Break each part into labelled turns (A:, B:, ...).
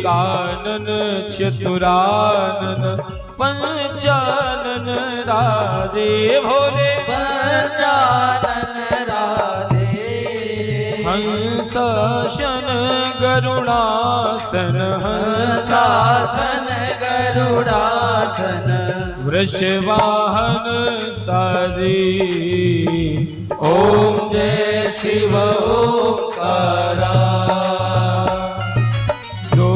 A: कानन चतुरानन पंचानन राजे भोले
B: पंचानन राजे
A: हंसासन गरुणासन
B: हंसासन गरुडासन
A: वृषवाहन साजी
B: ओम जय शिव ओंकारा
A: दो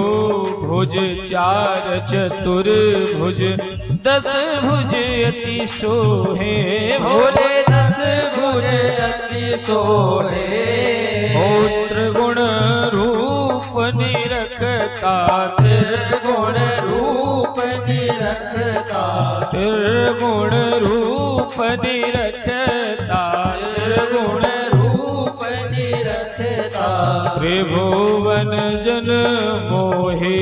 A: भुज चार चतुर्भुज दस भुज अति सोहे
B: भोले दस भुज अति सोहे
A: हो त्रिगुण रूप निरखता
B: त्रिगुण रूप निरखता
A: त्रिगुण रूप निरखता
B: त्रिगुण रूप निरखता
A: त्रिभुवन जन मोहे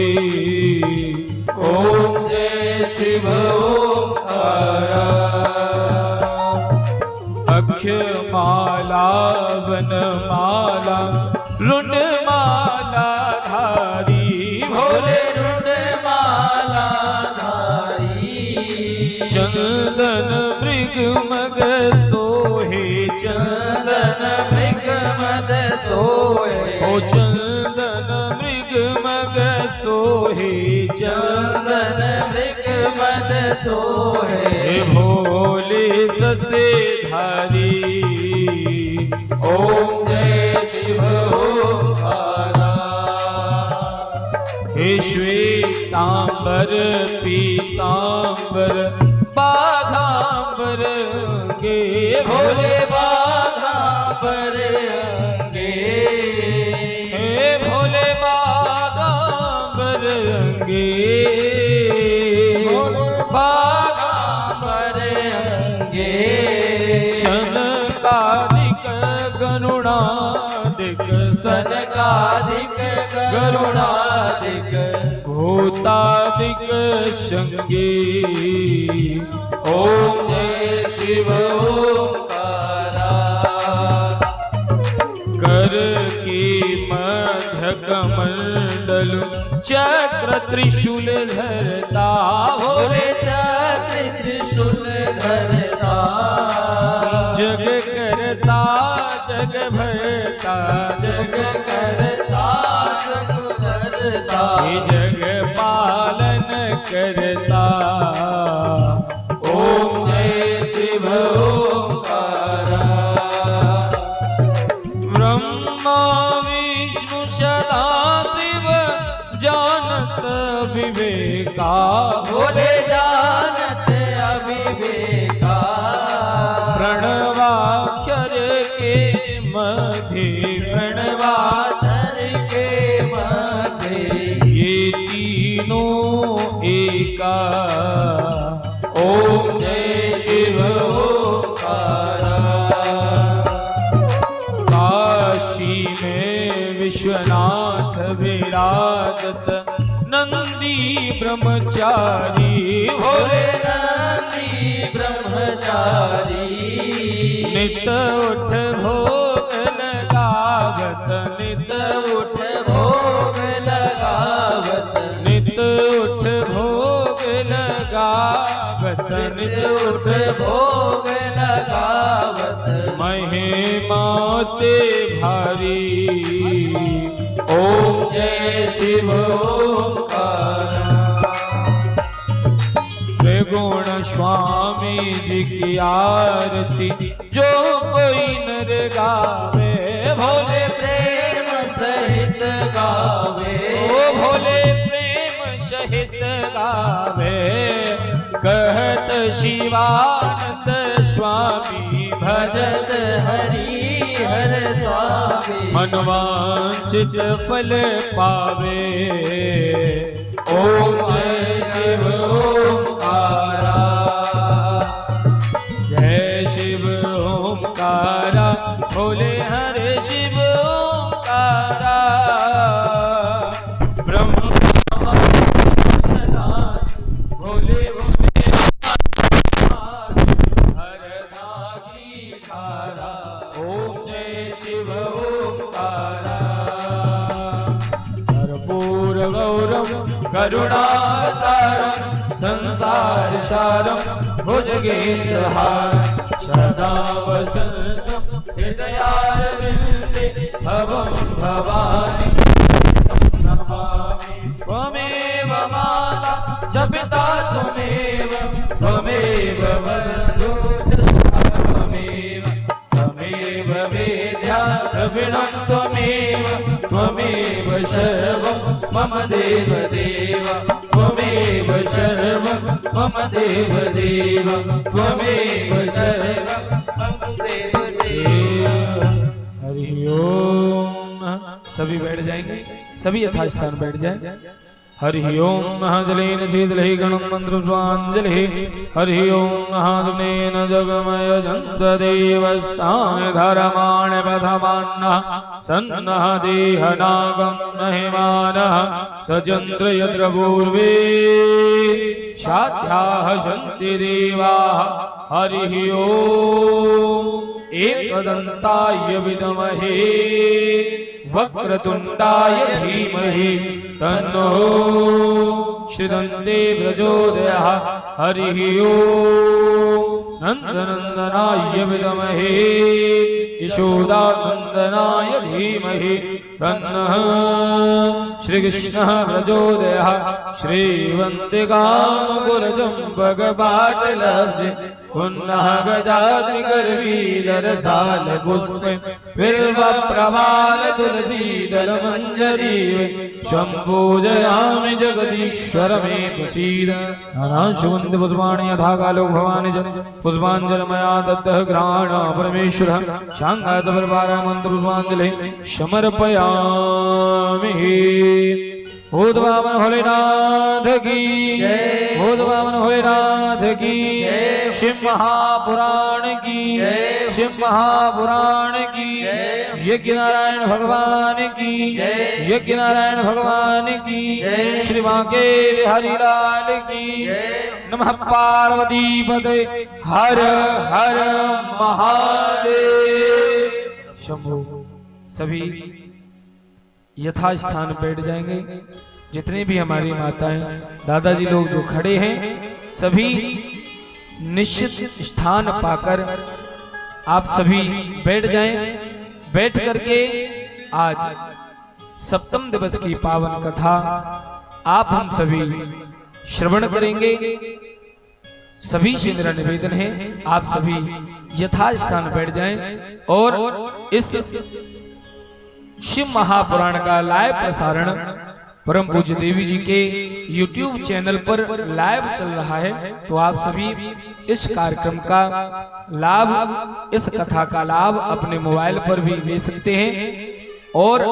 B: ओम जय शिव ओंकारा
A: अक्ष माला वन माला रुंड माला धारी
B: भोले रुंड माला धारी
A: चंदन मृग मग सोहे
B: चंदन मृग मद सोहे
A: ओ चंदन मृग मग सोहे
B: चंदन मृग मद सोहे
A: हे भोले ससे धारी
B: ओम जय शिव ओंकारा
A: हे श्वेतांबर पीतांबर बाघांबर गे
B: भोले बाघांबर अंगे
A: हे भोले बाघांबर गे
B: बाघांबर अंगे
A: शनकादिक गरुणादिक
B: सनकादिक गरुडादिक
A: भूतादिक शंगे
B: ओम जय शिव ओंकारा
A: कर की मध्य कमंडल चक्र त्रिशूल धरता
B: भोले चक्र त्रिशूल धरता
A: जग करता जग भरता
B: जग करता जग करता
A: हे जग पालन करता
B: ओम जय शिव ओंकारा
A: ब्रह्मा विष्णु सदा शिव जानत विवेका
B: भोले जानत अविवेका
A: प्रणवाक्षर के मध्य
B: प्रणवाचर के मध्य
A: ये तीनों एका
B: ओम जय शिव ओंकारा
A: काशी में विश्वनाथ विराजत नंदी ब्रह्मचारी
B: भोले नंदी ब्रह्मचारी
A: नित उठ भोग लगावत नित
B: उठ भोग लगावत
A: नित उठ भोग लगावत नित
B: उठ भोग लगावत
A: महिमा ते भारी
B: ओम जय शिव ओंकारा
A: त्रिगुण स्वामी जी की आरती जो कोई नर गावे भोले
B: प्रेम सहित गावे
A: ओ भोले प्रेम सहित गावे कहत शिवानंद स्वामी
B: भजत हरि हर स्वामी
A: मनवांचित फल पावे
B: ओम जय शिव ओंकारा
A: जय शिव ओंकारा भोले हरे शिव ओंकारा ब्रह्मा भोले भोले हर नागी धारा ओम जय शिव ओंकारा कर्पूर गौर घोरम करुणावतारम संसार सारम भुजगेन्द्रहार सदा वसन्तं हृदयारविन्दे भवं भवानि नमामि त्वमेव माता जपिता त्वमेव त्वमेव बन्धु त्वमेव वेद्या द्रविणं त्वमेव सर्वं मम देव देव त्वमेव सर्वं मम देव देव त्वमेव सर्वं मम देव देव। हरि ओम। सभी बैठ जाएंगे, सभी यथास्थान बैठ जाएं। हरि ओम महाजलेन चेदलहि गणं मन्त्रस्वाञ्जलिः हरि ओम महाजनेन जगमय जन्तदेवस्तान धर्माणि पथमान्नः सन्नः देहनागं महिमानः सचन्द्र यत्र पूर्वे साध्याः सन्ति देवाः हरि ओम एकदन्ताय विद्महे वक्रतुण्डाय धीमहि तन्नो श्रीदन्ते प्रचोदयात् हरिः ओम नन्दनन्दनाय विद्महे यशोदानन्दनाय धीमहि तन्नः श्रीकृष्णः प्रचोदयात् श्रीवन्तिकामकुलचम्पकपाटलब्धे पुनः गजाद्रिगर्वीधरसाल पुष्पे बिल्वप्रवाल तुलसीदल मंजरी संपूजयामि जगदीश्वर मे प्रसीद। नानाशुवन्ति पुष्पाणि यथा कालो भवानि च पुष्पाञ्जलिर्मया दत्तः ग्रहाण परमेश्वरः शाङ्गासपरिवारः मन्त्रपुष्पाञ्जलिः समर्पयामि। भूतवामन भोलेनाथ की जय, भूतवामन भोलेनाथ की जय, शिव महापुराण की जय, शिव महापुराण की जय, यज्ञ नारायण भगवान की जय, यज्ञ नारायण भगवान की जय, श्री बांके बिहारी लाल की जय। नमः पार्वती पते हर हर महादेव शंभो। सभी यथास्थान बैठ जाएंगे। जितने भी हमारी माताएं दादाजी लोग जो खड़े हैं सभी निश्चित स्थान पाकर आप सभी बैठ जाएं। बैठ करके आज सप्तम दिवस की पावन कथा आप हम सभी श्रवण करेंगे। सभी से मेरा निवेदन है आप सभी यथास्थान बैठ जाएं और इस शिव महापुराण का लाइव प्रसारण परम पूज्य देवी जी के YouTube चैनल पर लाइव चल रहा है, तो आप सभी इस कार्यक्रम का लाभ, इस कथा का लाभ अपने मोबाइल पर भी ले सकते हैं और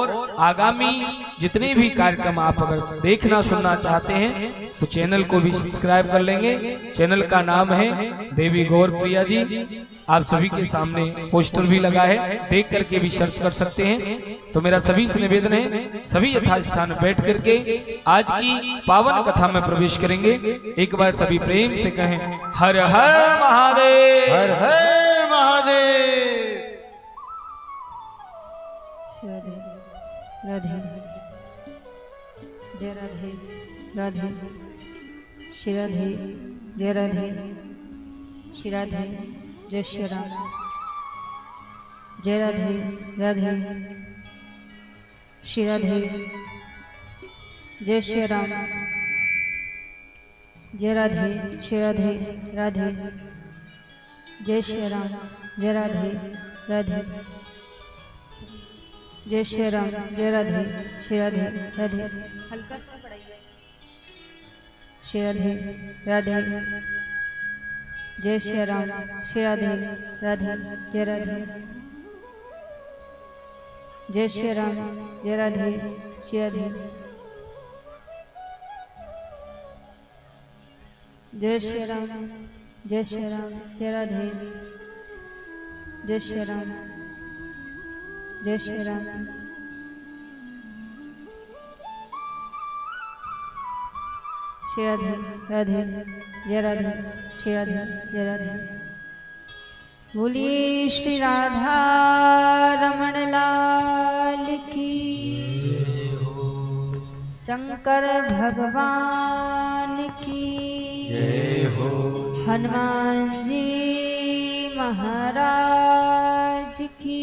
A: आगामी जितने भी कार्यक्रम आप अगर देखना सुनना चाहते हैं तो चैनल को भी सब्सक्राइब कर लेंगे। चैनल का नाम है देवी गौर प्रिया जी। आप सभी के सामने पोस्टर भी लगा है, देख करके भी सर्च कर सकते हैं। तो मेरा सभी से निवेदन है सभी यथास्थान बैठ करके आज की पावन कथा में प्रवेश करेंगे। एक बार सभी प्रेम से कहें हर हर महादेव,
B: हर हर महादेव।
C: राधे राधे जय राधे राधे श्री राधे जय राधे श्री राधे जय श्री राम जय राधे राधे श्री राधे जय श्री राम जय राधे श्री राधे राधे जय श्री राम जय राधे राधे जय श्री राम जय राधे श्री राधे राधे हल्का सा पढ़ाइए श्री राधे राधे जय श्री राम श्री राधे राधे जय राधे जय श्री राम जय राधे श्री राधे जय श्री राम जय श्री राम जय राधे जय श्री राम जय श्री राम श्री राधे राधे जय राधे श्री राधे जय राधे बोलिए श्री राधा रमण लाल की शंकर भगवान की
B: जय हो।
C: हनुमान जी महाराज की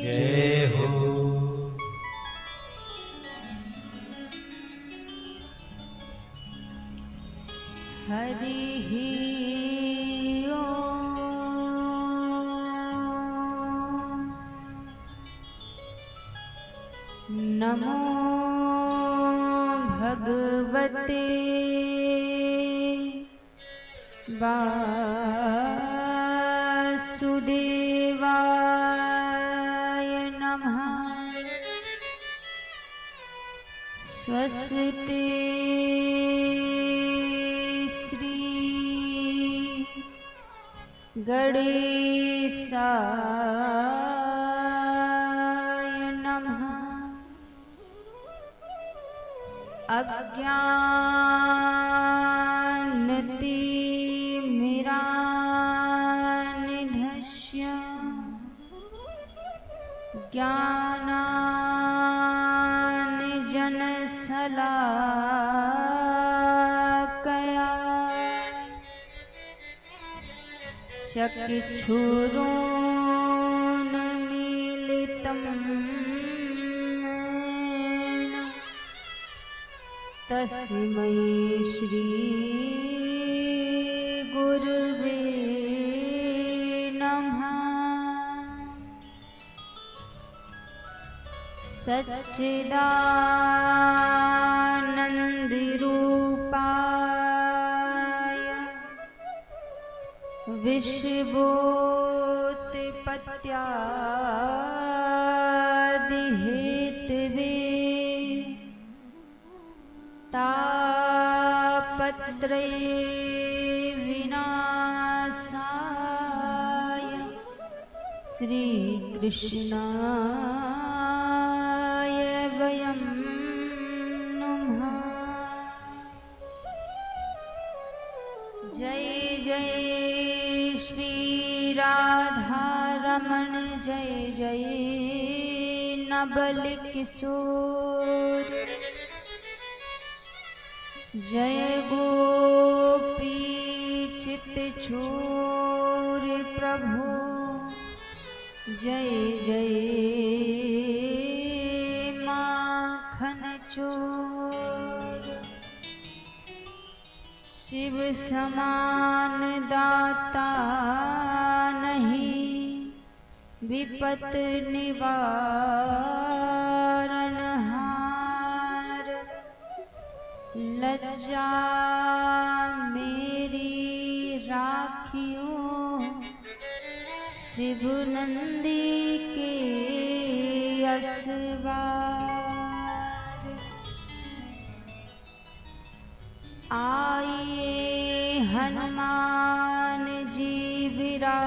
B: जय हो।
C: हरि ओम। नमो भगवते वासुदेवाय नमः। स्वस्ति श्री गणेशाय नमः। अज्ञानतिमिरान्धस्य ज्ञानाञ्जनशलाकया चक्षुरुन्मीलितं येन तस्मै श्री गुरुवे नमः। सच्चिदानन्दरूपाय विश्वोत्पत्त्यादिहेतवे तापत्रये विनाशाय श्रीकृष्णाय वयं नमः। जय जय श्री राधारमण जय जय नबल किशोर जय गोपी चित छोर प्रभु जय जय माखन चोर। शिव समान दाता नहीं विपत निवारणहार। लज्जा मेरी राखियों शिव नंदी के असवार। आइए हनुमान जी विराजिए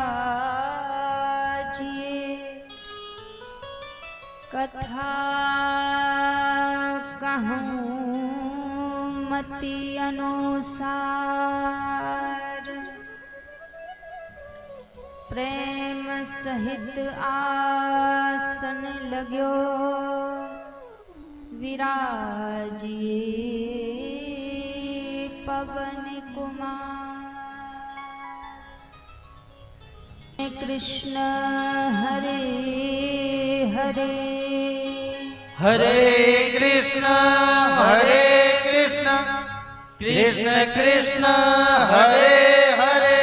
C: कथा कहूँ मति अनुसार। प्रेम सहित आसन लाग्यो विराजिए पवन कुमार। कृष्ण हरे हरे
B: हरे कृष्ण कृष्ण कृष्ण हरे हरे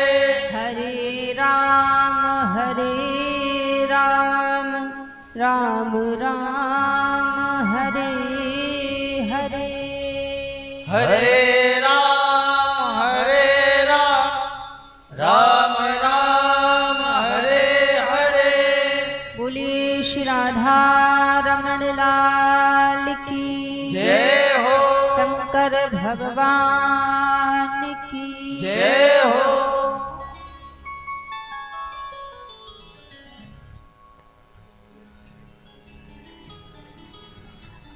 C: हरे राम राम राम हरे हरे
B: हरे राम राम राम हरे हरे।
C: बोलिए श्री राधा रमण लाल की
B: जय हो।
C: शंकर भगवान की
B: जय हो।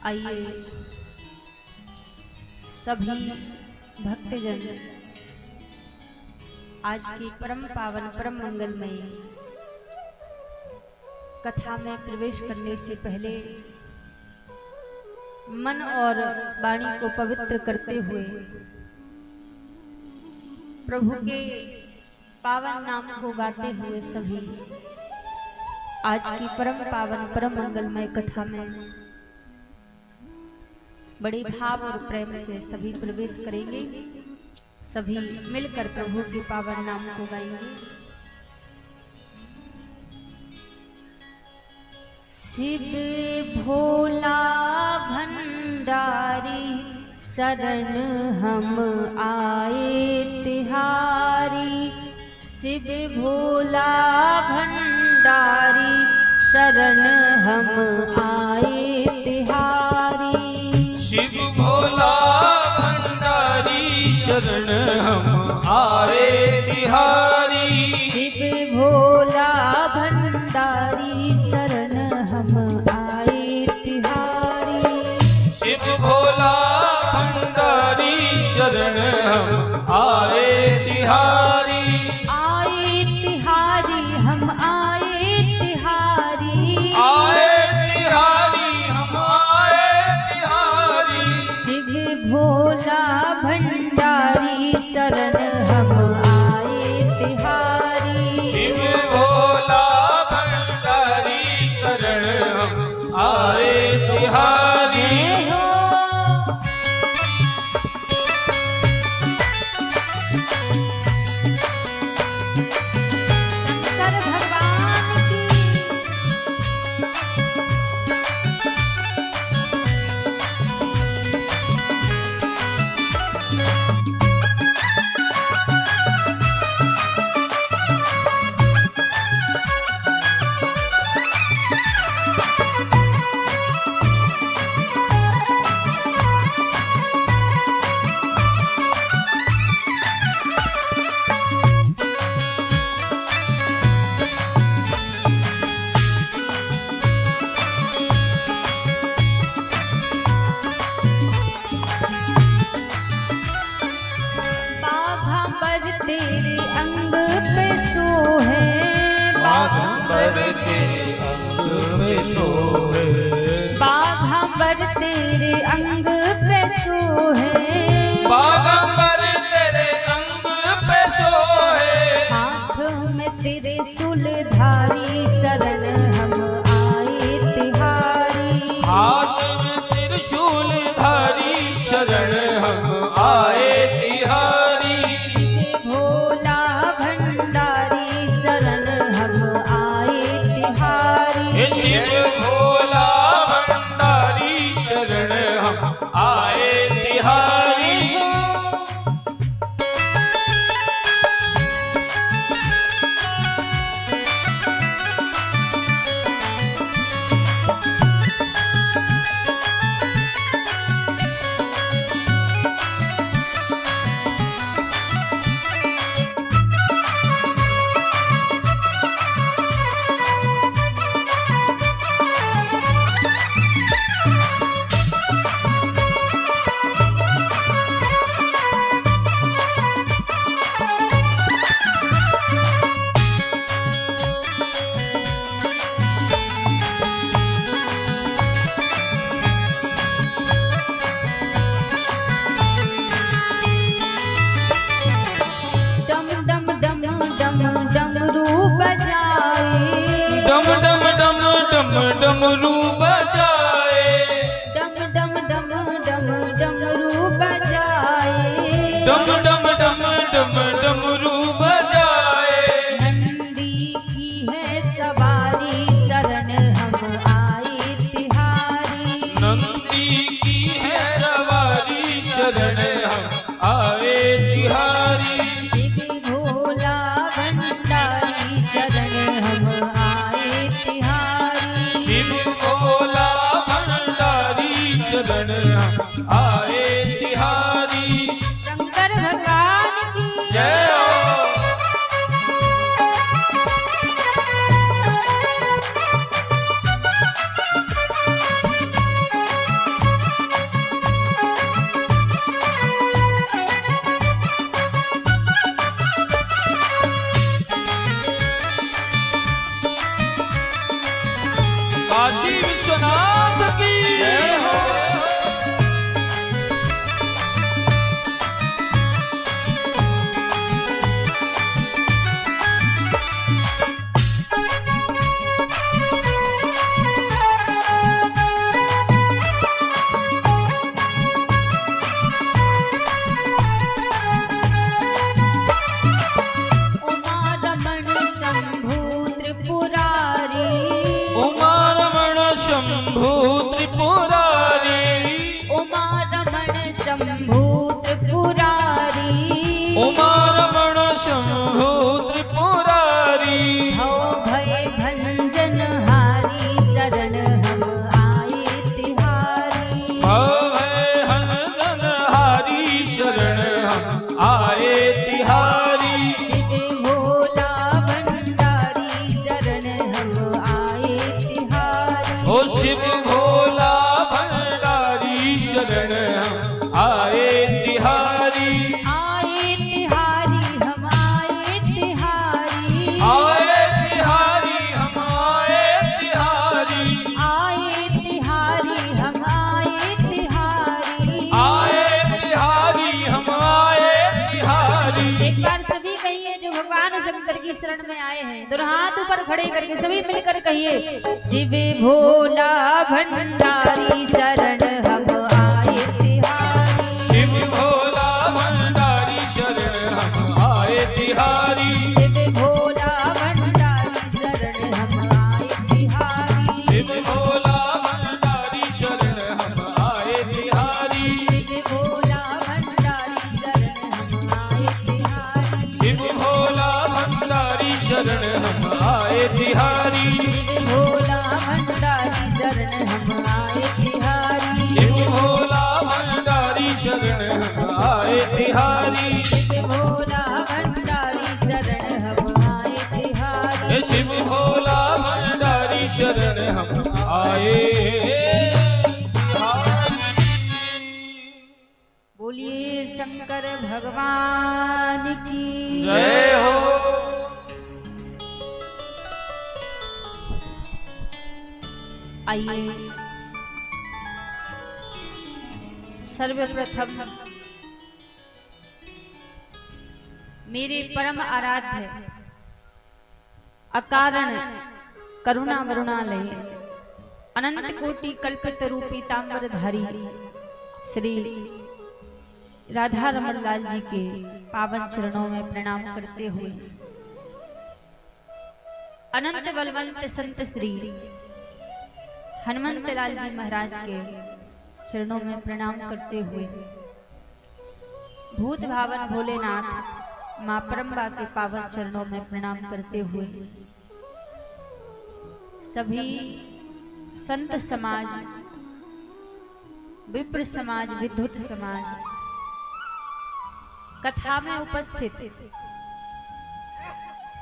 C: आइए सभी भक्तजन आज की परम पावन परम मंगलमय कथा में प्रवेश करने से पहले मन और वाणी को पवित्र करते हुए प्रभु के पावन नाम को गाते हुए सभी आज की परम पावन परम मंगलमय कथा में बड़े भाव और प्रेम से सभी प्रवेश करेंगे। सभी मिलकर प्रभु के पावन नाम को गाएंगे। शिव भोला भंडारी शरण हम आए तिहारी। शिव भोला भंडारी शरण हम आए तिहारी।
A: शिव भोला भंडारी शरण हम आए तिहारी।
C: शिव भोला भंडारी शरण हम आए तिहारी।
A: शिव भोला भंडारी शरण हम आए तिहारी।
C: आए तिहारी हम आए तिहारी।
A: आए तिहारी हम आए तिहारी।
C: शिव भोला भंडारी शरण हम आए तिहारी।
A: शिव भोला भंडारी शरण हम आए तिहारी।
C: शंकर भगवान की बाघंबर तेरे अंग पे सोहे।
A: बाघंबर तेरे अंग पे सोहे।
C: बाघंबर तेरे अंग पे सोहे।
A: बाघंबर तेरे अंग पे सोहे।
C: हाथ में तेरे सुलधारी शरण हम आए तिहारी।
A: हाथ में त्रिशूल धारी शरण हम आए तिहारी।
C: शिव भोला भंडारी शरण हम आए तिहारी।
A: शिव भोला भंडारी शरण हम आए तिहारी।
C: डम डम डम डम डमरू बजाए।
A: डम डम डम डम डमरू बजाए।
C: डम डम डम डम डमरू बजाए।
A: डम डम डम डम डमरू बजाए।
C: नंदी की है सवारी शरण हम आए तिहारी।
A: नंदी की है सवारी शरण हम आए तिहारी।
C: शिव भोला भंडारी शरण हम आए तिहारी।
A: शिव भोला भंडारी शरण हम आए तिहारी।
C: शंकर भगवान की
A: जय हो। काशी विश्वनाथ की जय हो।
C: दोनों हाथ ऊपर खड़े करके सभी मिलकर कहिए, शिव भोला भंडारी शरण हम आए तिहारी।
A: शिव भोला भंडारी शरण हम आए तिहारी।
C: शिव भोला भंडारी शरण हम आए तिहारी।
A: शिव भोला भंडारी शरण हम आए तिहारी।
C: शिव भोला भंडारी शरण हम आए तिहारी।
A: शिव भोला भंडारी शरण हम आए तिहारी।
C: शिव भोला भंडारी शरण हम आए तिहारी।
A: शिव भोला भंडारी शरण हम आए तिहारी।
C: शिव भोला भंडारी शरण हम आए तिहारी।
A: शिव भोला भंडारी शरण हम आए।
C: बोलिए शंकर भगवान की
B: जय हो।
C: आइए सर्वप्रथम मेरे परम आराध्य अकारण करुणा वरुणालय अनंत कोटि कल्पित रूपी ताम्रधारी श्री राधा रमण लाल जी के पावन चरणों में प्रणाम करते हुए अनंत बलवंत संत श्री हनुमंत लाल जी महाराज के चरणों में प्रणाम करते हुए भूत भावन भोलेनाथ मां परम्बा के पावन चरणों में प्रणाम करते हुए सभी संत समाज, विप्र समाज, विद्युत समाज, कथा में उपस्थित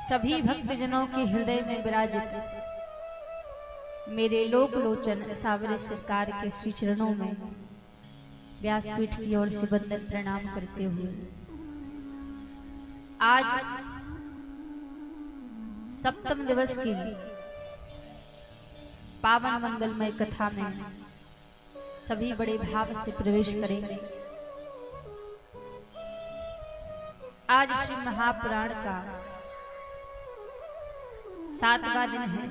C: सभी भक्तजनों के हृदय में विराजित मेरे लोक लोचन सावरे सरकार के श्री चरणों में व्यासपीठ की ओर से बंदन प्रणाम करते हुए आज सप्तम दिवस की पावन मंगलमय कथा में सभी बड़े भाव से प्रवेश करेंगे। आज श्री महापुराण का 7वां दिन है।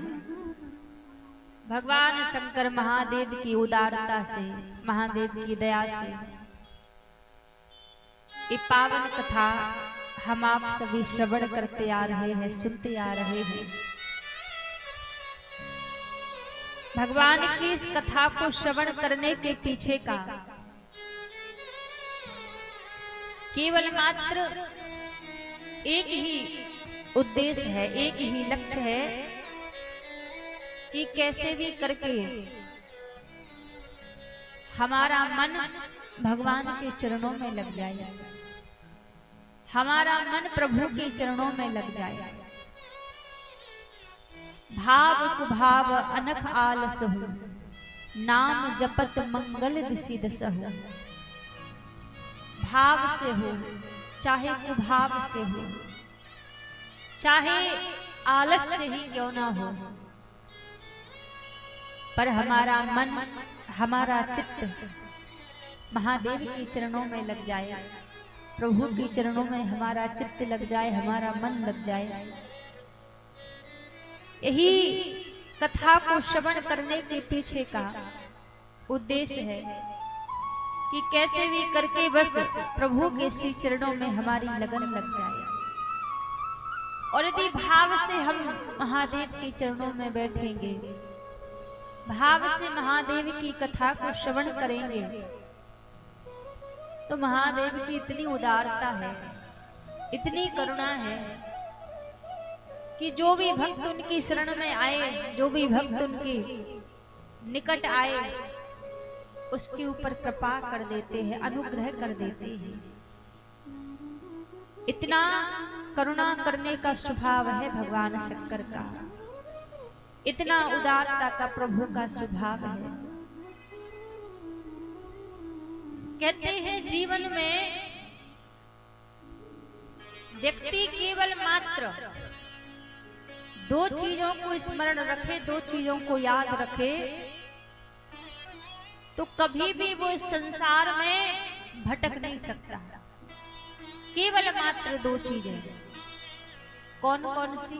C: भगवान शंकर महादेव की उदारता से, महादेव की दया से ये पावन कथा हम आप सभी श्रवण करते आ रहे हैं, सुनते आ रहे हैं। भगवान की इस कथा को श्रवण करने के पीछे का केवल मात्र एक ही उद्देश्य है, एक ही लक्ष्य है कि कैसे भी करके हमारा मन भगवान के चरणों में लग जाए, हमारा मन प्रभु के चरणों में लग जाए। भाव कुभाव अनख आलस हो, नाम जपत मंगल दिशि दसहु। भाव से हो चाहे कुभाव से हो, चाहे आलस से ही क्यों ना हो, पर हमारा मन, हमारा चित्त महादेव के चरणों में लग जाए, प्रभु के चरणों में हमारा चित्त लग जाए, हमारा मन लग जाए। यही कथा को श्रवण करने के पीछे का उद्देश्य है कि कैसे भी करके बस प्रभु के श्री चरणों में हमारी लगन लग जाए। और यदि भाव से हम महादेव के चरणों में बैठेंगे, भाव से महादेव की कथा को श्रवण करेंगे, तो महादेव की इतनी उदारता है, इतनी करुणा है कि जो भी भक्त उनकी शरण में आए, जो भी भक्त उनके निकट आए, उसके ऊपर कृपा कर देते हैं, अनुग्रह कर देते हैं। इतना करुणा करने का स्वभाव है भगवान शंकर का, इतना उदारता का प्रभु का स्वभाव है। कहते हैं जीवन में व्यक्ति केवल मात्र दो चीजों को स्मरण रखे, दो चीजों को याद रखे, तो कभी भी वो इस संसार में भटक नहीं सकता। केवल मात्र दो चीजें। कौन कौन सी?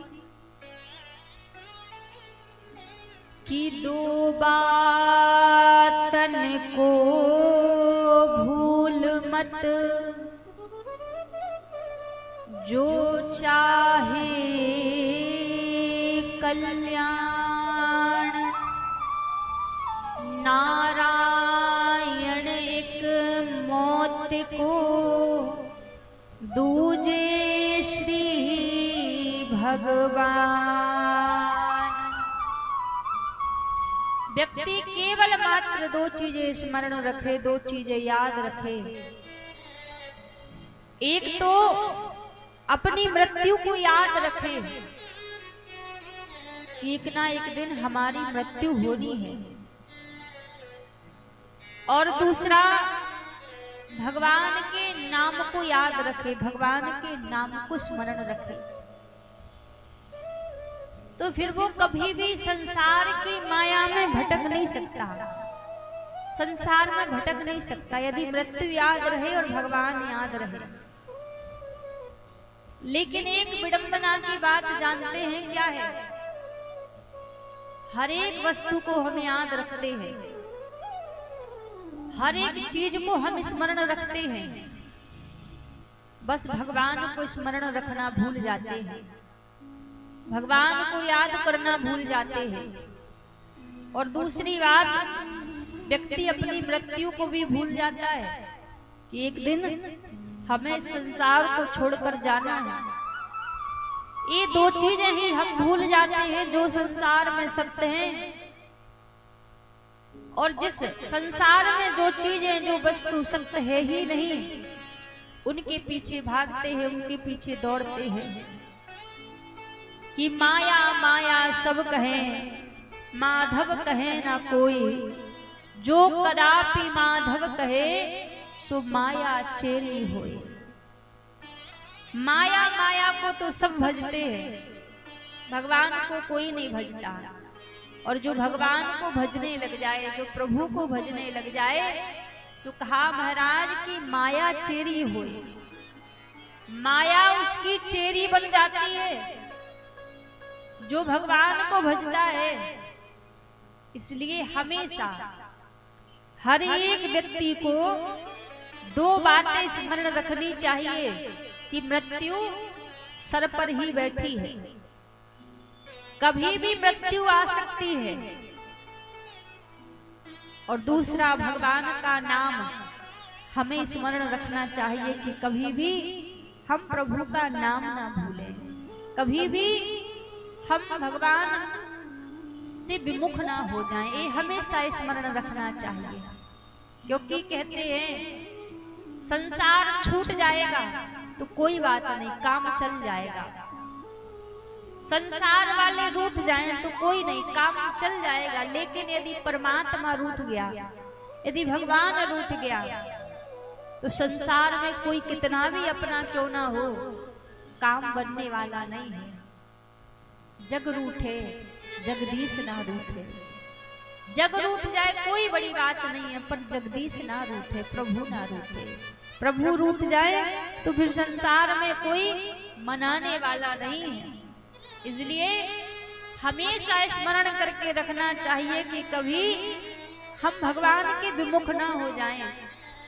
C: कि दो बातन को भूल मत, जो चाहे कल्याण, नारायण एक मौत को, दूजे श्री भगवान। व्यक्ति केवल मात्र दो चीजें स्मरण रखे, दो चीजें याद रखे। एक तो अपनी मृत्यु को याद रखे, एक ना एक दिन हमारी मृत्यु होनी है। और दूसरा भगवान के नाम को याद रखे, भगवान के नाम को स्मरण रखे, तो फिर वो कभी भी संसार की माया में भटक नहीं सकता, संसार में भटक नहीं सकता, यदि मृत्यु याद रहे और भगवान याद रहे। लेकिन एक विडंबना की बात जानते हैं क्या है? हर एक वस्तु को हम याद रखते हैं, हर एक चीज को हम स्मरण रखते हैं, बस भगवान को स्मरण रखना भूल जाते हैं, भगवान को याद करना भूल जाते हैं। और दूसरी बात, व्यक्ति अपनी मृत्यु को भी भूल जाता है कि एक दिन हमें संसार को छोड़कर जाना है। ये दो चीजें ही हम भूल जाते हैं जो संसार में सत्य हैं, और जिस संसार में जो चीजें, जो वस्तु सत्य है ही नहीं, उनके पीछे भागते हैं, उनके पीछे दौड़ते हैं। कि माया माया सब कहें, माधव कहे ना कोई, जो कदापि माधव कहे सो माया चेरी होए। माया माया को तो सब भजते हैं, भगवान को कोई नहीं भजता। और जो भगवान को भजने लग जाए, जो प्रभु को भजने लग जाए, सो कहा महाराज की माया चेरी होए, माया उसकी चेरी बन जाती है जो भगवान को भजता है। इसलिए हमेशा हर एक व्यक्ति को दो बातें स्मरण रखनी चाहिए कि मृत्यु सर पर ही बैठी है, कभी भी मृत्यु आ सकती है। और दूसरा, भगवान का नाम हमें स्मरण रखना चाहिए कि कभी भी हम प्रभु का नाम ना भूलें, कभी भी हम भगवान से विमुख ना हो जाएं, ये हमेशा स्मरण रखना चाहिए। क्योंकि कहते हैं संसार छूट जाएगा तो कोई बात नहीं, काम चल जाएगा। संसार वाले रूठ जाएं तो कोई नहीं, काम चल जाएगा। लेकिन यदि परमात्मा रूठ गया, यदि भगवान रूठ गया, तो संसार में कोई कितना भी अपना क्यों ना हो, काम बनने वाला नहीं है। जग रूठे जगदीश ना रूठे, जग रूठ जाए कोई बड़ी बात नहीं है, पर जगदीश ना रूठे, प्रभु ना रूठे। प्रभु रूठ जाए तो फिर संसार में कोई मनाने वाला नहीं है। इसलिए हमेशा स्मरण करके रखना चाहिए कि कभी हम भगवान के विमुख ना हो जाएं,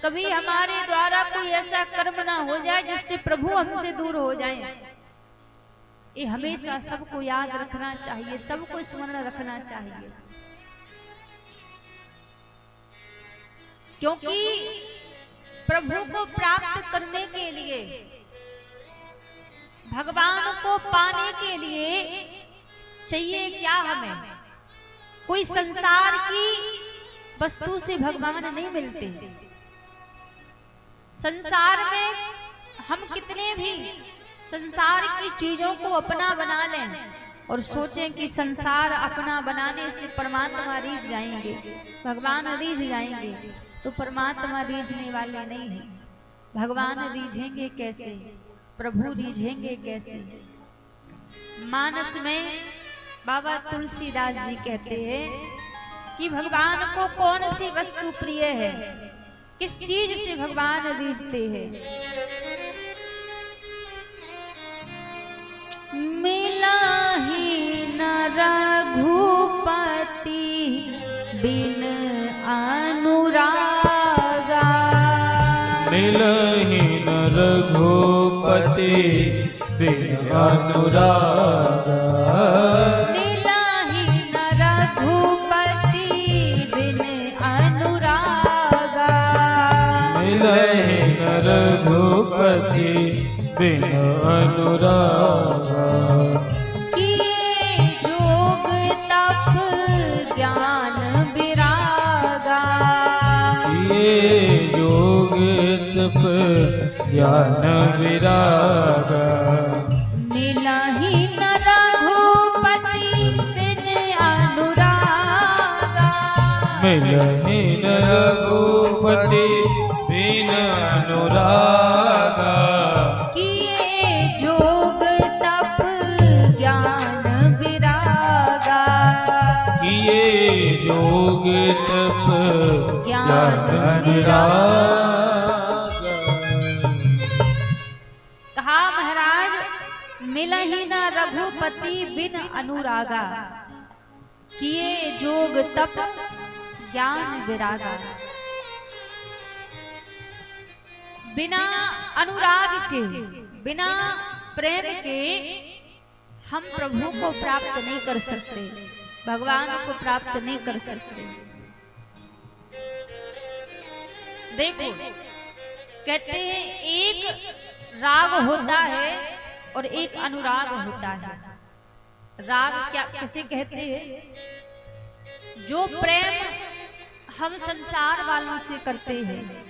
C: कभी हमारे द्वारा कोई ऐसा कर्म ना हो जाए जिससे प्रभु हमसे दूर हो जाएं। ये हमेशा सबको याद रखना चाहिए, सबको स्मरण रखना चाहिए। क्योंकि प्रभु को प्राप्त करने के लिए, भगवान को पाने के लिए चाहिए क्या? हमें कोई संसार की वस्तु से भगवान नहीं मिलते। संसार में हम कितने भी संसार की चीजों को अपना बना लें और सोचें कि संसार अपना बनाने से परमात्मा रीझ जाएंगे, भगवान रीझ जाएंगे, तो परमात्मा रीझने वाले नहीं है। भगवान रीझेंगे कैसे, प्रभु रीझेंगे कैसे? मानस में बाबा तुलसीदास जी कहते हैं कि भगवान को कौन सी वस्तु प्रिय है, किस चीज से भगवान रीझते हैं। मिला ही न रघुपति बिन अनुरागा
A: मिलहि न रघुपति बिन अनुरागा
C: मिलहि न रघुपति बिन अनुरागा
A: मिलहि न रघुपति बिन अनुरागा
C: किए जोग तप ज्ञान विरागा
A: ये योग तप ज्ञान विरागा
C: मिलहि न रघुपति बिन अनुरागा
A: मिलहि न रघुपति बिन अनुरागा
C: किए जोग तप ज्ञान विरागा
A: किए जोग तप
C: ज्ञान
A: ज्ञान विरागा।
C: कहा महाराज मिलहि न रघुपति बिन अनुरागा किए जोग तप ज्ञान विरागा। बिना अनुराग के बिना प्रेम के हम प्रभु को प्राप्त नहीं कर सकते, भगवान को प्राप्त नहीं कर सकते। देखो कहते हैं एक राग होता है और एक अनुराग होता है। राग क्या किसे कहते हैं? जो प्रेम हम संसार वालों से करते हैं,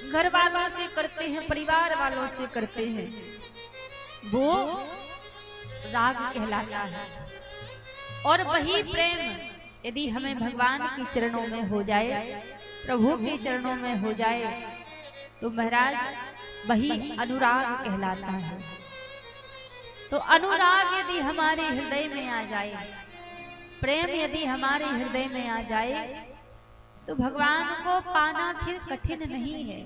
C: घर वालों से करते हैं, परिवार वालों से करते हैं, वो राग कहलाता है। और वही प्रेम यदि हमें भगवान के चरणों में हो जाए, प्रभु के चरणों में हो जाए, तो महाराज वही अनुराग कहलाता है। तो अनुराग यदि हमारे हृदय में आ जाए, प्रेम यदि हमारे हृदय में आ जाए, तो भगवान को पाना फिर कठिन नहीं है,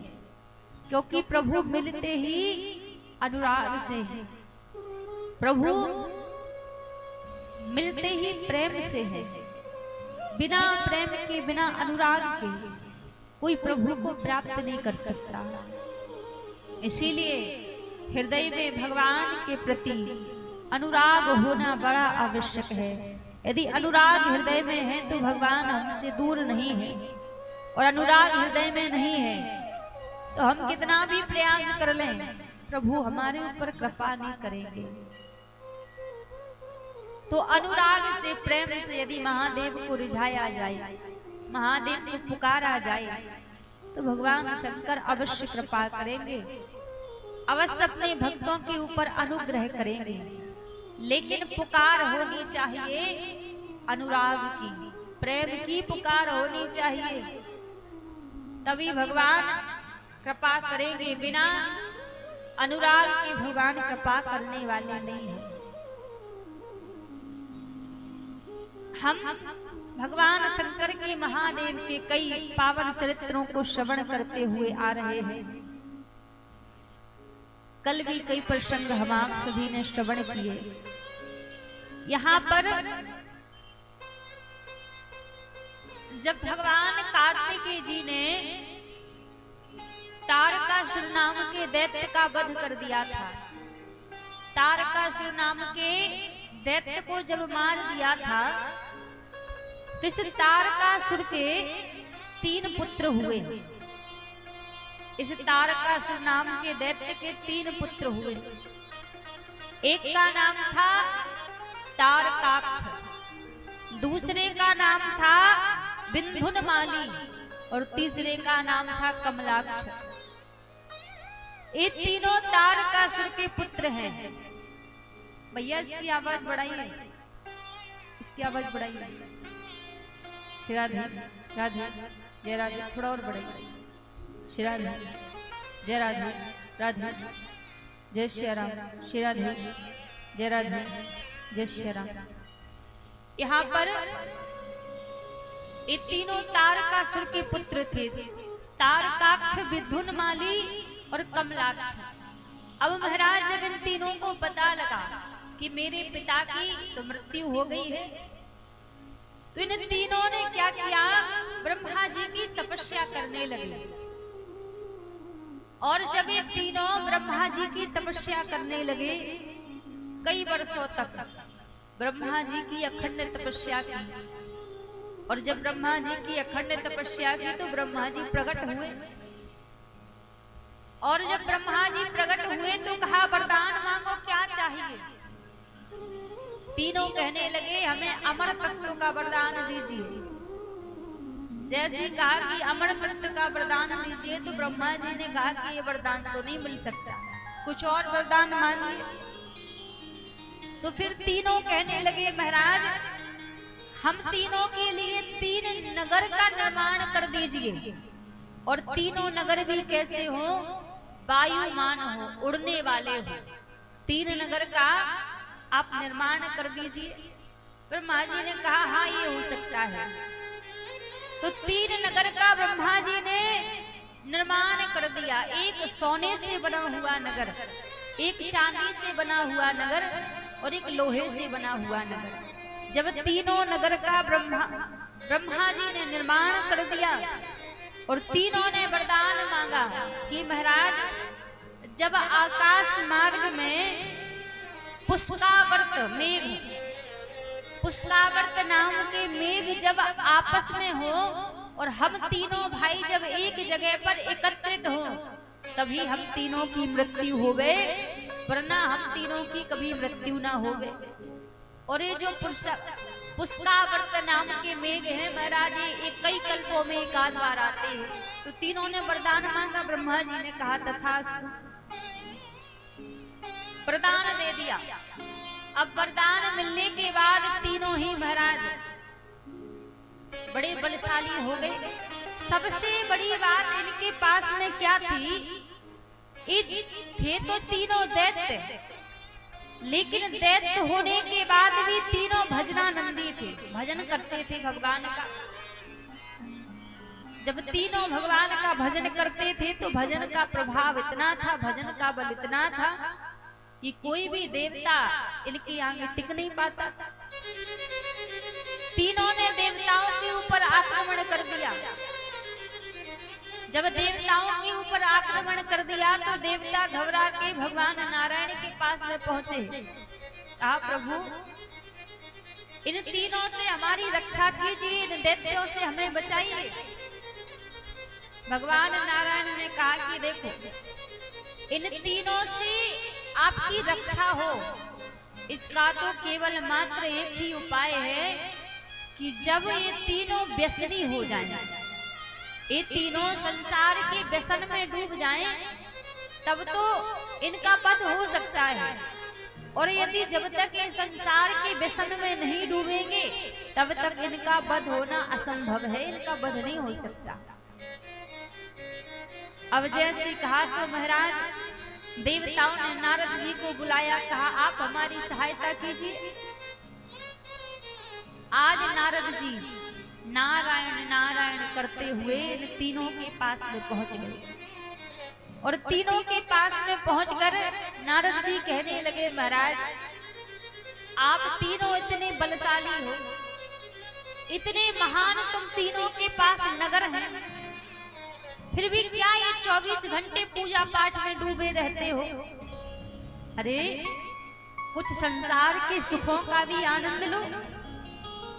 C: क्योंकि प्रभु मिलते ही अनुराग से है, प्रभु मिलते ही प्रेम से है। बिना प्रेम के, बिना अनुराग के कोई प्रभु को प्राप्त नहीं कर सकता। इसीलिए हृदय में भगवान के प्रति अनुराग होना बड़ा आवश्यक है। यदि अनुराग हृदय में है तो भगवान हमसे दूर नहीं है, और अनुराग हृदय में नहीं है तो हम कितना भी प्रयास कर लें, प्रभु हमारे ऊपर कृपा नहीं करेंगे। तो अनुराग से, प्रेम से यदि महादेव को रिझाया जाए, महादेव को पुकारा जाए, तो भगवान शंकर अवश्य कृपा करेंगे, अवश्य अपने भक्तों के ऊपर अनुग्रह करेंगे। लेकिन पुकार होनी चाहिए अनुराग की, प्रेम की पुकार होनी चाहिए, तभी भगवान कृपा करेंगे। बिना अनुराग के भगवान कृपा करने वाले नहीं है। हम भगवान शंकर के, महादेव के कई पावन चरित्रों को श्रवण करते हुए आ रहे हैं। कल भी कई प्रसंग हम आप सभी ने श्रवण किए। यहाँ पर जब भगवान कार्तिकेय जी ने तारकासुर नाम के दैत्य का वध कर दिया था, तारकासुर नाम के दैत्य को जब मार दिया था, तो इस तारकासुर के 3 पुत्र हुए। इस तारकासुर नाम के दैत्य के 3 पुत्र हुए। एक का नाम था तारकाक्ष, दूसरे का नाम था बिंधुनमाली, और तीसरे का नाम था कमलाक्ष। ये तीनों तारकासुर के पुत्र हैं। भैया इसकी आवाज बढ़ाइए, इसकी आवाज बढ़ाइए। राधे राधे जय राधे, थोड़ा और बढ़ाइए। श्री राधे जय राधे, राधे जय श्री राम, श्री राधे जय राधे जय श्री राम। यहाँ पर ये तीनों तारकासुर के पुत्र थे, तारकाक्ष, विद्युन्माली और कमलाक्ष। अब महाराज जब इन तीनों को पता लगा कि मेरे पिता की तो मृत्यु हो गई है,
D: तो इन तीनों ने क्या किया, ब्रह्मा जी की तपस्या करने लगे। और जब ये तीनों ब्रह्मा जी की तपस्या करने लगे, कई वर्षों तक ब्रह्मा जी की अखंड तपस्या की। और जब ब्रह्मा जी की अखंड तपस्या की तो ब्रह्मा जी प्रकट हुए। और जब ब्रह्मा जी प्रकट हुए तो कहा, वरदान मांगो, क्या चाहिए। तीनों कहने लगे, हमें अमर तत्व का वरदान दीजिए। जैसे कहा कि अमर तत्व का वरदान दीजिए, तो ब्रह्मा जी ने कहा कि ये वरदान तो नहीं मिल सकता, कुछ और वरदान मांगिए। तो फिर तीनों कहने लगे, महाराज हम तीनों के लिए 3 नगर का निर्माण कर दीजिए। और तीनों नगर भी कैसे हो, वायुमान हो, उड़ने वाले हो। 3 नगर का आप निर्माण कर दीजिए। ब्रह्मा जी ने कहा, हाँ ये हो सकता है। तो 3 नगर का ब्रह्मा जी ने निर्माण कर दिया। एक सोने से बना हुआ नगर, एक चांदी से बना हुआ नगर, और एक लोहे से बना हुआ नगर। जब तीनों नगर का ब्रह्मा जी ने निर्माण कर दिया और तीनों ने वरदान मांगा कि महाराज जब आकाश मार्ग में पुष्कावर्त मेघ, पुष्कावर्त नाम के मेघ जब आपस में हो और हम तीनों भाई जब एक जगह पर एकत्रित हो, तभी हम तीनों की मृत्यु होवे, वरना हम तीनों की कभी मृत्यु ना होवे। और ये जो पुष्कावर्त नाम के मेघ है महाराज, ये कई कल्पों में एक आध बार आते हैं। तो तीनों ने वरदान मांगा, ब्रह्मा जी ने कहा तथास्तु, वरदान दे दिया। अब वरदान मिलने के बाद तीनों ही महाराज बड़े बलशाली हो गए। सबसे बड़ी बात इनके पास में क्या थी, थे तो तीनों दैत्य, लेकिन दैत्य होने के बाद भी तीनों भजनानंदी थे, भजन करते थे भगवान का। जब तीनों भगवान का भजन करते थे तो भजन का प्रभाव इतना था, भजन का बल इतना था कि कोई भी देवता इनके आगे टिक नहीं पाता। तीनों ने देवताओं के ऊपर आक्रमण कर दिया। जब देवताओं के ऊपर आक्रमण कर दिया तो देवता घबरा के भगवान नारायण के पास में पहुंचे। कहा, प्रभु इन तीनों से हमारी रक्षा कीजिए, इन दैत्यों से हमें बचाइए। भगवान नारायण ने कहा कि देखो, इन तीनों से आपकी रक्षा हो, इसका तो केवल मात्र एक ही उपाय है कि जब ये तीनों व्यसनी हो जाएं, ये तीनों संसार के व्यसन में डूब जाएं, तब तो इनका वध हो सकता है। और यदि जब तक ये संसार के व्यसन में नहीं डूबेंगे, तब तक इनका वध होना असंभव है, इनका वध नहीं हो सकता। अब जैसे कहा तो महाराज देवताओं ने नारद जी को बुलाया, कहा आप हमारी सहायता कीजिए। आज नारद जी नारायण नारायण करते हुए इन तीनों के पास में पहुंच गए। और तीनों के पास में पहुंचकर नारद जी कहने लगे, महाराज आप तीनों इतने बलशाली हो, इतने महान तुम तीनों के पास नगर हैं, फिर भी क्या ये 24 घंटे पूजा पाठ में डूबे रहते हो? अरे कुछ संसार के सुखों का भी आनंद लो।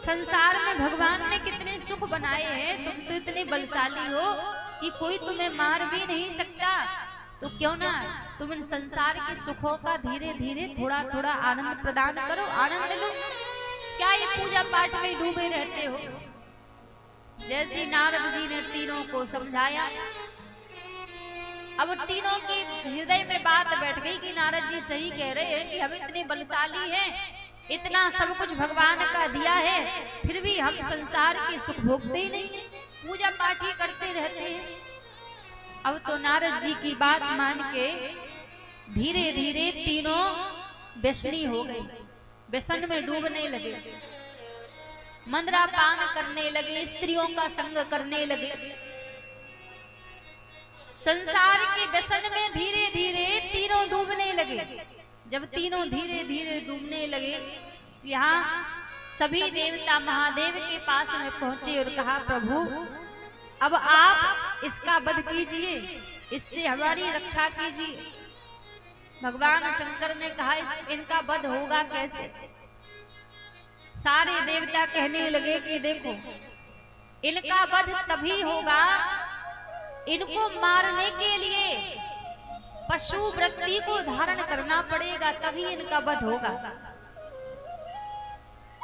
D: संसार में भगवान ने कितने सुख बनाए हैं, तुम तो इतने बलशाली हो कि कोई तुम्हें मार भी नहीं सकता। तो क्यों ना तुम इन संसार के सुखों का धीरे धीरे थोड़ा थोड़ा आनंद प्रदान करो, आनंद लो। क्या ये पूजा पाठ में डूबे रहते हो? जैसे नारद जी ने तीनों को समझाया, अब तीनों के हृदय में बात बैठ गई कि नारद जी सही कह रहे हैं कि हम इतने बलशाली हैं, इतना सब कुछ भगवान का दिया है, फिर भी हम संसार के सुख भोगते ही नहीं, पूजा पाठ ही करते रहते हैं। अब तो नारद जी की बात मान के धीरे धीरे तीनों व्यसनी हो गए, व्यसन में डूबने लगे, मंद्रापान करने लगे, स्त्रियों का संग करने लगे। संसार के व्यसन में धीरे धीरे तीनों डूबने लगे। जब तीनों धीरे धीरे डूबने लगे, यहाँ सभी देवता महादेव के पास में पहुंचे और कहा, प्रभु अब आप इसका वध कीजिए, इससे हमारी रक्षा कीजिए। भगवान शंकर ने कहा, इनका वध होगा कैसे? सारे देवता कहने लगे कि देखो, इनका वध तभी होगा, इनको मारने के लिए पशु वृत्ति को धारण करना पड़ेगा, तभी इनका वध होगा।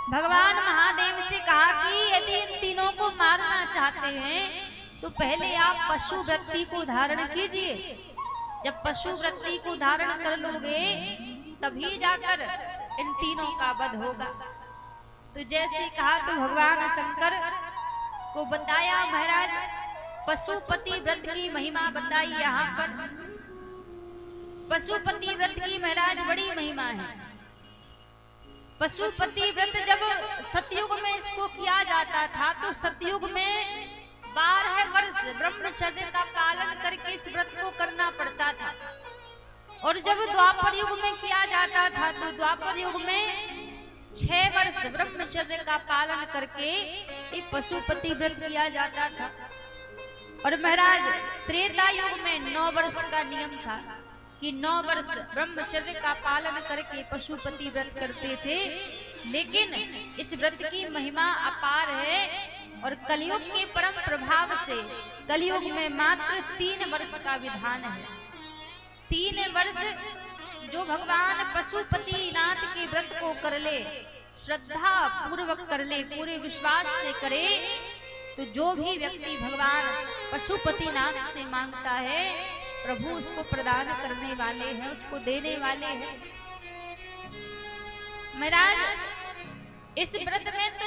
D: भगवान महादेव से कहा कि यदि इन तीनों को मारना चाहते हैं तो पहले आप पशु वृत्ति को धारण कीजिए। जब पशु वृत्ति को धारण कर लोगे तभी जाकर इन तीनों का वध होगा। तो जैसे कहा तो भगवान शंकर को बताया, महाराज पशुपति व्रत की महिमा बताई। यहाँ पर पशुपति व्रत की महाराज बड़ी महिमा है। पशुपति व्रत जब सतयुग में इसको किया जाता था तो सतयुग में 12 वर्ष ब्रह्मचर्य का पालन करके इस व्रत को करना पड़ता था। और जब द्वापर युग में किया जाता था तो द्वापर युग में 6 वर्ष ब्रह्मचर्य का पालन करके एक पशुपति व्रत किया जाता था। और महाराज त्रेता युग में 9 वर्ष का नियम था कि 9 वर्ष ब्रह्मचर्य का पालन करके पशुपति व्रत करते थे। लेकिन इस व्रत की महिमा अपार है और कलयुग के परम प्रभाव से कलयुग में मात्र 3 वर्ष का विधान है। 3 वर्ष जो भगवान पशुपति नाथ के व्रत को कर ले, श्रद्धा पूर्वक कर ले, पूरे विश्वास से करे, तो जो भी व्यक्ति भगवान पशुपति नाथ से मांगता है प्रभु उसको प्रदान करने वाले हैं, उसको देने वाले हैं। महाराज इस व्रत में तो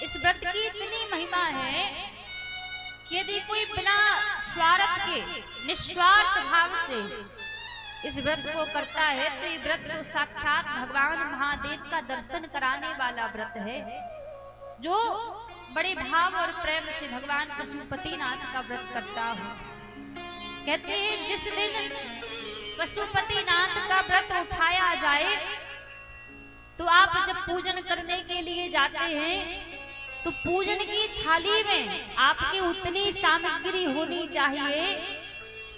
D: इस व्रत की इतनी महिमा है कि यदि कोई बिना स्वार्थ के निस्वार्थ भाव से इस व्रत को करता है तो ये व्रत तो साक्षात भगवान महादेव का दर्शन कराने वाला व्रत है। जो बड़े भाव और प्रेम से भगवान पशुपति नाथ का व्रत करता हो, कहते हैं जिस दिन पशुपति नाथ का व्रत उठाया जाए तो आप जब पूजन करने के लिए जाते हैं तो पूजन की थाली में आपकी उतनी सामग्री होनी चाहिए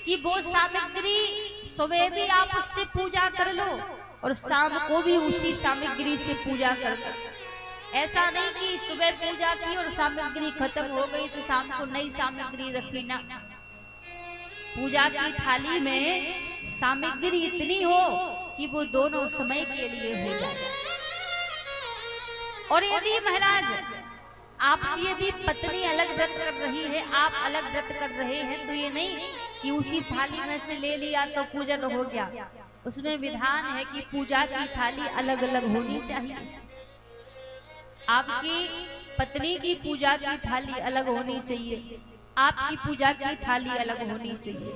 D: कि वो सामग्री सुबह भी आप उससे पूजा कर लो और शाम को भी उसी सामग्री से पूजा कर लो। ऐसा नहीं कि सुबह पूजा की और सामग्री खत्म हो गई तो शाम को नई सामग्री रखी ना। पूजा की थाली में सामग्री इतनी हो कि वो दोनों समय के लिए हो जाए। और यदि महाराज आपकी यदि पत्नी अलग व्रत कर रही है, आप अलग व्रत कर रहे हैं, तो ये नहीं कि उसी थाली में से ले लिया तो पूजन हो गया। उसमें विधान है कि पूजा की थाली अलग अलग होनी चाहिए। आपकी पत्नी की पूजा की थाली अलग होनी चाहिए, आपकी पूजा की थाली अलग होनी चाहिए।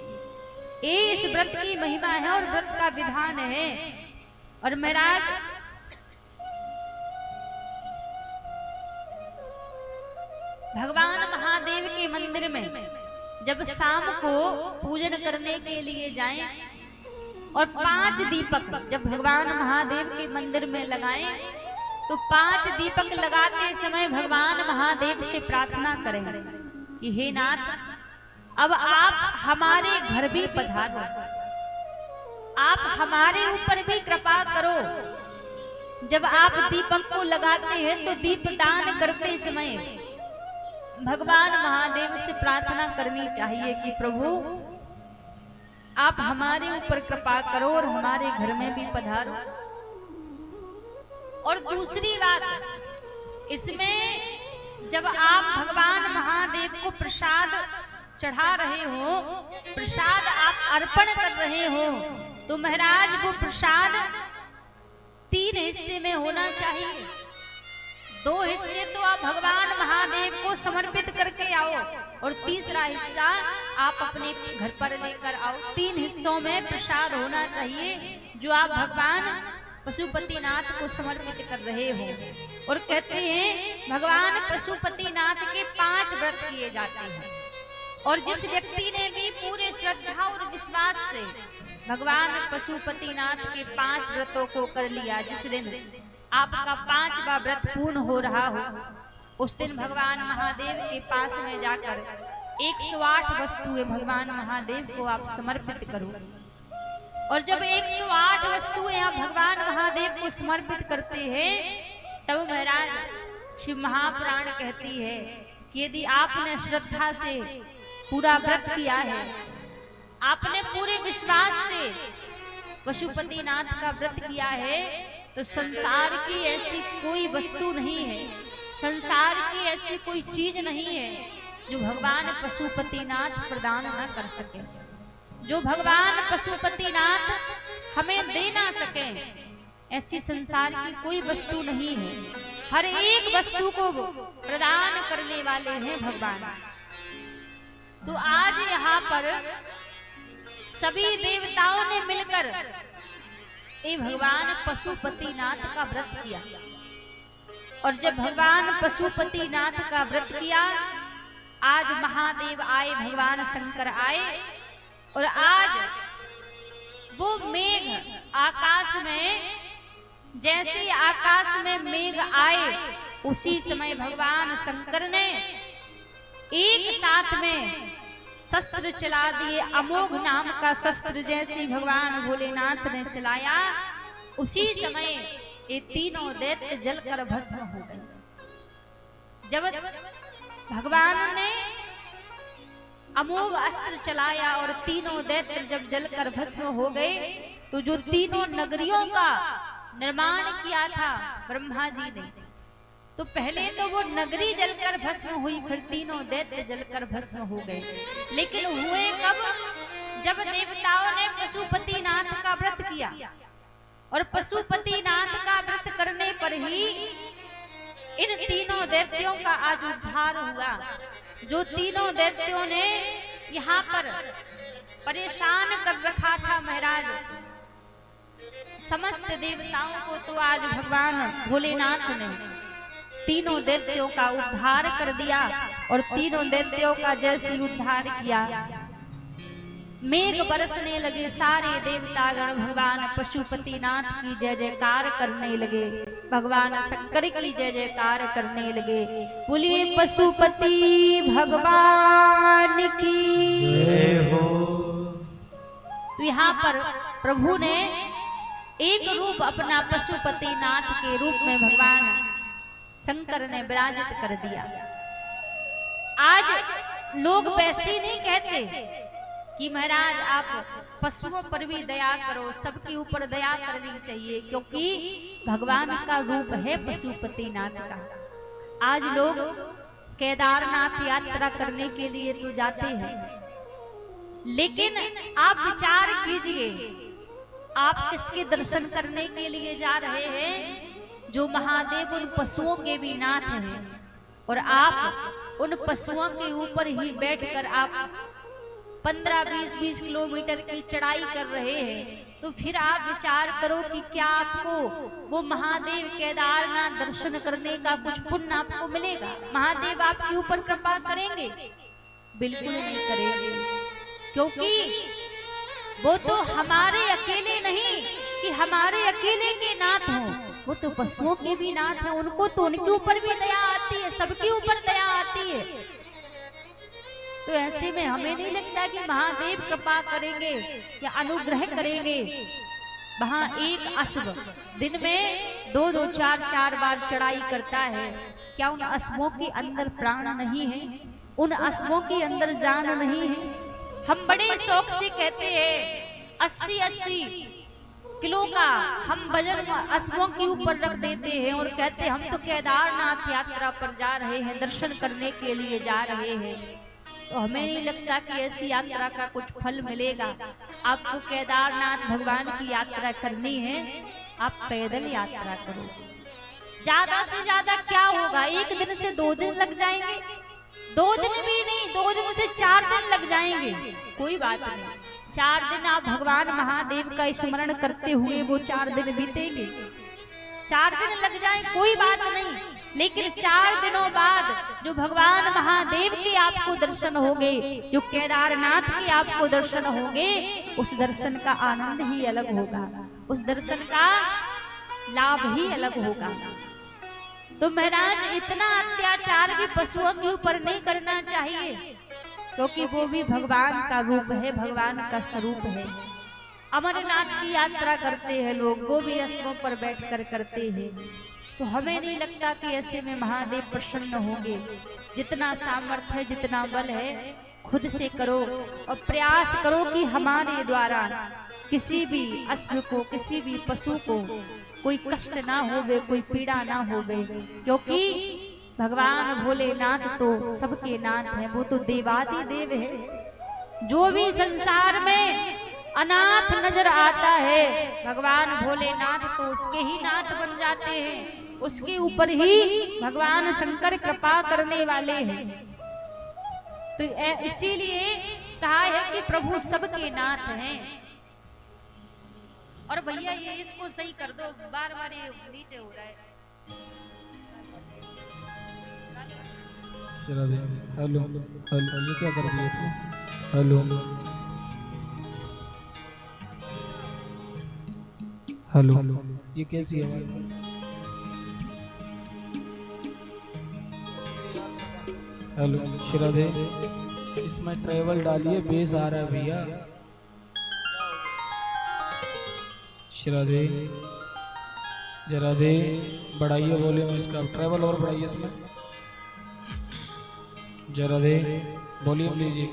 D: ये इस व्रत की महिमा है और व्रत का विधान है। और महाराज भगवान महादेव के मंदिर में जब शाम को पूजन करने के लिए जाएं और 5 दीपक जब भगवान महादेव के मंदिर में लगाएं तो 5 दीपक लगाते समय भगवान महादेव से प्रार्थना करें कि हे नाथ, अब आप हमारे घर भी पधारो, आप हमारे ऊपर भी कृपा करो। जब आप दीपक को लगाते हैं तो दीपदान करते समय भगवान महादेव से प्रार्थना करनी चाहिए कि प्रभु आप हमारे ऊपर कृपा करो और हमारे घर में भी पधारो। और दूसरी बात, इसमें जब आप भगवान महादेव को प्रसाद चढ़ा रहे हो, प्रसाद आप अर्पण कर रहे हो, तो महाराज वो प्रसाद 3 हिस्से में होना चाहिए। 2 हिस्से तो आप भगवान महादेव को समर्पित करके आओ और तीसरा हिस्सा आप अपने घर पर लेकर आओ। 3 हिस्सों में प्रसाद होना चाहिए जो आप भगवान पशुपति नाथ को समर्पित कर रहे हो। और कहते हैं भगवान पशुपति नाथ के 5 व्रत किए जाते हैं और जिस व्यक्ति ने भी पूरे श्रद्धा और विश्वास से भगवान पशुपति नाथ के 5 व्रतों को कर लिया, जिस दिन आपका 5वां व्रत पूर्ण हो रहा हो, उस दिन भगवान महादेव के पास में जाकर 108 वस्तुएं भगवान महादेव को आप समर्पित करो। और जब 108 वस्तुएं आप भगवान महादेव को समर्पित करते हैं, तब महाराज शिव महापुराण कहती है कि यदि आपने श्रद्धा से पूरा व्रत किया है, आपने पूरे विश्वास से पशुपतिनाथ का व्रत किया है, तो संसार की ऐसी कोई वस्तु नहीं है, संसार की ऐसी कोई चीज नहीं है जो भगवान पशुपतिनाथ प्रदान न कर सके, जो भगवान पशुपतिनाथ हमें दे ना सके। ऐसी संसार की कोई वस्तु नहीं है, हर एक वस्तु को प्रदान करने वाले हैं भगवान। तो आज यहाँ पर सभी देवताओं ने मिलकर ये भगवान पशुपतिनाथ का व्रत किया। और जब भगवान पशुपतिनाथ का व्रत किया, आज महादेव आए, भगवान शंकर आए, और आज वो मेघ आकाश में, जैसे आकाश में मेघ आए, उसी समय भगवान शंकर ने एक साथ में शस्त्र चला दिए। अमोघ नाम का शस्त्र जैसे भगवान भोलेनाथ ने चलाया, उसी समय ये तीनों दैत्य जलकर भस्म हो गए। जब भगवान ने अमोघ अस्त्र चलाया और तीनों दैत्य जब जलकर भस्म हो गए, तो जो तीनों नगरियों का निर्माण किया था ब्रह्मा जी ने, तो पहले तो वो नगरी जलकर भस्म हुई, फिर तीनों दैत्य जलकर भस्म हो गए। लेकिन हुए कब? जब देवताओं ने पशुपतिनाथ का व्रत किया, और पशुपतिनाथ का व्रत करने पर ही इन तीनों दैत्यों का आज उद्धार हुआ। जो तीनों दैत्यों ने यहाँ पर परेशान कर रखा था महाराज समस्त देवताओं को, तो आज भगवान भोलेनाथ ने तीनों दैत्यों का उद्धार कर दिया। और तीनों दैत्यों का जैसे उद्धार किया, मेघ बरसने लगे, सारे देवतागण भगवान पशुपतिनाथ की जय जयकार करने लगे, भगवान शंकर की जय जयकार करने लगे। बोलिए पशुपति भगवान की जय हो। तो यहाँ पर प्रभु ने एक रूप अपना पशुपतिनाथ के रूप में भगवान शंकर ने विराजित कर दिया। आज लोग वैसे नहीं कहते कि महाराज आप पशुओं पर भी दया करो, सबके ऊपर दया करनी चाहिए, क्योंकि भगवान का रूप है पशुपतिनाथ का। आज लोग केदारनाथ यात्रा करने के लिए तो जाते हैं, लेकिन आप विचार कीजिए, आप किसके दर्शन करने के लिए जा रहे हैं? जो महादेव उन पशुओं के भी नाथ हैं, और आप उन पशुओं के ऊपर ही बैठकर आप 15-20 किलोमीटर की चढ़ाई कर रहे हैं। तो फिर आप विचार करो कि क्या आपको वो महादेव केदारनाथ दर्शन करने का कुछ पुण्य आपको मिलेगा? महादेव आपके ऊपर कृपा करेंगे? बिल्कुल नहीं करेंगे, क्योंकि वो तो हमारे अकेले नहीं कि हमारे अकेले के नाथ हों, वो तो पशुओं के भी नाथ हैं। उनको तो उनके ऊपर भी दया आती है, सबके ऊपर दया आती है। तो ऐसे में हमें नहीं लगता कि महादेव कृपा करेंगे या अनुग्रह करेंगे। वहां एक अश्व दिन में 2-2, 4-4 बार चढ़ाई करता है। क्या उन अश्वों के अंदर प्राण नहीं है? उन अश्वों के अंदर जान नहीं है? हम बड़े शौक से कहते हैं 80-80 किलो का हम वजन अश्वों के ऊपर रख देते हैं और कहते हैं हम तो केदारनाथ यात्रा पर जा रहे हैं, दर्शन करने के लिए जा रहे हैं। तो हमें नहीं लगता कि ऐसी यात्रा का कुछ फल मिलेगा। आपको केदारनाथ भगवान की यात्रा करनी है, आप पैदल यात्रा करो। ज्यादा से ज्यादा क्या होगा? 1 दिन से 2 दिन लग जाएंगे, 2 दिन भी नहीं, 2 दिन से 4 दिन लग जाएंगे, कोई बात नहीं। 4 दिन आप भगवान महादेव का स्मरण करते हुए वो 4 दिन बीतेंगे। 4 दिन लग जाए कोई बात नहीं, लेकिन 4 दिनों बाद जो भगवान महादेव के आपको दर्शन होंगे, जो केदारनाथ के आपको दर्शन होंगे, उस दर्शन का आनंद ही अलग होगा। उस दर्शन का लाभ ही अलग होगा। तो महाराज इतना अत्याचार भी पशुओं के ऊपर नहीं करना चाहिए, क्योंकि वो भी भगवान का रूप है, भगवान का स्वरूप है। अमरनाथ की यात्रा करते हैं लोग, वो भी रस्मों पर बैठकर करते हैं। तो हमें नहीं लगता कि ऐसे में महादेव प्रसन्न होंगे। जितना सामर्थ्य है, जितना बल है, खुद से करो और प्रयास करो कि हमारे द्वारा किसी भी अश्व को, किसी भी पशु को कोई कष्ट ना होवे, कोई पीड़ा ना होवे, क्योंकि भगवान भोलेनाथ तो सबके नाथ हैं, वो तो देवादि देव है। जो भी संसार में अनाथ नजर आता है, भगवान भोलेनाथ तो उसके ही नाथ बन जाते हैं, उसके ऊपर ही भगवान शंकर कृपा करने वाले हैं। तो इसीलिए कहा है कि प्रभु सबके नाथ हैं। और भैया ये इसको सही कर दो, बार बार ये नीचे हो रहा है।
A: हेलो हेलो, ये क्या कर दिया इसने? हेलो हेलो, ये कैसी आवाज? हेलो श्रद्धे, इसमें ट्रेवल डालिए, बेस आ रहा है भैया। श्रद्धे जरा दे बढ़ाइए वॉल्यूम इसका, ट्रेवल और बढ़ाइए इसमें, जरा दे वॉल्यूम लीजिए।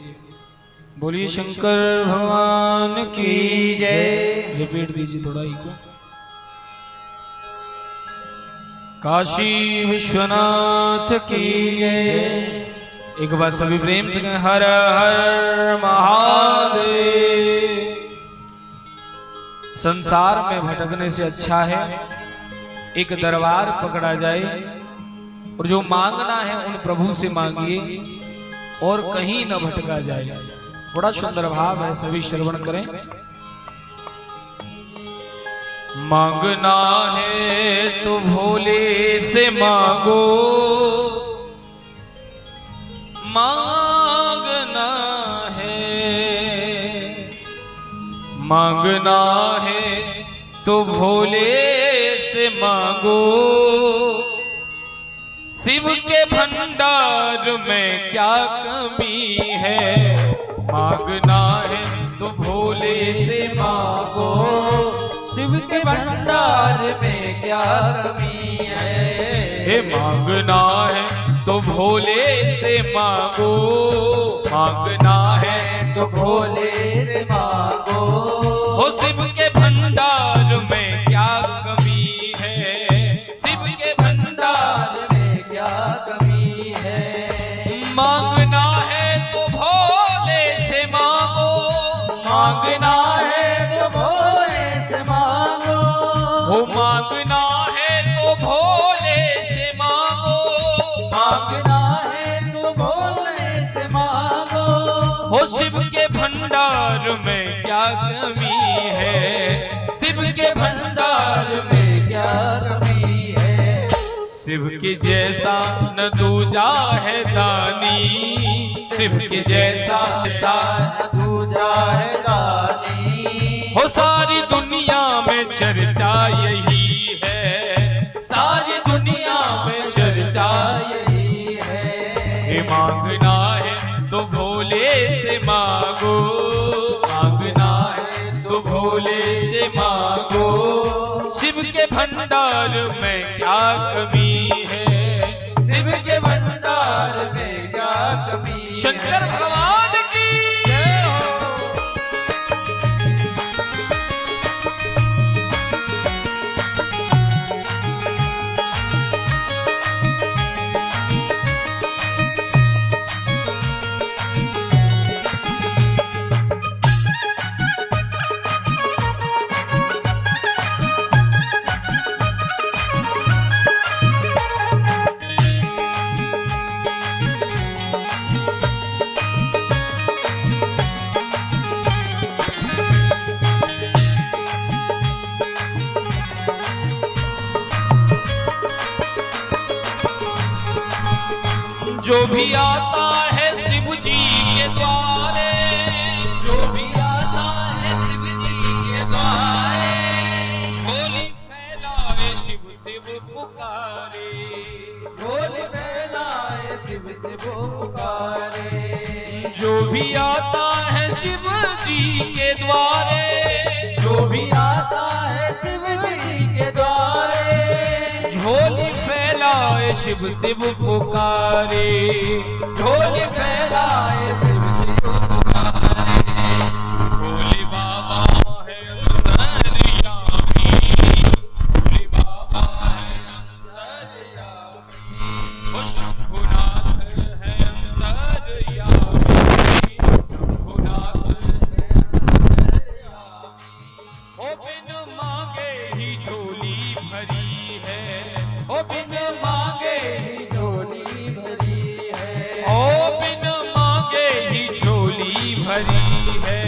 A: बोलिए शंकर भगवान की जय। रिपीट दीजिए थोड़ा ही को। काशी विश्वनाथ की जय। एक बार सभी प्रेम से कहें, हर हर महादेव। संसार में भटकने से अच्छा है एक दरबार पकड़ा जाए और जो मांगना है उन प्रभु से मांगिए और कहीं न भटका जाए। बड़ा सुंदर भाव है, सभी श्रवण करें। मांगना है तो भोले से मांगो, मांगना है तो भोले से मांगो। शिव के भंडार में क्या कमी है, मांगना है तो भोले से मांगो।
B: शिव के भंडार में क्या कमी है,
A: मांगना है तो भोले से मांगो। मांगना है
B: तो भोले से मांगो।
A: हो शिव के भंडार में क्या कमी है, शिव के भंडार
B: में क्या कमी है।
A: मांगना है तो भोले से मांगो। मांगना
B: है तो भोले से मांगो।
A: हो मांगना है तो भोले से मांगो।
B: मांगना है तो भोले से मांगो।
A: हो शिव के भंडार में क्या कमी है, शिव के भंडार में
B: क्या कमी है।
A: शिव के जैसा न दूजा है दानी, शिव के जैसा
B: न दूजा है दानी।
A: हो सारी दुनिया में चर्चा यही है, सारी दुनिया में चर्चा
B: यही है।
A: मांगना है तो भोले से मांगो। मांगना है तो भोले से मांगो। शिव के भंडार में क्या कमी है,
B: शिव के भंडार में क्या कमी है।
A: शंकर भगवान की जय हो। जो भी आता है शिव जी के द्वारे,
B: जो भी आता है शिव जी के द्वारे।
A: झोली फैलाए जो भी आता है शिव जी के द्वारे,
B: जो भी आता है शिव जी के द्वारे,
A: झोली फैलाए शिव शिव पुकारे,
B: झोली फैलाए शिव शिव पुकारे।
A: भोले बाबा है अंतर्यामी, भोले बाबा है अंतर्यामी, ओ शंभुनाथ है अंतर्यामी, शंभुनाथ है अंतर्यामी। ओ बिन मांगे ही झोली भरी है, ओ बिन मांगे ही
B: झोली भरी है,
A: ओ बिन मांगे ही झोली भरी है,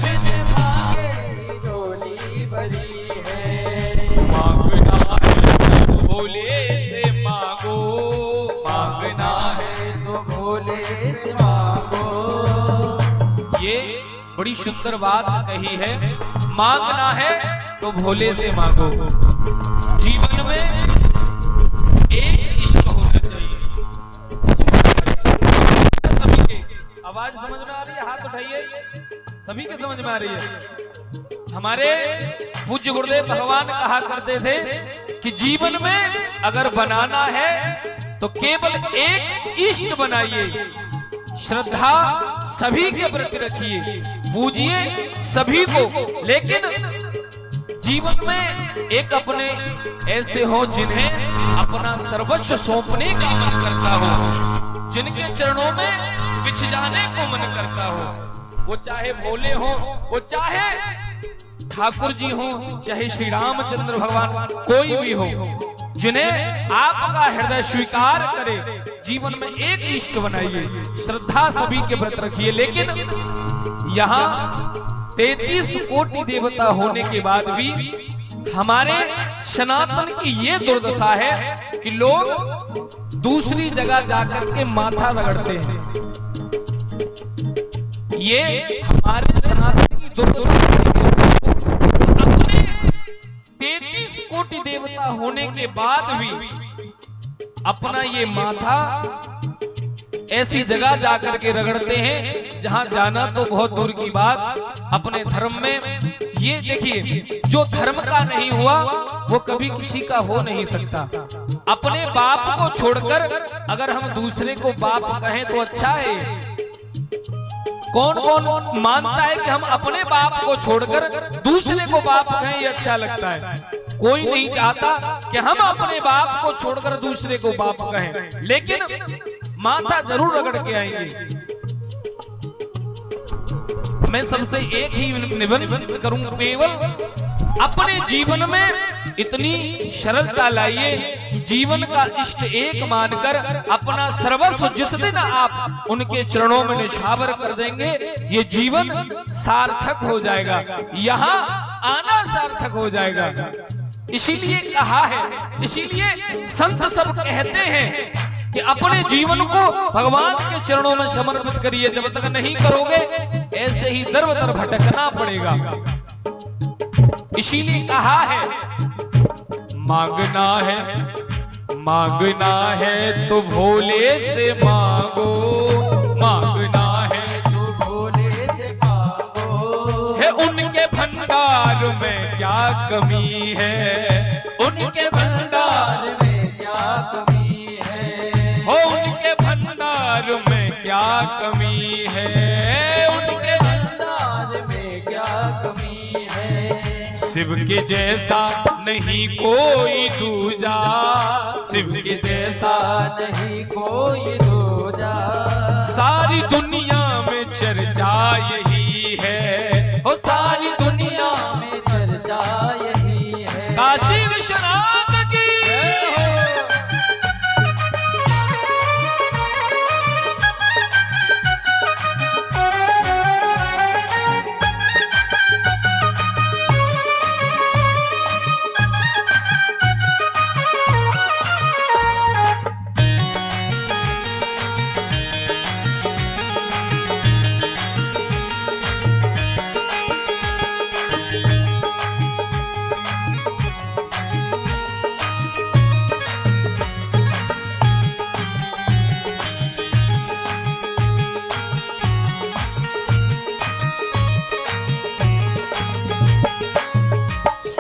A: बिन
B: मांगे ही झोली भरी है।
A: मांगना है तो भोले से मांगो, मांगना है
B: तो भोले से मांगो।
A: ये बड़ी सुंदर बात कही है, मांगना है तो भोले से मांगो। जीवन में एक इष्ट होना चाहिए। सभी के आवाज समझ में आ रही है? हाथ उठाइए, सभी के समझ में आ रही है। हमारे पूज्य गुरुदेव भगवान कहा करते थे कि जीवन में अगर बनाना है तो केवल एक इष्ट बनाइए, श्रद्धा सभी के प्रति रखिए, पूजिए सभी को, लेकिन जीवन में एक अपने ऐसे हो जिन्हें अपना सर्वस्व सौंपने का मन करता हो, जिनके चरणों में बिछ जाने को मन करता हो। वो चाहे भोले हो, वो चाहे ठाकुर जी हो, चाहे श्री रामचंद्र भगवान, कोई भी हो, जिन्हें आपका हृदय स्वीकार करे। जीवन में एक इष्ट बनाइए, श्रद्धा सभी के प्रति रखिए, लेकिन यहाँ 33 कोटि देवता होने के बाद भी हमारे सनातन की ये दुर्दशा है कि लोग दूसरी जगह जाकर के माथा रगड़ते हैं। ये हमारे सनातन की दुर्दशा है। अपने 33 कोटि देवता होने के बाद भी अपना ये माथा ऐसी जगह जाकर के रगड़ते हैं जहां जाना तो बहुत दूर की बात। अपने धर्म में ये देखिए, जो धर्म का नहीं हुआ वो कभी किसी का हो नहीं सकता। अपने बाप को छोड़कर अगर हम दूसरे को बाप कहें तो अच्छा है। कौन कौन मानता है कि हम अपने बाप को छोड़कर दूसरे को बाप कहें, ये अच्छा लगता है? कोई नहीं चाहता कि हम अपने बाप को छोड़कर दूसरे को बाप कहें, लेकिन माथा जरूर रगड़ के आएंगे। मैं सबसे एक ही निवेदन करूंगा, केवल अपने जीवन में इतनी सरलता लाइए कि जीवन का इष्ट एक मानकर अपना सर्वस्व जिस दिन आप उनके चरणों में निछावर कर देंगे, ये जीवन सार्थक हो जाएगा, यहाँ आना सार्थक हो जाएगा। इसीलिए कहा है, इसीलिए संत सब कहते हैं कि अपने जीवन को भगवान के चरणों में समर्पित करिए। जब तक नहीं करोगे ऐसे ही दर बदर भटकना पड़ेगा। इसीलिए कहा है, मांगना है, मांगना है तो भोले से मांगो, मांगना है
B: तो भोले से मांगो।
A: है उनके भंडार में क्या कमी है, उनके भंडार
B: में क्या कमी है,
A: हो उनके भंडार में क्या कमी है, उनके
B: भंडार में क्या कमी है।
A: शिव के जैसा नहीं कोई दूजा, शिव के जैसा
B: नहीं कोई दूजा।
A: सारी दुनिया में चर्चा यही है, हो सारी दुनिया
B: में चर्चा यही है।
A: काशी विश्वनाथ की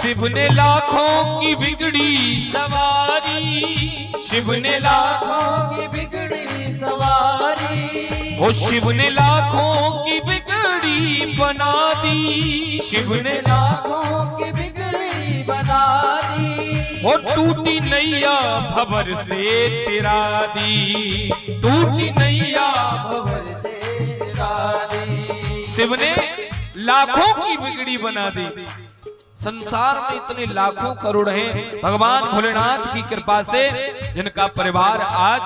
A: शिव ने लाखों की बिगड़ी सवारी, शिव ने
B: लाखों की बिगड़ी सवारी,
A: वो शिव ने लाखों की बिगड़ी बना दी, शिव ने
B: लाखों की बिगड़ी बना दी।
A: वो टूटी नैया भंवर से तेरा दी, टूटी नैया
B: भंवर से तेरा दी।
A: शिव ने लाखों की बिगड़ी बना दी। संसार में इतने लाखों करोड़ हैं, भगवान भोलेनाथ की कृपा से जिनका परिवार आज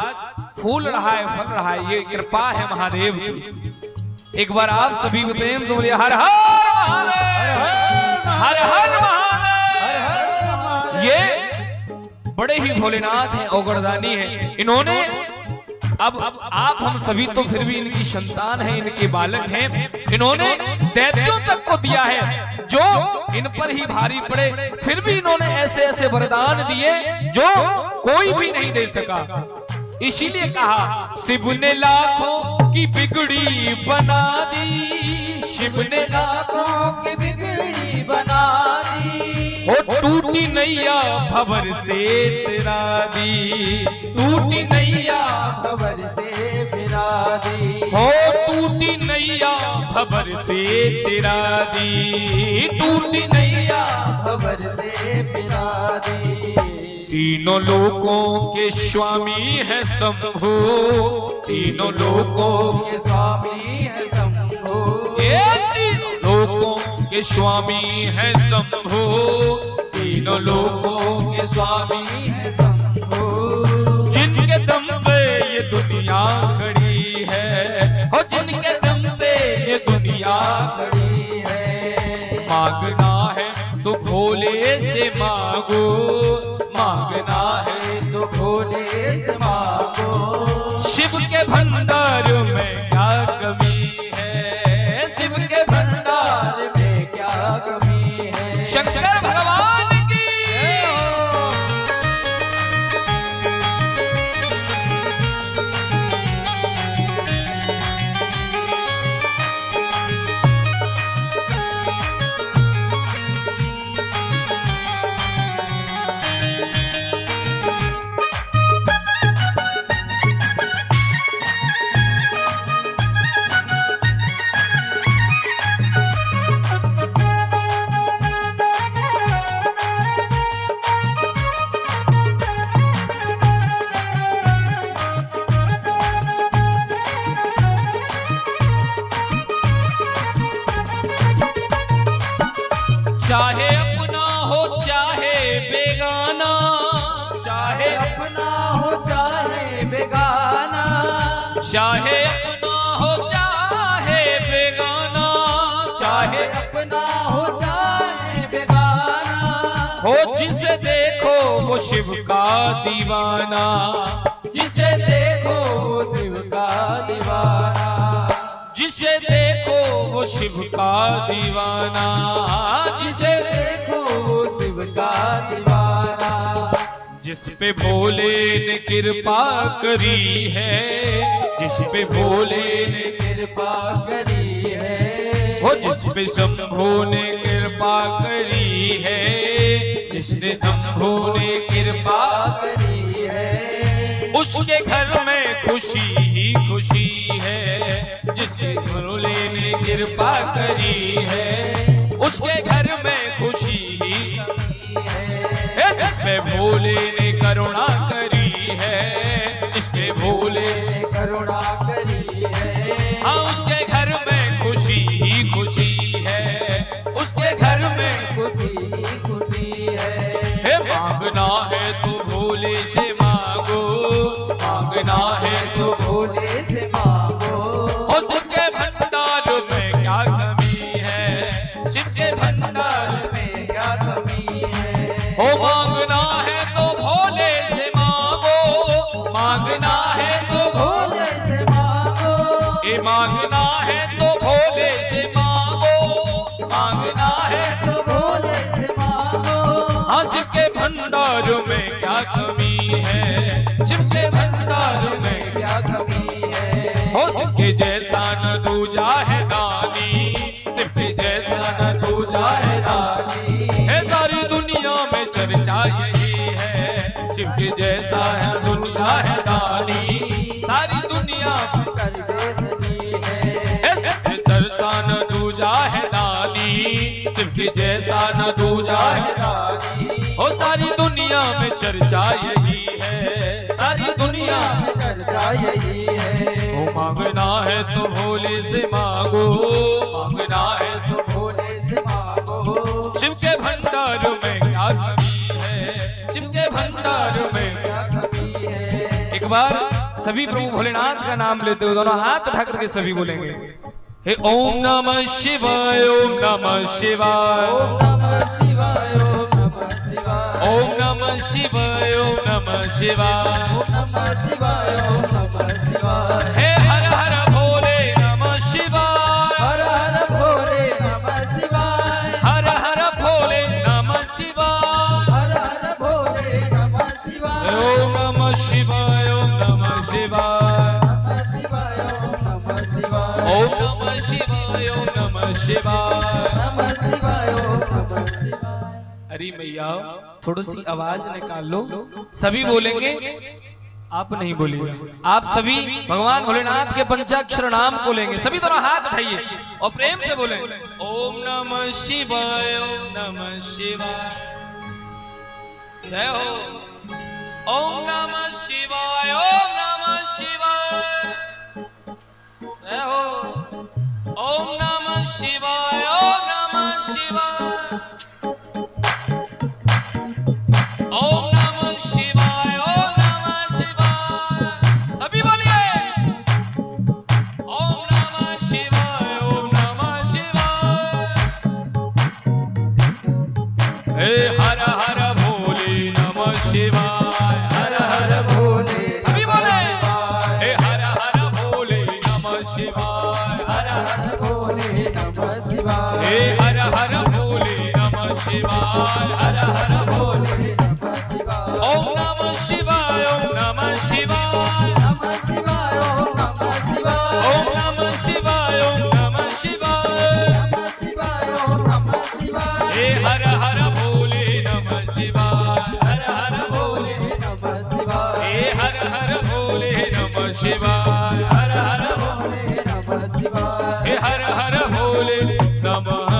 A: फूल रहा है, फल रहा है, ये कृपा है महादेव की। एक बार आप सभी प्रेम से बोलिए हर हर महादेव, हर हर महादेव। ये बड़े ही भोलेनाथ हैं, औगरदानी हैं। इन्होंने अब आप हम सभी तो फिर भी इनकी संतान हैं, इनके बालक हैं। इन्होंने दैत्यों तक को दिया है जो इन पर ही भारी पड़े, फिर भी इन्होंने ऐसे ऐसे वरदान दिए जो कोई भी नहीं दे सका। इसीलिए कहा शिव ने लाखों की बिगड़ी बना दी, शिव ने
B: लाखों की बिगड़ी बना दी।
A: वो टूटी नैया भंवर से तेरा दी, टूटी नैया
B: भंवर से फिरा दी।
A: हो टूटी नैया भंवर से तेरा दी, टूटी नैया
B: भंवर से फिरा दी।
A: तीनों लोकों के स्वामी है शंभु, तीनों लोकों
B: के स्वामी है शंभु,
A: ये तीनों लोकों के स्वामी है शंभु, तीनों लोकों के स्वामी
B: है शंभु।
A: जिनके दम पे ये दुनिया खड़ी है, हो जिनके दम पे ये दुनिया
B: खड़ी है।
A: मांगना है तो भोले से मांगो, मांगना है
B: तो भोले से मांगो।
A: शिव के भंडार में क्या कमी है, शिव के भंडार
B: में क्या कमी है।
A: शंकर भगवान की चाहे अपना हो चाहे बेगाना, चाहे
B: अपना हो चाहे बेगाना,
A: चाहे अपना हो चाहे बेगाना, चाहे
B: अपना हो चाहे बेगाना।
A: हो जिसे देखो वो शिव का दीवाना, जिसे देखो
B: वो शिव का दीवाना,
A: जिसे देखो वो शिव का दीवाना, जिसे
B: देखो वो शिव का दीवाना।
A: जिस पे भोले ने कृपा करी है, जिस पे भोले ने
B: कृपा करी है।
A: हो जिस पे शंभू ने कृपा करी है, जिसने शंभू ने कृपा
B: करी है।
A: उसके घर में खुशी ही खुशी है, जिसके भोले ने कृपा करी है, उसके घर में खुशी ही है। जिस पे भोले ने करुणा करी है, जिस पे भोले
B: ने करुणा करी है।
A: हाँ उसके घर में खुशी ही खुशी है, उसके घर में
B: खुशी खुशी है।
A: मांगना है तो भोले से मांगो, मांगना है तो
B: भोले से मांगो।
A: उसके भंडार में क्या कमी है, शिव के भंडार
B: में क्या कमी है।
A: हो मांगना है तो भोले से मांगो, मांगना है तो
B: भोले से मांगो।
A: ये मांगना है तो भोले से मांगो, मांगना है
B: तो भोले से मांगो।
A: हाँ शिव के भंडार में क्या कमी है, शिव के भंडार में
B: क्या कमी है।
A: हो शिव के जैसा न दूजा है दानी, शिव के जैसा न दूजा है दानी। है सारी के जैसा है दुनिया है दानी, सारी दुनिया
B: कर देती है।
A: सरसा न दूजा है दानी, शिव के जैसा न दूजा है
B: दानी,
A: ओ सारी दुनिया में चर्चा यही है, सारी दुनिया
B: में चर्चा यही है।
A: ओ मांगना है तो भोले से मांगो, मांगना है तो
B: भोले से मांगो,
A: शिव के भंडार में क्या कमी है, शिव के भंडार में
B: क्या कमी है।
A: एक बार सभी प्रभु भोलेनाथ का नाम लेते हुए दोनों हाथ उठा करके सभी बोलेंगे, हे ओम नमः शिवाय, ओम नमः शिवाय,
B: ओम नमः शिवाय, ओम नमः शिवाय,
A: ओम नमः शिवाय, ओम नमः शिवाय,
B: ओम नमः शिवाय, ओम नमः शिवाय।
A: हे हर हर भोले नमः शिवाय,
B: हर हर भोले नमः शिवाय,
A: हर हर भोले नमः शिवाय,
B: हर हर भोले नमः शिवाय।
A: ओम नमः शिवाय, ओम नमः शिवाय,
B: नमः शिवाय, ओम नमः शिवाय,
A: ओम नमः शिवाय, ओम नमः शिवाय।
B: नमः शिवाय, ओम नमः शिवाय।
A: अरे मैया थोड़ी सी आवाज निकाल लो, सभी बोलेंगे, आप नहीं बोलिए, आप सभी भगवान भोलेनाथ के पंचाक्षर नाम को लेंगे, सभी दोनों हाथ उठाइए और प्रेम से बोले ओम नमः शिवाय, ओम नमः शिवाय, जय हो। ओम नमः शिवाय, ओम नमः शिवाय, जय हो। ओम नमः शिवाय, ओम नमः शिवाय, ओम नमः शिवाय, ओम नमः शिवाय, सभी बोलिए ओम नमः शिवाय, ओम नमः शिवाय। हे हर हर भोले नमः शिवाय, हर हर
B: भोले
A: सभी बोले हे हर हर भोले नमः शिवाय,
B: हर हर भोले नमः शिवाय,
A: हे हर हर भोले नमः शिवाय, हर हर भोले
B: नमः शिवाय।
A: ओम नमः शिवाय, ओम नमः शिवाय,
B: नमः शिवाय, ओम नमः शिवाय,
A: ओम नमः शिवाय, ओम नमः शिवाय।
B: नमः शिवाय, ओम नमः शिवाय।
A: हे हर हर भोले नमः शिवाय, हर हर भोले,
B: नमः शिवाय,
A: हे हर हर भोले नमः शिवाय, हर हर भोले,
B: नमः शिवाय।
A: हे हर हर भोले नमः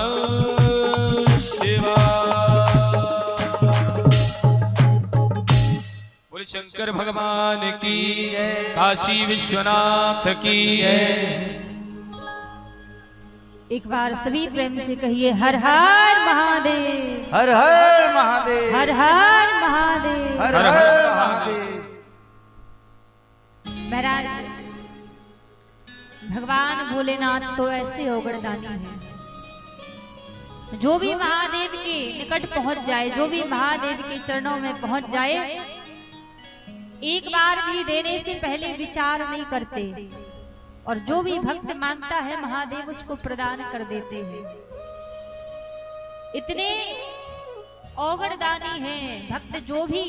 A: शिवाय। बोले शंकर भगवान की, काशी विश्वनाथ की है।
C: एक बार सभी प्रेम से कहिए हर हर महादेव,
B: हर हर महादेव,
C: हर हर महादेव।
B: हर हर महादेव।
C: महाराज भगवान भोलेनाथ तो ऐसे ओगड़दानी है, जो भी महादेव के निकट पहुंच जाए, जो भी महादेव के चरणों में पहुंच जाए, एक बार भी देने से पहले विचार नहीं करते, और जो भी भक्त मांगता है महादेव उसको प्रदान कर देते हैं। इतने ओगड़दानी हैं भक्त, जो भी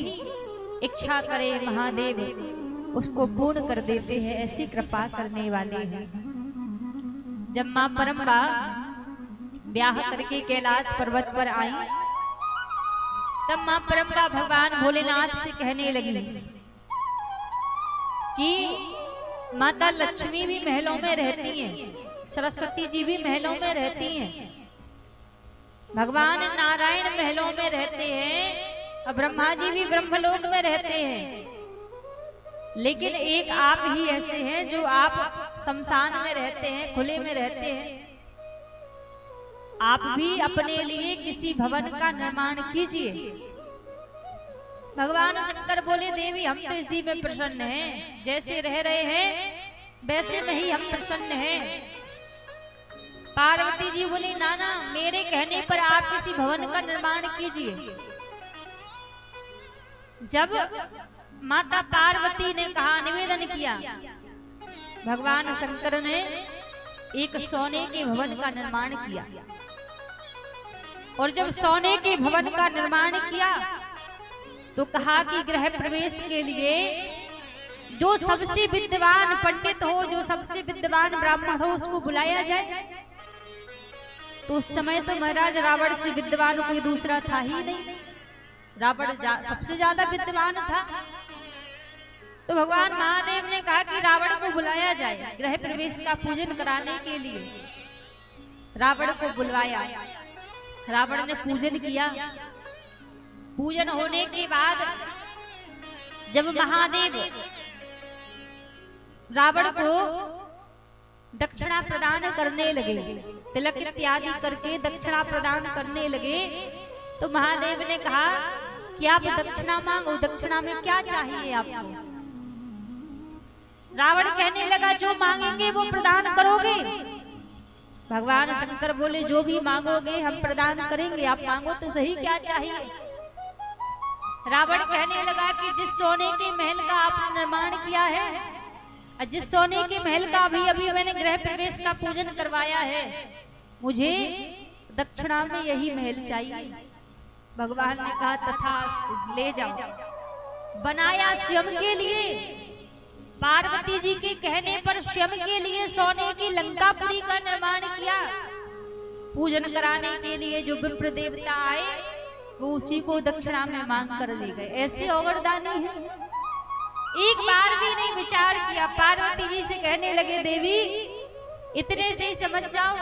C: इच्छा करे महादेव उसको पूर्ण कर देते हैं, ऐसी कृपा करने वाले हैं। जब मां परम्बा ब्याह करके कैलाश पर्वत पर आई, तब मां परम्बा भगवान भोलेनाथ से कहने लगी कि माता लक्ष्मी भी महलों में रहती हैं, सरस्वती जी भी महलों में रहती हैं, भगवान नारायण महलों में रहते हैं, और ब्रह्मा जी भी ब्रह्मलोक में रहते हैं, लेकिन एक आप ही ऐसे हैं जो आप शमशान में रहते हैं, खुले में रहते हैं। आप भी अपने लिए किसी भवन का निर्माण कीजिए। भगवान शंकर बोले देवी हम तो इसी में प्रसन्न हैं, जैसे रह रहे हैं वैसे में ही हम प्रसन्न हैं। पार्वती जी बोली नाना मेरे कहने पर आप किसी भवन का निर्माण कीजिए। जब माता पार्वती ने कहा, निवेदन किया, भगवान शंकर ने एक सोने के भवन का निर्माण किया, और जब सोने के भवन का निर्माण किया तो कहा कि गृह प्रवेश के लिए जो सबसे विद्वान पंडित हो, जो सबसे विद्वान ब्राह्मण हो, उसको बुलाया जाए। तो उस समय तो महाराज रावण से विद्वान कोई दूसरा था ही नहीं।
D: रावण सबसे ज्यादा विद्वान था। तो भगवान महादेव ने कहा कि रावण को बुलाया जाए गृह प्रवेश का पूजन कराने के लिए। रावण को बुलवाया, रावण ने पूजन किया। पूजन होने के बाद जब महादेव रावण को दक्षिणा प्रदान करने लगे, तिलक इत्यादि करके दक्षिणा प्रदान करने लगे, तो महादेव ने कहा कि आप दक्षिणा मांगो, दक्षिणा में क्या चाहिए आपको। रावण कहने लगा जो मांगेंगे वो प्रदान करोगे। भगवान शंकर बोले जो भी मांगोगे हम प्रदान करेंगे, आप मांगो तो सही क्या चाहिए। रावण कहने लगा कि जिस सोने के महल का आपने निर्माण किया है, जिस सोने के महल का अभी मैंने गृह प्रवेश का पूजन करवाया है, मुझे दक्षिणा में यही महल चाहिए। भगवान ने कहा तथास्तु, ले जाओ। बनाया स्वयं के लिए, पार्वती जी के कहने पर स्वयं के लिए सोने की लंकापुरी का निर्माण किया। पूजन कराने के लिए जो विप्र देवता आए वो उसी को दक्षिणा में मांग कर ले गए। ऐसे औगरदानी है, एक बार भी नहीं विचार किया। पार्वती जी से कहने लगे देवी इतने से ही समझ जाओ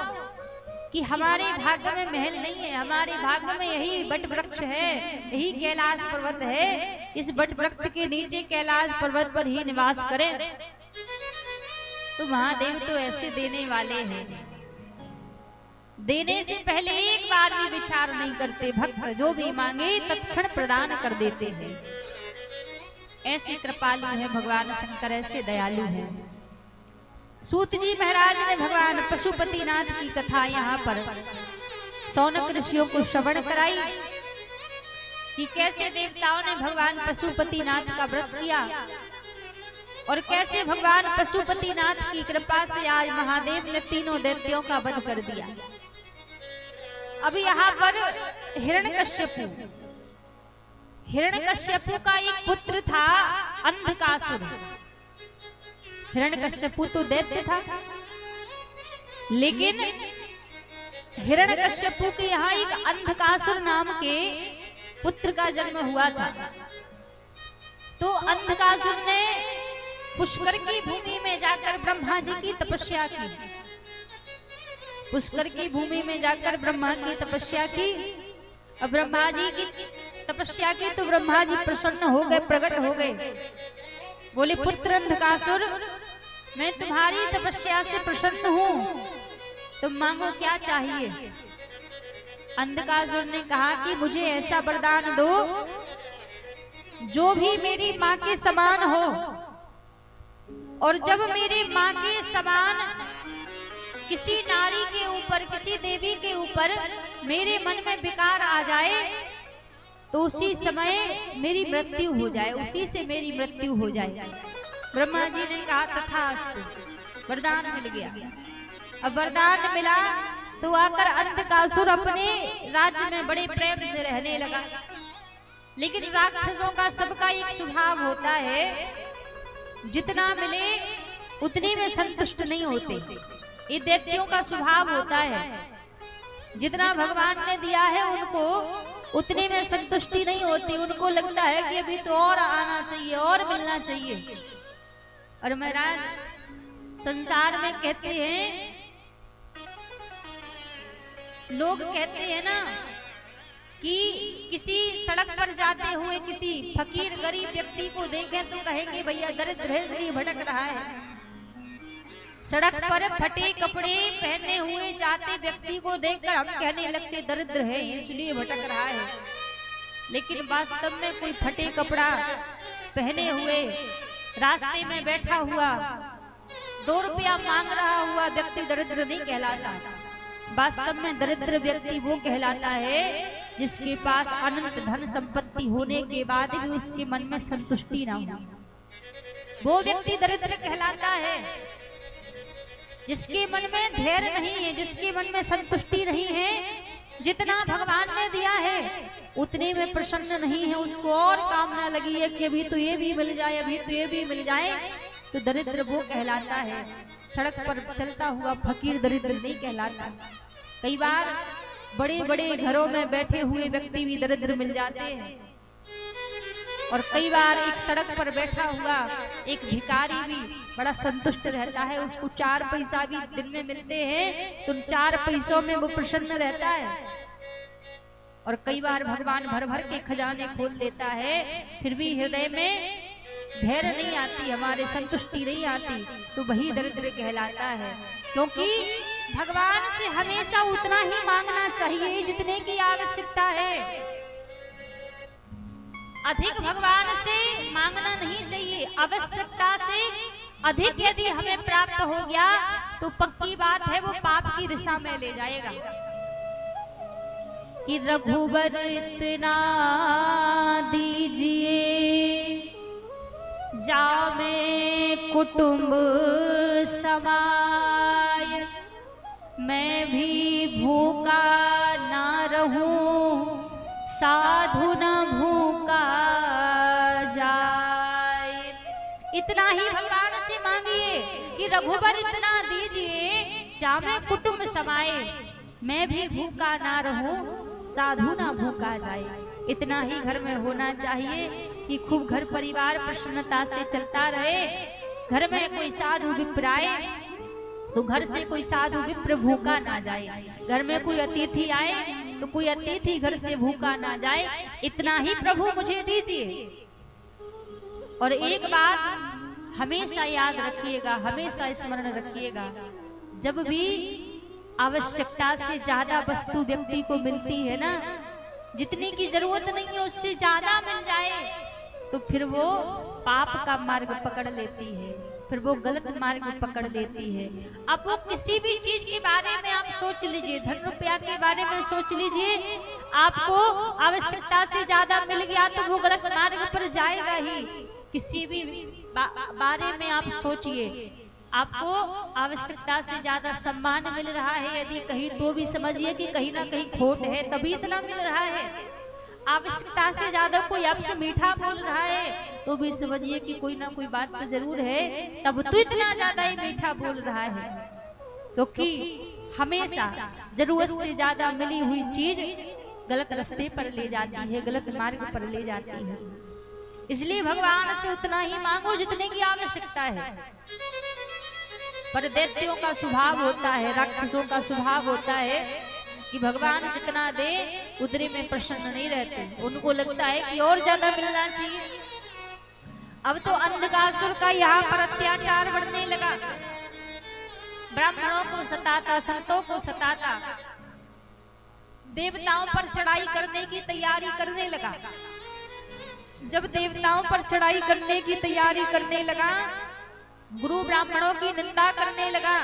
D: कि हमारे भाग्य में महल नहीं है, हमारे भाग्य में यही बट वृक्ष है, यही कैलाश पर्वत है। इस बट वृक्ष के नीचे कैलाश पर्वत पर ही निवास करें। तो महादेव तो ऐसे देने वाले हैं, देने से पहले एक बार भी विचार नहीं करते। भक्त जो भी मांगे तत्क्षण प्रदान कर देते हैं। ऐसे कृपालु है भगवान शंकर, ऐसे दयालु है। सूत जी महाराज ने भगवान पशुपतिनाथ की कथा यहाँ पर सौनक ऋषियों को श्रवण कराई कि कैसे देवताओं ने भगवान पशुपतिनाथ का व्रत किया और कैसे भगवान पशुपतिनाथ की कृपा से आज महादेव ने तीनों दैत्यों का वध कर दिया। अभी यहाँ पर हिरण्यकश्यपु का एक पुत्र था अंधकासुर। हिरण्यकश्यपु तो दैत्य था, लेकिन हिरण्यकश्यपु के यहाँ एक अंधकासुर नाम के पुत्र का जन्म हुआ था। तो अंधकासुर ने पुष्कर की भूमि में जाकर ब्रह्मा जी की तपस्या की। पुष्कर की भूमि में जाकर ब्रह्मा की तपस्या की। अब ब्रह्मा जी की तपस्या की तो ब्रह्मा जी प्रसन्न हो गए, प्रकट हो गए। बोले पुत्र अंधकासुर, मैं तुम्हारी तपस्या से प्रसन्न हूँ, तुम मांगो क्या चाहिए। अंधकासुर ने कहा कि मुझे ऐसा वरदान दो जो भी मेरी माँ के समान हो, और जब मेरी माँ के समान किसी नारी के ऊपर, किसी देवी के ऊपर मेरे मन में विकार आ जाए तो उसी समय मेरी मृत्यु हो जाए, उसी से मेरी मृत्यु हो जाए। ब्रह्मा जी ने कहा तथास्तु, वरदान मिल गया। अब वरदान मिला तो आकर अंधकासुर अपने राज्य में बड़े प्रेम से रहने लगा। लेकिन राक्षसों का सबका एक स्वभाव होता है, जितना मिले उतने में संतुष्ट नहीं होते। ये दैत्यों का स्वभाव होता है, जितना भगवान ने दिया है उनको उतने में संतुष्टि नहीं होती। उनको लगता है कि अभी तो और आना चाहिए, और मिलना चाहिए। और महाराज संसार में कहते हैं, लोग कहते हैं ना कि किसी सड़क पर जाते हुए किसी फकीर गरीब व्यक्ति को देखें तो कहेंगे भैया दरिद्र है इसलिए भटक रहा है। सड़क पर फटे कपड़े पहने हुए जाते व्यक्ति को देखकर हम कहने लगते दरिद्र है इसलिए भटक रहा है। लेकिन वास्तव में कोई फटे कपड़ा पहने हुए रास्ते में बैठा हुआ 2 रुपया मांग रहा हुआ व्यक्ति दरिद्र नहीं कहलाता। वास्तव में दरिद्र व्यक्ति वो कहलाता है जिसके पास अनंत धन संपत्ति होने के बाद भी उसके मन में संतुष्टि ना हो, वो व्यक्ति दरिद्र कहलाता है। जिसके मन में धैर्य नहीं है, जिसके मन में संतुष्टि नहीं है, जितना भगवान ने दिया है उतने में प्रसन्न नहीं है, उसको और कामना लगी है कि अभी तो ये भी मिल जाए, अभी तो ये भी मिल जाए, तो दरिद्र वो कहलाता है। सड़क पर चलता हुआ फकीर दरिद्र नहीं कहलाता। कई बार बड़े बड़े घरों में बैठे हुए व्यक्ति भी दरिद्र मिल जाते हैं। और कई बार एक सड़क पर बैठा हुआ एक भिखारी भी बड़ा संतुष्ट रहता है, उसको 4 पैसा भी दिन में मिलते हैं तो उन 4 पैसों में वो प्रसन्न रहता है। और कई बार भगवान भर भर के खजाने खोल देता है, फिर भी हृदय में धैर्य नहीं आती, हमारे संतुष्टि नहीं आती, तो वही दरिद्र कहलाता है। क्योंकि भगवान से हमेशा उतना ही मांगना चाहिए जितने की आवश्यकता है, अधिक भगवान से मांगना नहीं चाहिए। आवश्यकता से अधिक यदि हमें प्राप्त हो गया तो पक्की बात है वो पाप की दिशा में ले जाएगा। कि रघुबर इतना दीजिए जामे कुटुंब समाय, मैं भी भूखा ना रहूं साधु न भूखा जाए। इतना ही भगवान से मांगिए कि रघुबर इतना दीजिए जामे कुटुंब समाये, मैं भी भूखा ना रहूं साधु ना भूखा जाए। इतना ही घर में होना चाहिए कि खूब घर परिवार प्रसन्नता से चलता रहे। घर में कोई साधु विप्र आए तो घर से कोई साधु विप्र भूखा ना जाए, घर में कोई अतिथि आए तो कोई अतिथि घर से भूखा ना जाए। इतना ही प्रभु मुझे दीजिए। और एक बात हमेशा याद रखिएगा, हमेशा स्मरण रखिएगा, जब भी आवश्यकता से ज्यादा वस्तु व्यक्ति को मिलती है ना, जितने की जरूरत नहीं है उससे ज्यादा मिल जाए तो फिर वो पाप का मार्ग पकड़ लेती है, फिर वो गलत मार्ग पकड़ लेती है। अब वो किसी भी चीज के बारे में आप सोच लीजिए, धन रुपया के बारे में सोच लीजिए, आपको आवश्यकता से ज्यादा मिल गया तो वो गलत मार्ग पर जाएगा ही। किसी भी बारे में आप सोचिए, आपको आवश्यकता से ज्यादा सम्मान मिल रहा है यदि कहीं, तो भी समझिए कि कहीं ना कहीं खोट है, तभी इतना मिल रहा है। आवश्यकता से ज्यादा कोई आपसे मीठा बोल रहा है तो भी समझिए कि कोई ना कोई बात तो जरूर है, तब तो इतना ज्यादा ही मीठा बोल रहा है। क्योंकि हमेशा जरूरत से ज्यादा मिली हुई चीज गलत रास्ते पर ले जाती है, गलत मार्ग पर ले जाती है। इसलिए भगवान से उतना ही मांगो जितने की आवश्यकता है। पर दैत्यों का स्वभाव होता है, राक्षसों का स्वभाव होता है कि भगवान जितना दे उतने में प्रसन्न नहीं रहते, उनको लगता है कि और ज्यादा मिलना चाहिए। अब तो अंधकासुर का यहाँ पर अत्याचार बढ़ने लगा, ब्राह्मणों को सताता, संतों को सताता, देवताओं पर चढ़ाई करने की तैयारी करने लगा। जब देवताओं पर चढ़ाई करने की तैयारी करने लगा, गुरु ब्राह्मणों की निंदा करने लगा,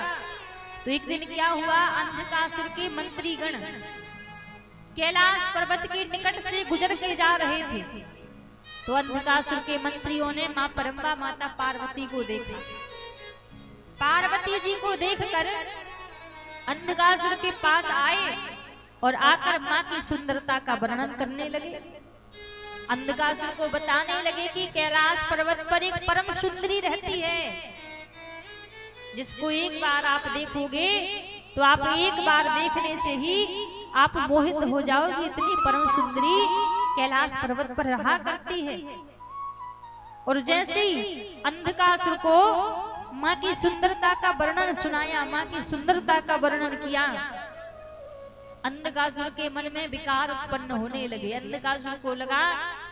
D: तो एक दिन क्या हुआ, अंधकासुर के मंत्रीगण कैलाश पर्वत के निकट से गुजर के जा रहे थे। तो अंधकासुर के मंत्रियों ने मां परम्बा माता पार्वती को देखा। पार्वती जी को देखकर अंधकासुर के पास आए और आकर मां की सुंदरता का वर्णन करने लगे। अंधकासुर को बताने लगे कि कैलाश पर्वत पर एक परम सुंदरी रहती है, जिसको एक बार आप देखोगे तो आप एक बार देखने से ही आप मोहित हो जाओगे। इतनी परम सुंदरी कैलाश पर्वत पर रहा करती है। और जैसे ही अंधकासुर को माँ की सुंदरता का वर्णन सुनाया, माँ की सुंदरता का वर्णन किया, अंधकासुर के मन में विकार उत्पन्न होने लगे। अंधकासुर को लगा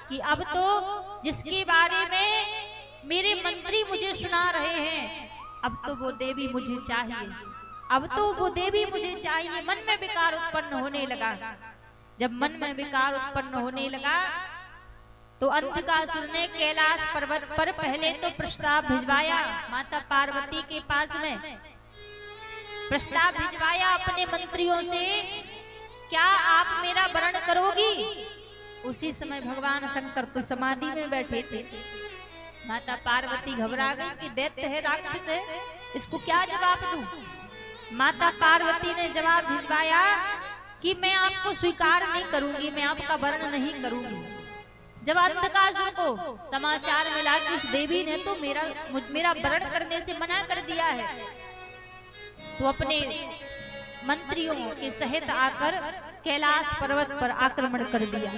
D: कि अब तो जिसके बारे में मेरे मंत्री मुझे सुना रहे हैं, अब तो वो देवी मुझे चाहिए, अब तो वो देवी मुझे चाहिए। मन में विकार उत्पन्न होने लगा। जब मन में विकार उत्पन्न होने लगा तो अंधकासुर ने कैलाश पर्वत पर पहले तो प्रस्ताव भिजवाया माता पार्वती के पास में, प्रस्ताव भिजवाया अपने मंत्रियों से, क्या आप मेरा वरण करोगी? उसी समय भगवान शंकर तो समाधि में बैठे थे। माता पार्वती घबरा गई कि दैत्य है, राक्षस है, इसको क्या जवाब दूं? माता पार्वती ने जवाब भिजवाया कि मैं आपको स्वीकार नहीं करूंगी, मैं आपका वर्ण नहीं करूंगी। जब अंधकासुर को समाचार मिला कि उस देवी ने तो मेरा वर्ण करने से मना कर दिया है, तो अपने मंत्रियों के सहित आकर कैलाश पर्वत पर आक्रमण कर दिया।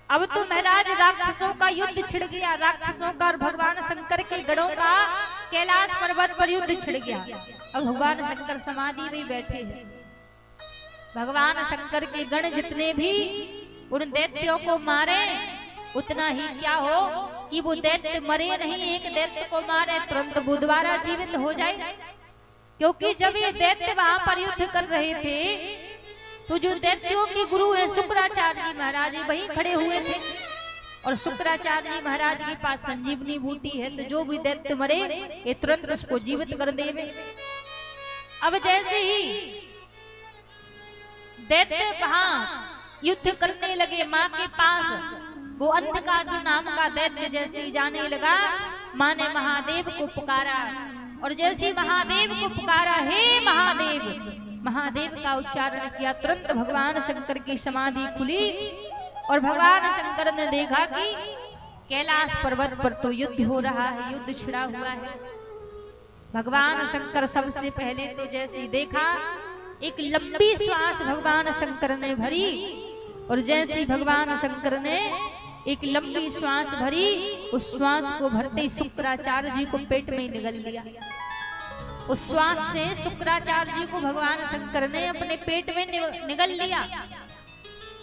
D: अब तो महाराज राक्षसों का युद्ध छिड़ गया, राक्षसों का और भगवान शंकर के गणों का कैलाश पर्वत पर युद्ध छिड़ गया। अब भगवान शंकर समाधि में बैठे हैं। भगवान शंकर के गण जितने भी उन दैत्यों को मारे, उतना ही क्या हो कि वो दैत्य मरे नहीं, एक दैत्य को मारे तुरंत वो दोबारा जीवित हो जाए। क्योंकि जब ये दैत्य वहां पर युद्ध कर रहे थे तो जो दैत्यों के गुरु हैं शुक्राचार्य जी महाराज वहीं खड़े हुए थे, और शुक्राचार्य जी महाराज के पास संजीवनी बूटी है, तो जो भी दैत्य मरे ये तुरंत उसको जीवित कर देवे। अब जैसे ही दैत्य वहां युद्ध करने लगे माँ के पास, वो अंधकासुर नाम का दैत्य जैसे ही जाने लगा, माँ ने महादेव को पुकारा, और जैसे महादेव को पुकारा, हे महादेव, महादेव का उच्चारण किया, तुरंत भगवान शंकर की समाधि खुली, और भगवान शंकर ने देखा कि कैलाश पर्वत पर तो युद्ध हो रहा है, युद्ध छिड़ा हुआ है। भगवान शंकर सबसे पहले तो जैसे ही देखा, एक लंबी श्वास भगवान शंकर ने भरी, और जैसे ही भगवान शंकर ने एक लंबी श्वास भरी, उस श्वास को भरते शुक्राचार्य जी को पेट में निगल लिया। उस श्वास से शुक्राचार्य जी को भगवान शंकर ने अपने पेट में निगल लिया।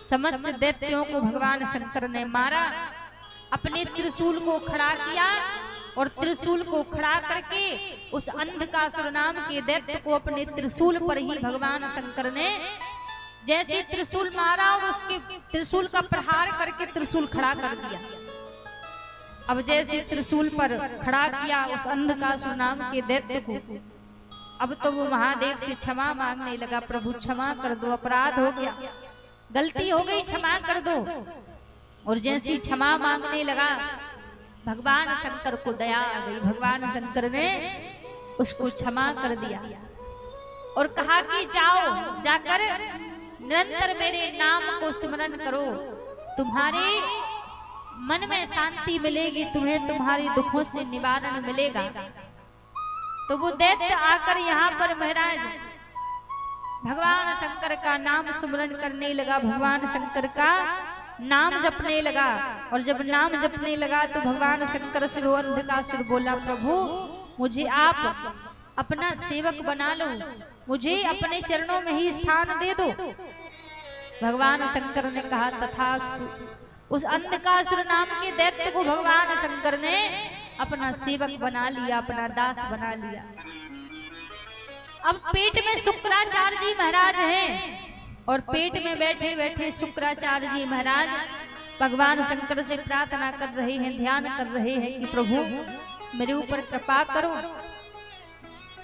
D: समस्त दैत्यों को भगवान शंकर ने मारा, अपने त्रिशूल को खड़ा किया, और त्रिशूल को खड़ा करके उस अंधकासुर नाम के दैत्य को अपने त्रिशूल पर ही भगवान शंकर ने जैसे त्रिशूल मारा, और उसके त्रिशूल का प्रहार करके त्रिशूल खड़ा कर दिया। अब जैसे त्रिशूल पर खड़ा किया उस अंधकासुर नाम के दैत्य को, अब तो वो महादेव से क्षमा मांगने लगा, प्रभु क्षमा कर दो, अपराध हो गया, गलती हो गई, क्षमा कर दो। और जैसे क्षमा मांगने लगा, भगवान शंकर को दया आ गई, भगवान शंकर ने उसको क्षमा कर दिया और कहा कि जाओ, जाकर निरंतर मेरे नाम को स्मरण करो, तुम्हारे मन में शांति मिलेगी, तुम्हें तुम्हारे दुखों से निवारण मिलेगा। तो वो दैत्य आकर यहाँ पर महाराज भगवान शंकर का नाम स्मरण करने लगा, भगवान शंकर का नाम जपने लगा, और जब नाम जपने लगा तो भगवान शंकर से वो अंधकासुर बोला, प्रभु मुझे आप अपना सेवक बना लो, मुझे अपने चरणों में ही स्थान दे दो। भगवान शंकर ने कहा तथास्तु। उस अंधकासुर नाम के दैत्य को भगवान शंकर ने अपना सेवक बना लिया, अपना दास बना लिया। अब पेट में शुक्राचार्य जी महाराज हैं, और पेट में बैठे बैठे शुक्राचार्य जी महाराज भगवान शंकर से प्रार्थना कर रहे हैं, ध्यान कर रहे हैं कि प्रभु मेरे ऊपर कृपा करो।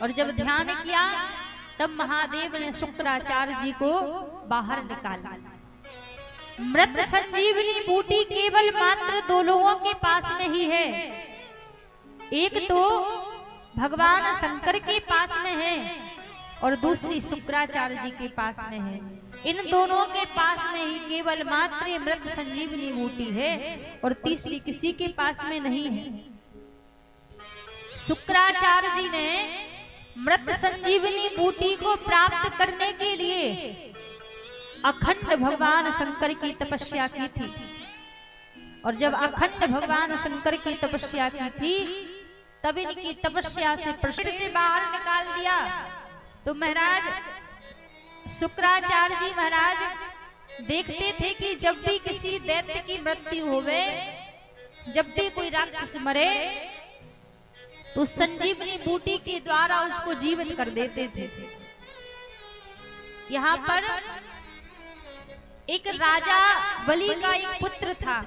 D: और जब ध्यान किया तब महादेव ने शुक्राचार्य जी को बाहर निकाला। मृत संजीवनी बूटी केवल मात्र दो लोगों के पास में ही है, एक तो भगवान शंकर के पास में है और दूसरी शुक्राचार्य जी के पास में है। इन दोनों के पास में ही केवल मात्र मृत संजीवनी बूटी है और तीसरी किसी के पास में नहीं है। शुक्राचार्य जी ने मृत संजीवनी बूटी को प्राप्त करने के लिए अखंड भगवान शंकर की तपस्या की थी, और जब अखंड भगवान शंकर की तपस्या की थी तब इनकी तपस्या से प्रसिद्ध से बाहर निकाल दिया। तो महाराज शुक्राचार्य जी महाराज देखते थे कि जब भी किसी दैत्य की मृत्यु होवे, जब भी कोई राक्षस मरे, तो संजीवनी बूटी के द्वारा उसको जीवित कर देते थे। यहाँ पर एक राजा बलि का एक पुत्र था,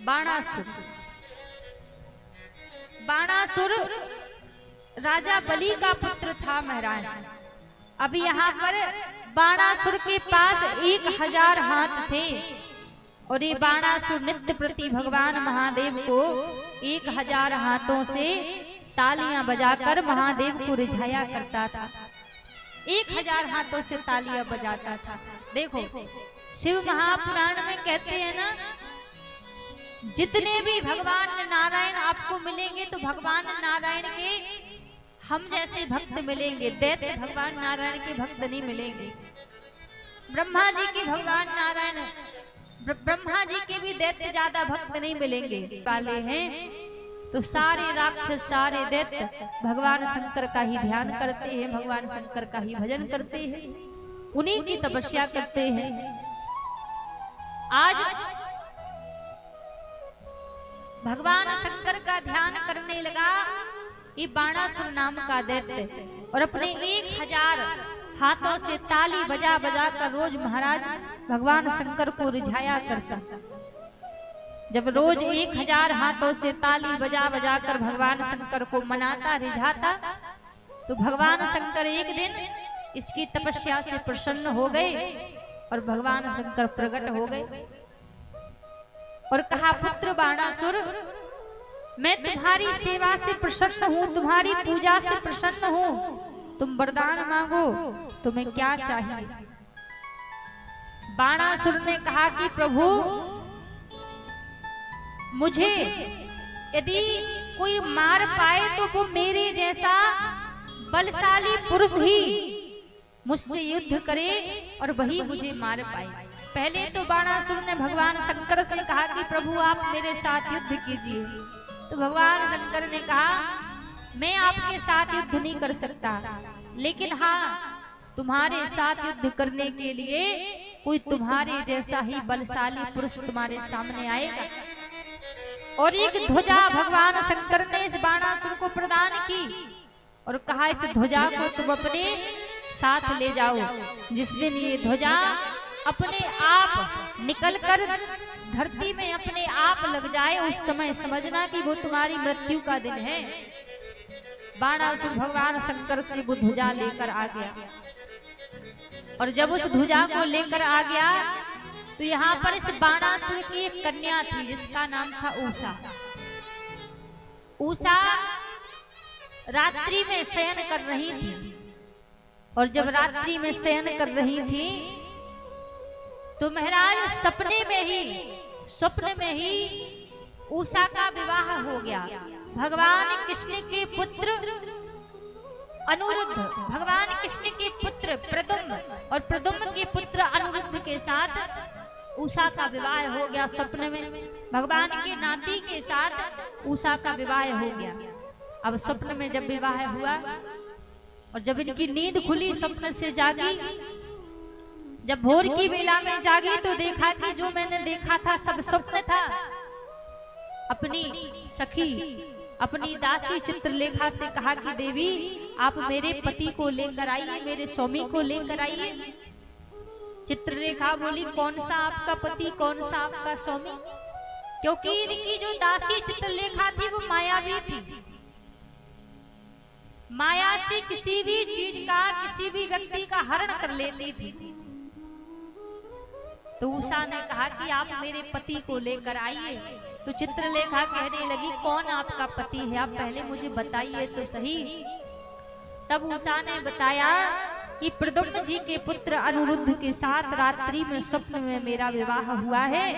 D: बाणासुर। बाणासुर राजा बलि का पुत्र था महाराज। अब यहाँ पर बाणासुर के पास 1000 हाथ थे, और ये बाणासुर नित्य प्रति भगवान महादेव को 1000 हाथों से तालियां बजाकर महादेव को रिझाया करता था। 1000 हाथों से तालियां बजाता था। देखो शिव महापुराण में कहते हैं ना, जितने भी भगवान नारायण आपको मिलेंगे तो भगवान नारायण के हम जैसे भक्त मिलेंगे, दैत्य भगवान नारायण के भक्त नहीं मिलेंगे। ब्रह्मा जी के भगवान नारायण ब्रह्मा जी के भी दैत्य ज्यादा भक्त नहीं मिलेंगे वाले हैं, तो सारे राक्षस सारे दैत्य भगवान शंकर का ही ध्यान करते हैं, भगवान शंकर का ही भजन करते हैं, उन्हीं की तपस्या करते हैं। आज भगवान शंकर का ध्यान करने लगा ये बाणासुर नाम का दैत्य, और अपने 1000 हाथों से ताली बजा बजा कर रोज महाराज भगवान शंकर को रिझाया करता। जब रोज 1000 हाथों से ताली बजा बजा कर भगवान शंकर को मनाता रिझाता, तो भगवान शंकर एक दिन इसकी तपस्या से प्रसन्न हो गए और भगवान शंकर प्रकट हो गए और कहा, पुत्र बाणासुर, मैं तुम्हारी सेवा से प्रसन्न हूँ, तुम्हारी पूजा से प्रसन्न हूँ, तुम वरदान मांगो, तुम्हें क्या चाहिए? बाणासुर ने कहा कि प्रभु, मुझे यदि कोई मार पाए तो वो मेरे जैसा बलशाली पुरुष ही मुझसे युद्ध करे और वही मुझे मार पाए। पहले तो बाणासुर ने भगवान शंकर से कहा कि प्रभु आप मेरे साथ युद्ध कीजिए, तो भगवान शंकर ने कहा मैं आपके साथ युद्ध नहीं कर सकता, लेकिन हाँ तुम्हारे साथ युद्ध करने के लिए कोई तुम्हारे जैसा ही बलशाली पुरुष तुम्हारे सामने आएगा। और एक ध्वजा भगवान शंकर ने इस बाणासुर को प्रदान की और कहा, इस ध्वजा को तुम अपने साथ ले जाओ। जिस दिन ये ध्वजा अपने आप निकलकर धरती में अपने आप लग जाए, उस समय समझना कि वो तुम्हारी मृत्यु का दिन है। बाणासुर भगवान शंकर से वो ध्वजा लेकर आ गया, और जब उस ध्वजा को लेकर आ गया तो यहाँ पर इस बाणासुर की एक कन्या थी जिसका नाम था उषा। उषा रात्रि में शयन कर रही थी, और जब रात्रि में शयन कर रही थी तो महाराज स्वप्न में ही उषा का विवाह हो गया। भगवान कृष्ण के पुत्र अनिरुद्ध, भगवान कृष्ण के पुत्र प्रद्युम्न और प्रद्युम्न के पुत्र अनिरुद्ध के साथ उषा का विवाह हो गया। स्वप्न में भगवान के नाती के साथ उषा का विवाह हो गया। अब स्वप्न में जब विवाह हुआ और जब इनकी नींद खुली, स्वप्न से जागी, जब भोर की बेला में जागी तो देखा कि जो मैंने देखा था सब स्वप्न था। अपनी सखी, अपनी दासी चित्रलेखा से कहा कि देवी आप मेरे पति को लेकर आइए, मेरे स्वामी को लेकर आइए। चित्रलेखा बोली, कौन सा आपका पति, कौन सा आपका स्वामी? क्योंकि इनकी जो दासी चित्रलेखा थी वो मायावी थी। माया से किसी भी चीज का, किसी भी व्यक्ति का हरण कर लेती थी। तो उषा ने कहा कि आप मेरे पति को लेकर आइए। तो चित्रलेखा कहने लगी, कौन आपका पति है, आप पहले मुझे बताइए तो सही। तब उषा ने बताया कि प्रद्युम्न जी के पुत्र अनिरुद्ध के साथ रात्रि में स्वप्न में मेरा विवाह हुआ है,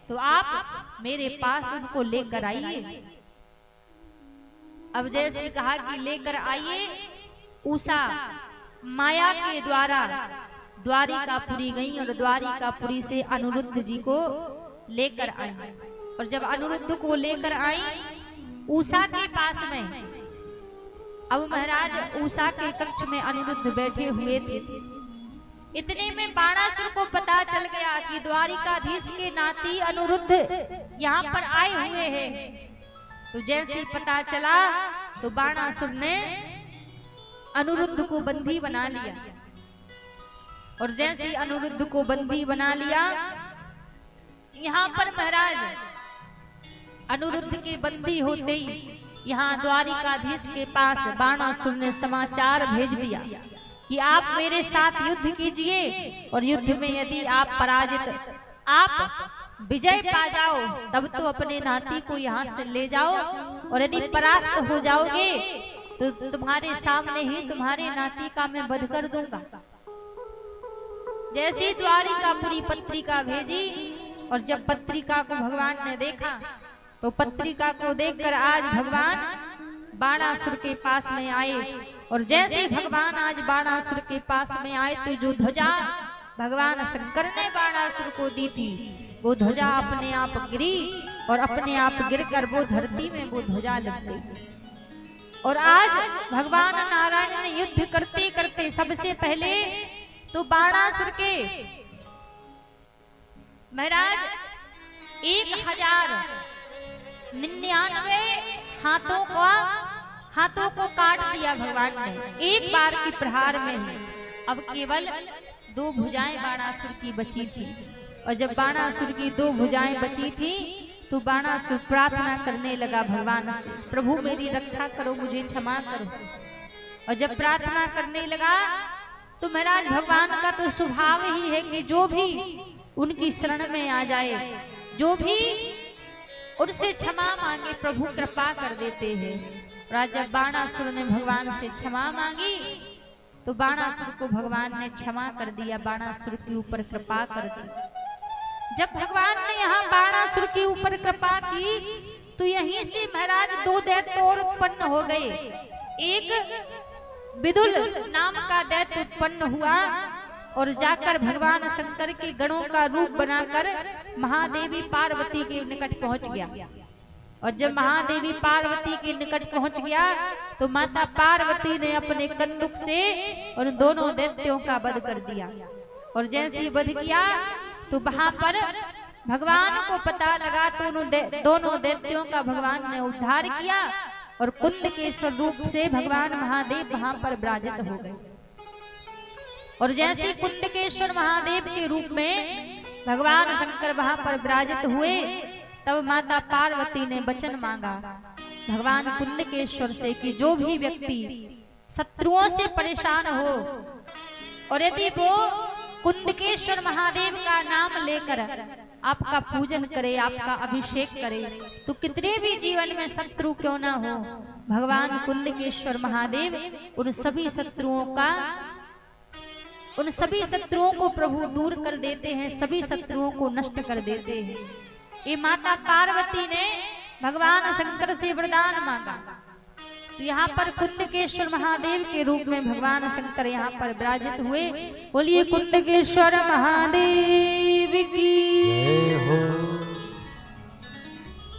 D: तो आप मेरे पास उनको लेकर आइए। अब जैसे कहा कि लेकर आइए, उषा माया के द्वारा द्वारिकापुरी गई और द्वारिकापुरी से अनिरुद्ध जी को लेकर आई। और जब अनिरुद्ध को लेकर आई उषा के पास में, अब महाराज उषा के कक्ष में अनिरुद्ध बैठे हुए थे। इतने में बाणासुर को पता चल गया कि द्वारिकाधीश के नाती अनिरुद्ध यहाँ पर आए हुए हैं। तो जैसे पता चला तो बाणासुर ने अनिरुद्ध को बंदी बना लिया। और जैसे अनिरुद्ध को बंदी बना लिया, यहाँ पर महाराज अनिरुद्ध के बंदी होते ही यहाँ द्वारिकाधीश के पास बाणासुर ने समाचार भेज दिया कि आप मेरे साथ युद्ध कीजिए, और युद्ध में यदि आप पराजित, आप विजय पा जाओ तब तो अपने नाती को यहाँ से ले जाओ, और यदि परास्त हो जाओगे तो तुम्हारे सामने ही तुम्हारे नाती का मैं वध कर दूंगा। जैसी द्वारिकापुरी पत्रिका भेजी, और जब पत्रिका को भगवान ने देखा तो पत्रिका को देखकर आज भगवान बाणासुर के पास में आए। और जैसे भगवान आज बाणासुर के पास में आए तो जो ध्वजा भगवान शंकर ने बाणासुर को दी थी वो ध्वजा अपने आप गिरी और अपने आप गिरकर वो धरती में वो ध्वजा लग गई। और आज भगवान नारायण ने युद्ध करते करते सबसे पहले तो बाणासुर के महाराज 1099 हाथों को काट दिया भगवान ने एक बार की प्रहार में ही। अब केवल 2 भुजाएं बाणासुर की बची थी। और जब बाणासुर की 2 भुजाएं बची थी तो बाणासुर प्रार्थना करने लगा भगवान से, प्रभु मेरी रक्षा करो, मुझे क्षमा करो। और जब प्रार्थना करने लगा तो महाराज भगवान का तो स्वभाव ही है कि जो भी उनकी शरण में आ जाए, जो भी उनसे क्षमा मांगे, प्रभु कृपा कर देते हैं। और जब बाणासुर ने भगवान से क्षमा मांगी तो बाणासुर को भगवान ने क्षमा कर दिया, बाणासुर के ऊपर कृपा कर दी। जब भगवान ने यहाँ बाणासुर के ऊपर कृपा की तो यहीं से महाराज 2 दैत्य और उत्पन्न हो गए। एक विदुल नाम का दैत्य उत्पन्न हुआ और जाकर भगवान शंकर के गणों का रूप बनाकर महादेवी पार्वती के निकट पहुंच गया। और जब महादेवी पार्वती के निकट पहुंच गया तो माता पार्वती ने अपने कंदुक से उन दोनों दैत्यों का वध कर दिया। और जैसे ही वध किया तो वहां पर भगवान को पता लगा तो उन दोनों दैत्यों का भगवान ने उद्धार किया और कुंड के स्वरूप से भगवान महादेव वहां पर विराजित हो गए। और जैसे कुंडकेश्वर महादेव के रूप में भगवान शंकर वहां पर विराजित हुए तब माता पार्वती ने वचन मांगा भगवान कुंडकेश्वर से कि जो भी व्यक्ति शत्रुओं से परेशान हो और यदि वो कुंडकेश्वर महादेव का नाम लेकर आपका पूजन करे, आपका अभिषेक करे, तो कितने भी जीवन में शत्रु क्यों ना हो, भगवान कुंडकेश्वर महादेव उन सभी शत्रुओं को प्रभु दूर कर देते हैं, सभी शत्रुओं को नष्ट कर देते हैं। ये माता पार्वती ने भगवान शंकर से वरदान मांगा। तो यहाँ पर कुंडकेश्वर महादेव के रूप में भगवान शंकर यहाँ पर विराजित हुए। बोलिए कुंडकेश्वर महादेव की जय हो।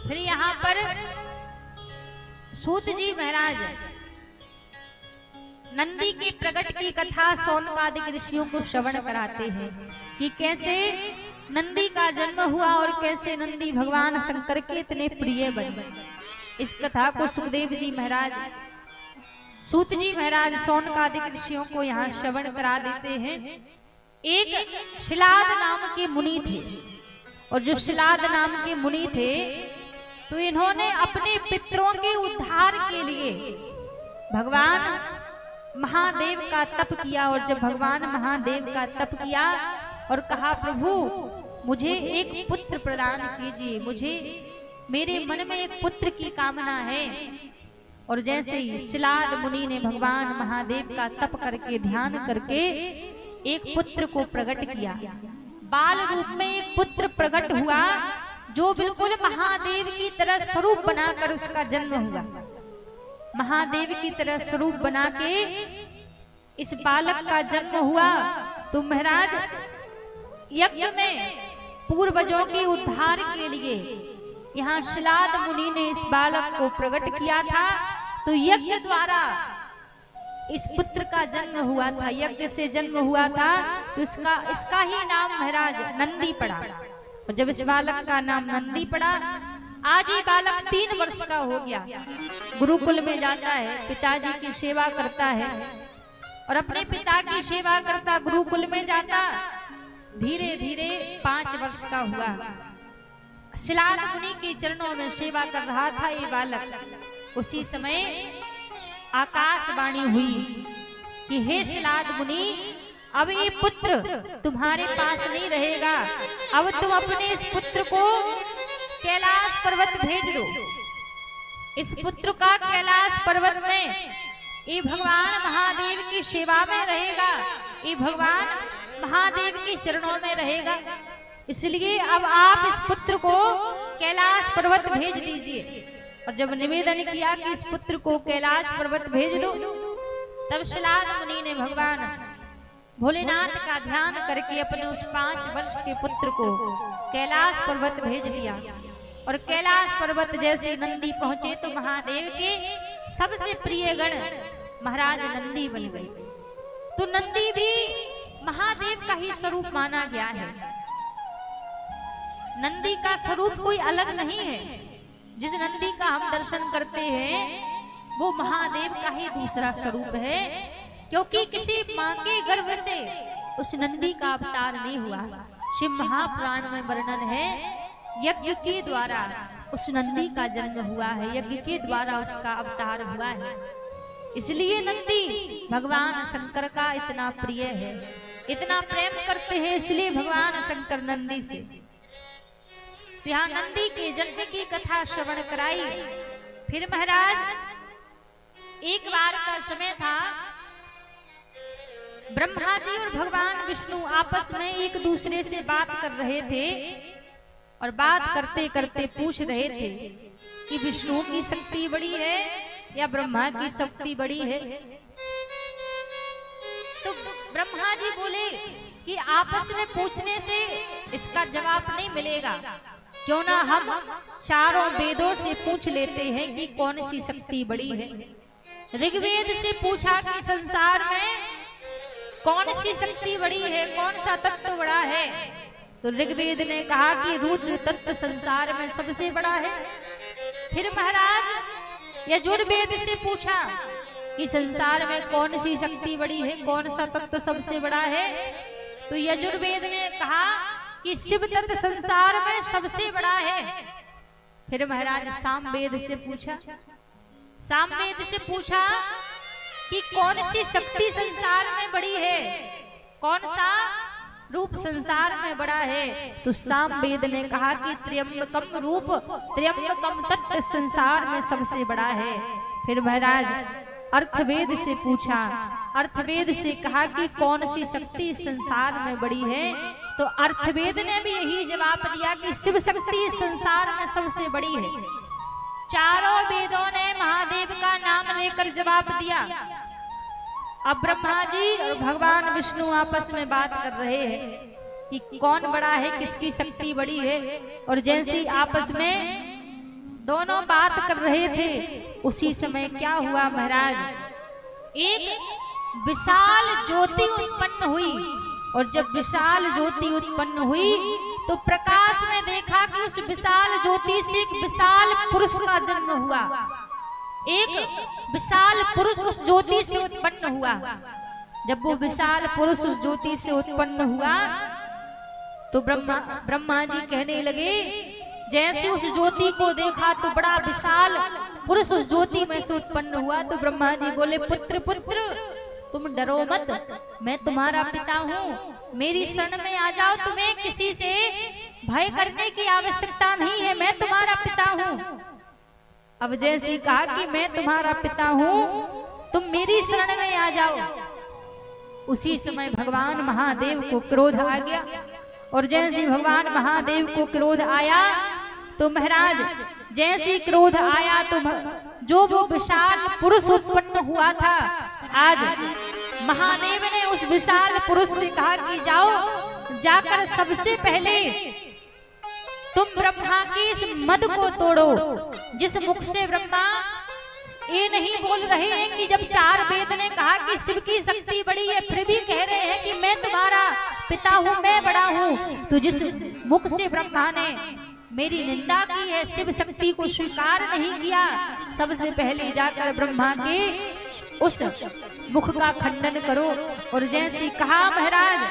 D: फिर यहाँ पर सूत जी महाराज नंदी के प्रकट की कथा सौनकादिक ऋषियों को श्रवण कराते हैं कि कैसे नंदी का जन्म हुआ और कैसे नंदी भगवान शंकर के इतने प्रिय बने। इस कथा को सुखदेव जी महाराज, सूत जी महाराज सौनकादिक ऋषियों को यहाँ श्रवण करा देते हैं। एक शिलाद नाम के मुनि थे और जो शिलाद नाम के मुनि थे तो इन्होंने अपने पितरों के उद्धार के लिए भगवान महादेव का तप किया। और जब भगवान महादेव का तप किया और कहा प्रभु मुझे एक पुत्र प्रदान कीजिए, मुझे मेरे मन में एक पुत्र की कामना है। और जैसे ही शिलाद मुनि ने भगवान महादेव का तप करके ध्यान करके एक पुत्र को प्रकट किया, बाल रूप में एक पुत्र प्रकट हुआ जो बिल्कुल महादेव की तरह स्वरूप बनाकर उसका जन्म हुआ। महादेव की तरह स्वरूप बना के इस बालक का जन्म हुआ। तो महाराज यज्ञ में पूर्वजों के उद्धार के लिए यहाँ शिलाद मुनि ने इस बालक को प्रकट किया था। तो यज्ञ द्वारा इस पुत्र का जन्म हुआ था, यज्ञ से जन्म हुआ था। तो इसका ही नाम महाराज नंदी पड़ा। और जब इस बालक का नाम नंदी पड़ा, आज ये बालक 3 वर्ष का हो गया, गुरुकुल में जाता है, पिताजी की सेवा करता है और अपने पिता की सेवा करता गुरुकुल में जाता। धीरे धीरे 5 वर्ष का हुआ, शिलाद मुनि के चरणों में सेवा कर रहा था ये बालक। उसी समय आकाशवाणी हुई कि हे शिलाद मुनि, अब ये पुत्र तुम्हारे पास नहीं रहेगा, अब तुम अपने इस पुत्र को कैलाश पर्वत भेज दो। इस पुत्र का कैलाश पर्वत में ये भगवान महादेव की सेवा में रहेगा, ये भगवान महादेव के चरणों में रहेगा। इसलिए अब आप इस पुत्र को कैलाश पर्वत भेज दीजिए। और जब निवेदन किया कि इस पुत्र को कैलाश पर्वत भेज दो, तब शिलाद मुनि ने भगवान भोलेनाथ का ध्यान करके अपने उस 5 वर्ष के पुत्र को कैलाश पर्वत भेज दिया। और कैलाश पर्वत जैसे नंदी पहुंचे तो महादेव के सबसे प्रिय गण महाराज नंदी बन गए। तो नंदी भी महादेव का ही स्वरूप माना गया है। नंदी का स्वरूप कोई अलग नहीं है। जिस नंदी का हम दर्शन करते हैं वो महादेव का ही दूसरा स्वरूप है, क्योंकि किसी मां के गर्भ से उस नंदी का अवतार नहीं हुआ। शिव महापुराण में वर्णन है, यज्ञ के द्वारा उस नंदी का जन्म हुआ है, यज्ञ के द्वारा उसका अवतार हुआ है। इसलिए नंदी भगवान शंकर का इतना प्रिय है, इतना प्रेम करते हैं, इसलिए भगवान शंकर नंदी से। तो यहाँ नंदी के जन्म की कथा श्रवण कराई। फिर महाराज एक बार का समय था, ब्रह्मा जी और भगवान विष्णु आपस में एक दूसरे से बात कर रहे थे और बात करते करते पूछ रहे थे कि विष्णु की शक्ति बड़ी है या ब्रह्मा की शक्ति बड़ी है। तो ब्रह्मा जी बोले कि आपस में पूछने से इसका जवाब नहीं मिलेगा, क्यों ना हम चारों वेदों से पूछ लेते हैं कि कौन सी शक्ति बड़ी है। ऋग्वेद से पूछा कि संसार में कौन सी शक्ति बड़ी है, कौन सा तत्व बड़ा है। तो ऋग्वेद ने कहा कि रुद्र तत्व संसार में सबसे बड़ा है। फिर महाराज यजुर्वेद से पूछा कि संसार में कौन सी शक्ति बड़ी है, कौन सा तत्व सबसे बड़ा है। तो यजुर्वेद ने कहा कि शिव तत्व संसार में सबसे बड़ा है। फिर महाराज सामवेद से पूछा, सामवेद से पूछा कि कौन सी शक्ति संसार में बड़ी है, कौन सा रूप संसार में बड़ा है। तो सामवेद ने कहा कि त्र्यंबकम रूप त्र्यंबकम तत्व संसार में सबसे बड़ा है। फिर महाराज अर्थवेद से पूछा, अर्थवेद से कहा कि कौन सी शक्ति संसार में बड़ी है। तो अर्थवेद ने भी यही जवाब दिया कि शिव शक्ति संसार में सबसे बड़ी है। चारों वेदों ने महादेव का नाम लेकर जवाब दिया। अब ब्रह्मा जी और भगवान विष्णु आपस में बात कर रहे हैं कि कौन बड़ा है, किसकी शक्ति बड़ी है। और जैसे आपस में दोनों बात कर रहे थे, उसी समय क्या हुआ महाराज, एक विशाल ज्योति उत्पन्न हुई। और जब विशाल ज्योति उत्पन्न हुई तो प्रकाश में देखा कि उस विशाल ज्योति से एक विशाल पुरुष का जन्म हुआ। एक विशाल पुरुष उस ज्योति से उत्पन्न हुआ। जब वो विशाल पुरुष उस ज्योति से उत्पन्न हुआ तो ब्रह्मा जी कहने लगे, जैसे उस ज्योति को देखा तो बड़ा विशाल पुरुष उस ज्योति में से उत्पन्न हुआ। तो ब्रह्मा जी बोले, पुत्र पुत्र तुम डरो मत, मैं तुम्हारा पिता हूँ, मेरी शरण में आ जाओ, तुम्हें किसी से भय करने की आवश्यकता नहीं है, मैं तुम्हारा पिता हूँ। अब जैसे कहा कि मैं तुम्हारा पिता हूँ, तुम मेरी शरण में आ जाओ, उसी समय भगवान महादेव को क्रोध आ गया। और जैसे भगवान महादेव को क्रोध आया तो महाराज जैसे क्रोध आया तो जो वो विशाल पुरुष उत्पन्न हुआ था, आज महादेव ने उस विशाल पुरुष से कहा कि जाओ, जाकर सबसे पहले तुम ब्रह्मा के इस मद को तोड़ो। जिस मुख से ब्रह्मा ये नहीं बोल रहे हैं कि जब चार वेद ने कहा कि शिव की शक्ति बड़ी है, फिर भी कह रहे हैं कि मैं तुम्हारा पिता हूँ, मैं बड़ा हूँ। तो जिस मुख से ब्रह्मा ने मेरी निंदा की है, शिव शक्ति को स्वीकार नहीं किया, सबसे पहले जाकर ब्रह्मा के उस मुख का खंडन करो। और जैसे कहा महाराज,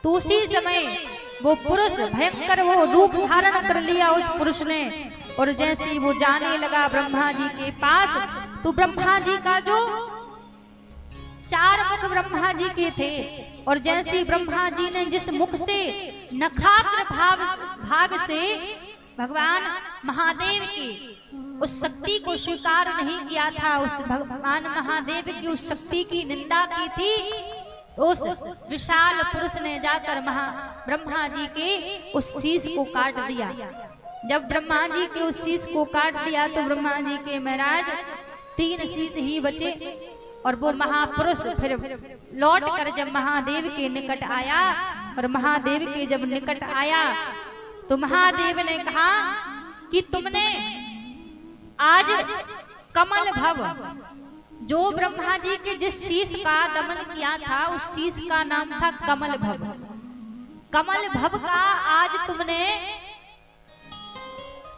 D: तो उसी समय वो पुरुष भयंकर वो रूप धारण कर लिया उस पुरुष ने। और जैसे वो जाने लगा ब्रह्मा जी के पास, तो ब्रह्मा जी का जो चार मुख ब्रह्मा जी के थे, और जैसे ब्रह्मा जी ने जिस मुख से नखाग्र भाग से भगवान महादेव की उस शक्ति को स्वीकार नहीं किया था, उस भगवान महादेव की उस शक्ति की निंदा की थी, उस विशाल पुरुष ने जाकर ब्रह्मा जी के उस शीश को काट दिया। जब ब्रह्मा जी के उस शीश को काट दिया तो ब्रह्मा जी के महाराज 3 शीश ही बचे। और वो महापुरुष फिर लौट कर जब महादेव के निकट आया और महादेव के जब निकट आया तो महादेव ने कहा कि तुमने आज कमल भव, जो ब्रह्मा जी के जिस शीश का दमन किया था उस शीश का नाम था कमल भव। कमल भव का आज तुमने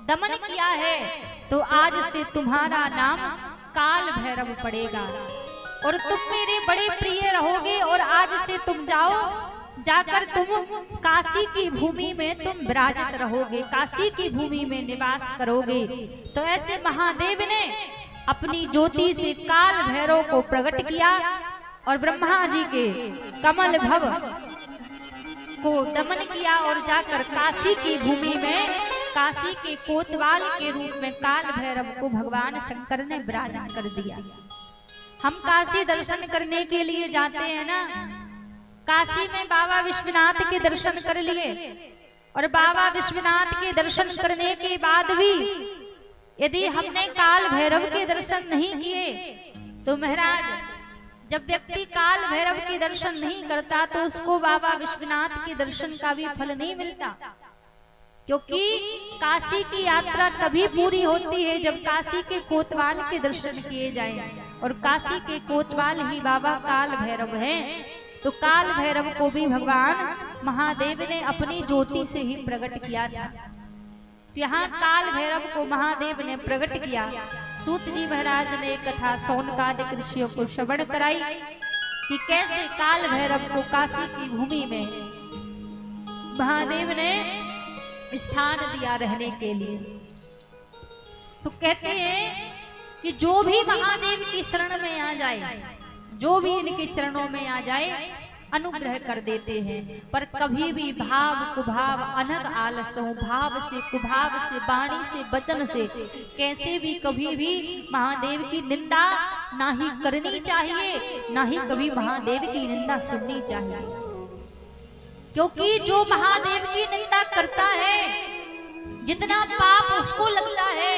D: दमन किया है तो आज से तुम्हारा नाम काल भैरव पड़ेगा और तुम मेरे बड़े प्रिय रहोगे। और आज से तुम जाओ, जाकर तुम काशी की भूमि में तुम विराजित रहोगे, काशी की भूमि में निवास करोगे। तो ऐसे महादेव ने अपनी ज्योति से काल भैरव को प्रकट किया और ब्रह्मा जी के कमल भव को दमन किया और जाकर काशी की भूमि में काशी के कोतवाल के रूप में काल भैरव को भगवान शंकर ने विराजन कर दिया। हम काशी दर्शन करने के लिए जाते हैं ना, काशी में बाबा विश्वनाथ के दर्शन कर लिए और बाबा विश्वनाथ के दर्शन करने के बाद भी यदि हमने काल भैरव के दर्शन नहीं किए तो महाराज जब व्यक्ति काल भैरव के दर्शन नहीं करता तो उसको बाबा विश्वनाथ के दर्शन का भी फल नहीं मिलता, क्योंकि काशी की यात्रा तभी पूरी होती है जब काशी के कोतवाल के दर्शन किए जाएं और काशी के कोतवाल ही बाबा काल भैरव हैं। तो काल भैरव को भी भगवान महादेव ने अपनी ज्योति से ही प्रकट किया था। यहाँ काल भैरव को महादेव ने प्रकट किया। सूत जी महाराज ने कथा सौनकादिक ऋषियों को श्रवण कराई कि कैसे काल भैरव को काशी की भूमि में महादेव ने स्थान दिया रहने के लिए। तो कहते हैं कि जो भी महादेव की शरण में आ जाए, जो भी इनके चरणों में आ जाए अनुग्रह कर देते हैं। पर कभी भी भाव कुभाव अनग आलसों, भाव से कुभाव से वाणी से वचन से कैसे भी कभी भी महादेव की निंदा ना ही करनी चाहिए, ना ही कभी महादेव की निंदा सुननी चाहिए। क्योंकि जो महादेव की निंदा करता है जितना पाप उसको लगता है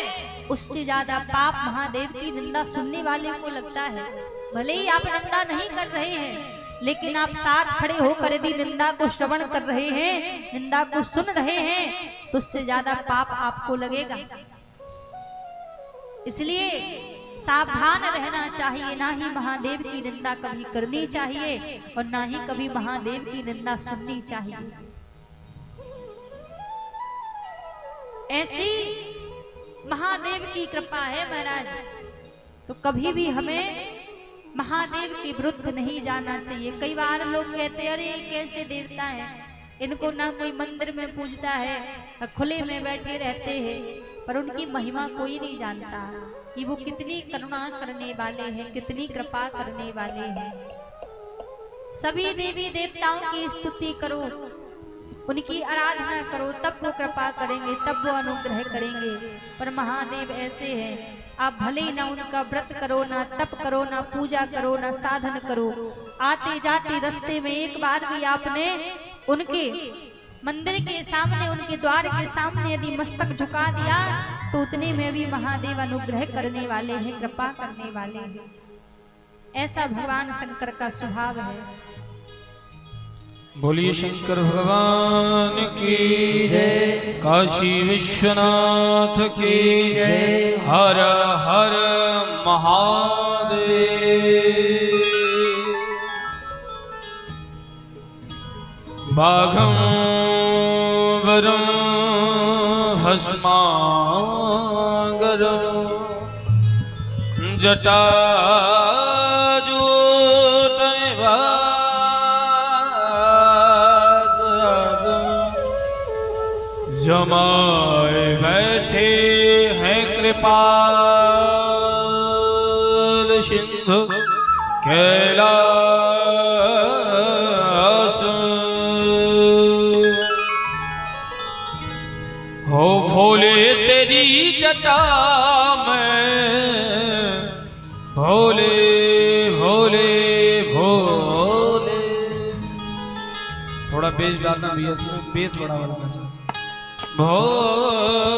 D: उससे ज्यादा पाप महादेव की निंदा सुनने वाले को लगता है। भले ही आप निंदा नहीं कर रहे हैं लेकिन आप साथ खड़े होकर यदि निंदा को श्रवण कर रहे हैं, निंदा को सुन रहे हैं तो उससे ज्यादा पाप आपको लगेगा। इसलिए सावधान रहना चाहिए, ना ही महादेव की निंदा कभी करनी चाहिए और ना ही कभी महादेव की निंदा सुननी चाहिए। ऐसी महादेव की कृपा है महाराज। तो कभी भी हमें महादेव के विरुद्ध नहीं जाना चाहिए। कई बार लोग कहते हैं अरे कैसे देवता है, इनको ना कोई मंदिर में पूजता है, खुले में बैठे रहते हैं, पर उनकी महिमा कोई नहीं जानता कि वो कितनी करुणा करने वाले हैं, कितनी कृपा करने वाले हैं। सभी देवी देवताओं की स्तुति करो, उनकी आराधना करो, तब वो कृपा करेंगे, तब वो अनुग्रह करेंगे। पर महादेव ऐसे हैं, आप भले ही ना उनका व्रत करो, ना तप करो, ना पूजा करो, ना साधन करो, आते जाते रास्ते में एक बार भी आपने उनके मंदिर के सामने, उनके द्वार के सामने यदि मस्तक झुका दिया तो उतने में भी महादेव अनुग्रह करने वाले हैं, कृपा करने वाले हैं। ऐसा भगवान शंकर का स्वभाव है।
A: बोलिए शंकर भगवान की जय, काशी विश्वनाथ की जय, हर हर महादेव। बाघं वरं भस्मांगरं जटा जमाए बैठे हैं कृपाल सिंधु कैलाश। हो भोले तेरी जटा में, भोले भोले भोले। थोड़ा बेस डालना भैया, इसमें बेस बड़ा वाला मैसेज। भोले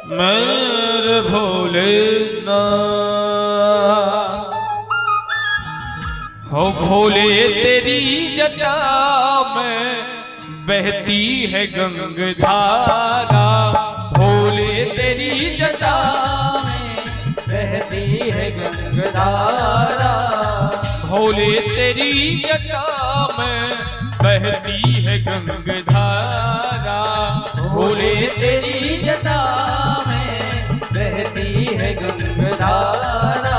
A: मेरे भोलेनाथ हो भोले तेरी जटा में बहती है गंगधारा, भोले तेरी जटा में
B: बहती है गंगधारा,
A: भोले तेरी जटा में बहती है गंगधारा,
B: भोले तेरी जटा में बहती है गंगधारा,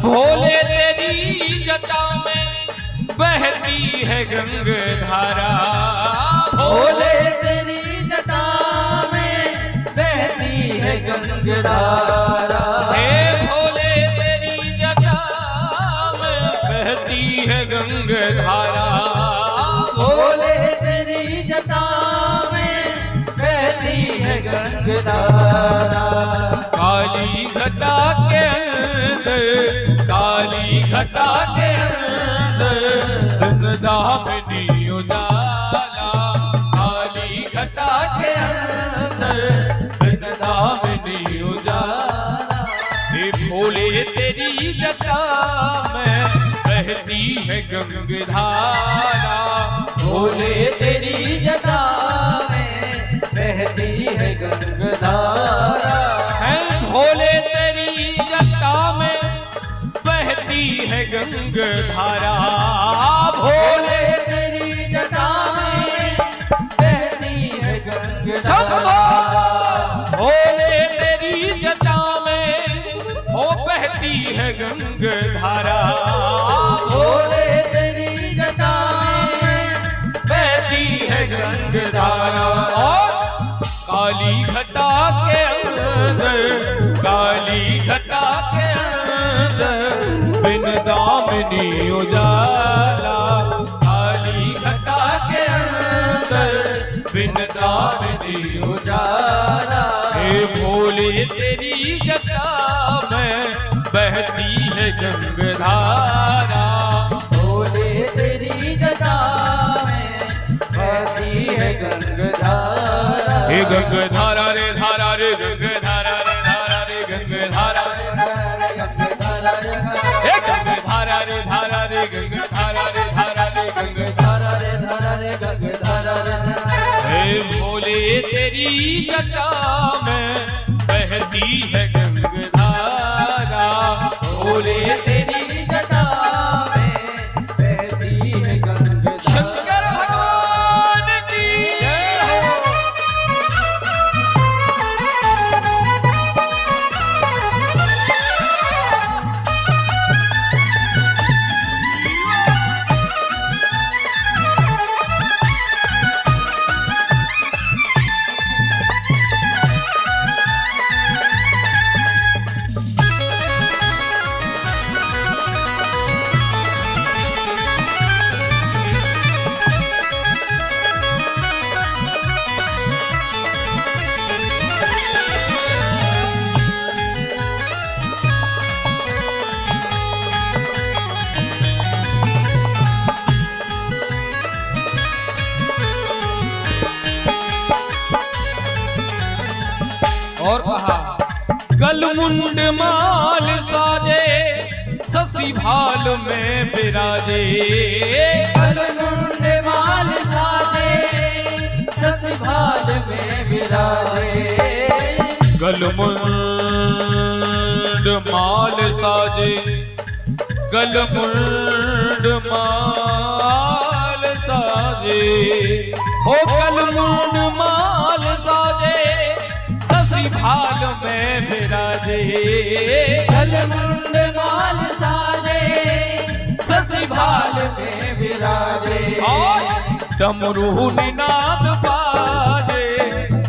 A: भोले तेरी जटा में बहती है गंगधारा,
B: भोले तेरी जटा में बहती है गंगधारा,
A: हे भोले तेरी जटा में बहती है गंगधारा,
B: भोले तेरी जटा में बहती है गंगधारा,
A: काली घटा के अंदर, काली घटा के अंदर वृंदावनी उजाला, काली घटा के अंदर वृंदावनी उजाला, हे भोले तेरी जटा में बहती है गंगधारा,
B: भोले तेरी जटा में बहती है गंगधारा,
A: है भोले तेरी जटा में बहती है गंगधारा,
B: भोले तेरी जटा में बहती है गंगधारा,
A: भोले तेरी जटा में हो बहती है गंगधारा,
B: भोले तेरी जटा में
A: बहती है गंगधारा, और काली घटा के अंदर, काली घटा के अंदर बिन दामिनी उजाला, काली घटा के अंदर बिन दामिनी
B: उजाला,
A: हे भोले तेरी जटा में बहती है गंगधारा,
B: भोले तेरी जटा में बहती है गंगधारा,
A: हे गंगधारा रे धारा रे गंगधारा रे धारा रे गंगधारा, हे गंगधारा रे धारा रे गंगधारा रे धारा रे गंगधारा,
B: रे धारा रे गंगधारा रे,
A: हे भोले तेरी जटा में बहती है गंगधारा,
B: भोले तेरी जटा में बहती है गंगधारा,
A: शंकर भगवान की जय हो। और कहा गलमुंड माल साजे ससी भाल में विराजे,
B: गलमुंड माल साजे सस भाल में विराजे,
A: गलमुंड माल साजे, गलमुंड माल साजे, ओ गलमुंड माल साजे ससी भाल में विराजे,
B: गलमुंड माल साजे सस भाल में विराजे,
A: और डमरू निनाद बाजे,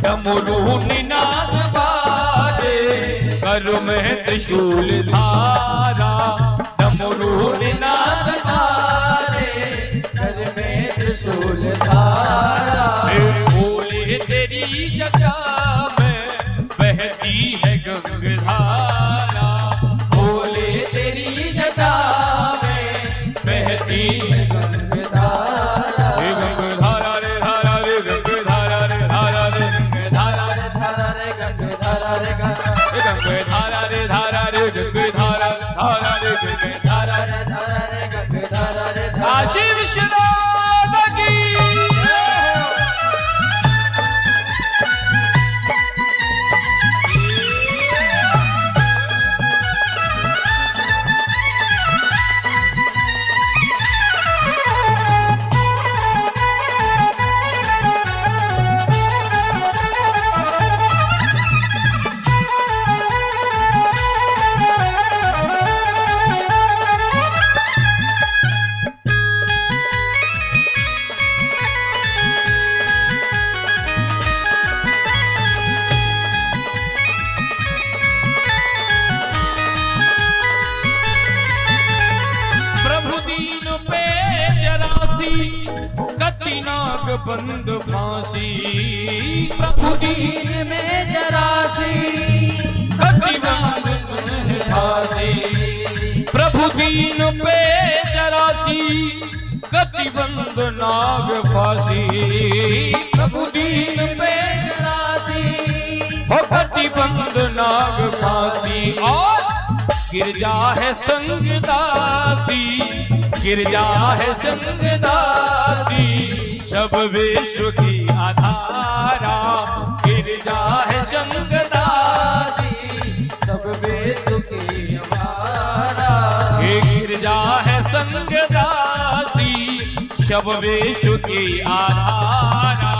A: डमरू निनाद बाजे, कर में त्रिशूल धारा, डमरू निनाद
B: बाजे कर में त्रिशूल धारा,
A: हे भोले तेरी जटा में बहती है गंगधारा,
B: भोले तेरी जटा में बहती है गंगधारा,
A: हे गंगधारा रे धारा रे गंगधारा रे धारा रे गंगधारा,
B: धारा रे गंगधारा रे धारा
A: गंगे धारा रे धारा रे गंगे धारा धारा रे गंगे धारा
B: रे धारा रे गंगे धारा रे
A: काशी विश्वनाथ की नाग बंद फांसी
B: प्रभु दीन में जरासी
A: कति बंद फांसी प्रभु दीन पे जरासी कति बंद नाग फांसी
B: प्रभु दीन पे जरासी
A: हो कति बंद नाग फांसी और गिरजा है संग दासी गिरजा है संग दासी सब विश्व की आधारा गिरजा है संग दासी
B: सब विश्व की हमारा
A: ये गिरजा है संग दासी सब विश्व की आधारा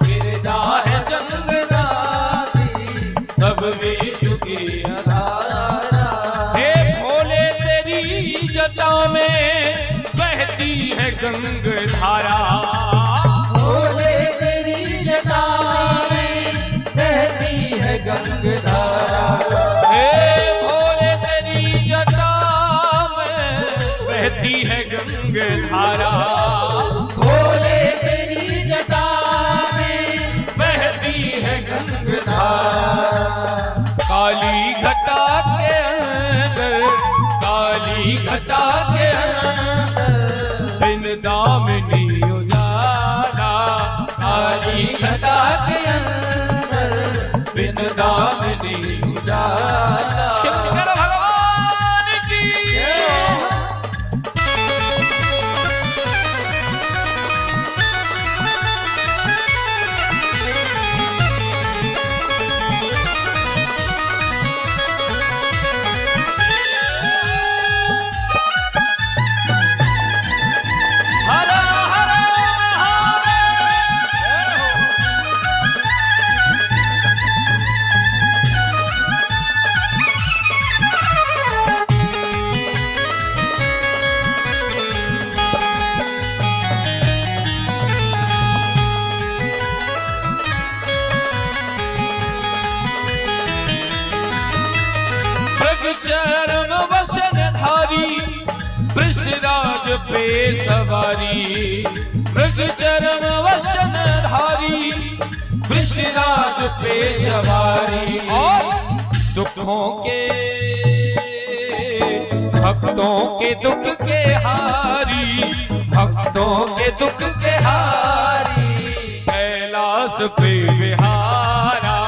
B: गिरजा है संग दासी
A: सब विश्व की
B: आधारा
A: हे भोले तेरी जटा में बहती है गंग धारा
B: भोले तेरी जटा में बहती है गंग धारा
A: हे भोले तेरी जटा में बहती है गंग धारा
B: भोले तेरी जटा में
A: बहती है गंग धारा काली घटा के अंदर काली घटा के अंदर बिन दामिनी उजाला काली घटा के अंदर बिन दामिनी उजाला शंकर भगवान की चरण वसन धारी वृषराज पे सवारी मृग चरण वसन धारी वृषराज पे सवारी और दुखों के भक्तों के दुख के हारी भक्तों के दुख के हारी कैलाश पे विहारा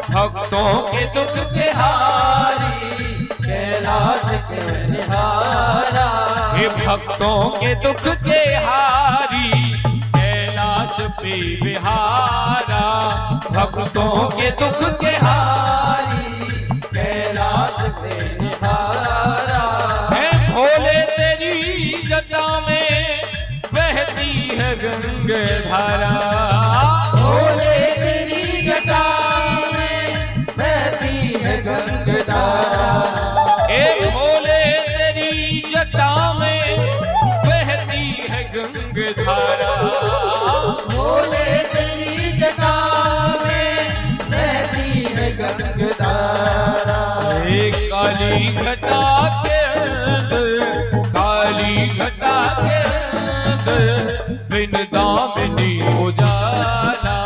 A: भक्तों के दुख के हारी
B: कैलाश के निहारा
A: हे भक्तों के दुख के हारी कैलाश पे विहारा भक्तों के दुख के
B: हारी कैलाश के निहारा
A: है भोले तेरी जटा में बहती है गंग धारा
B: भोले तेरी जटा में बहती है गंग धारा
A: ए भोले तेरी जटा में बहती है गंग धारा
B: भोले तेरी जटा में बहती है गंग धारा
A: एक काली घटा के अंदर काली घटा के अंदर बिन दामिनी उजाला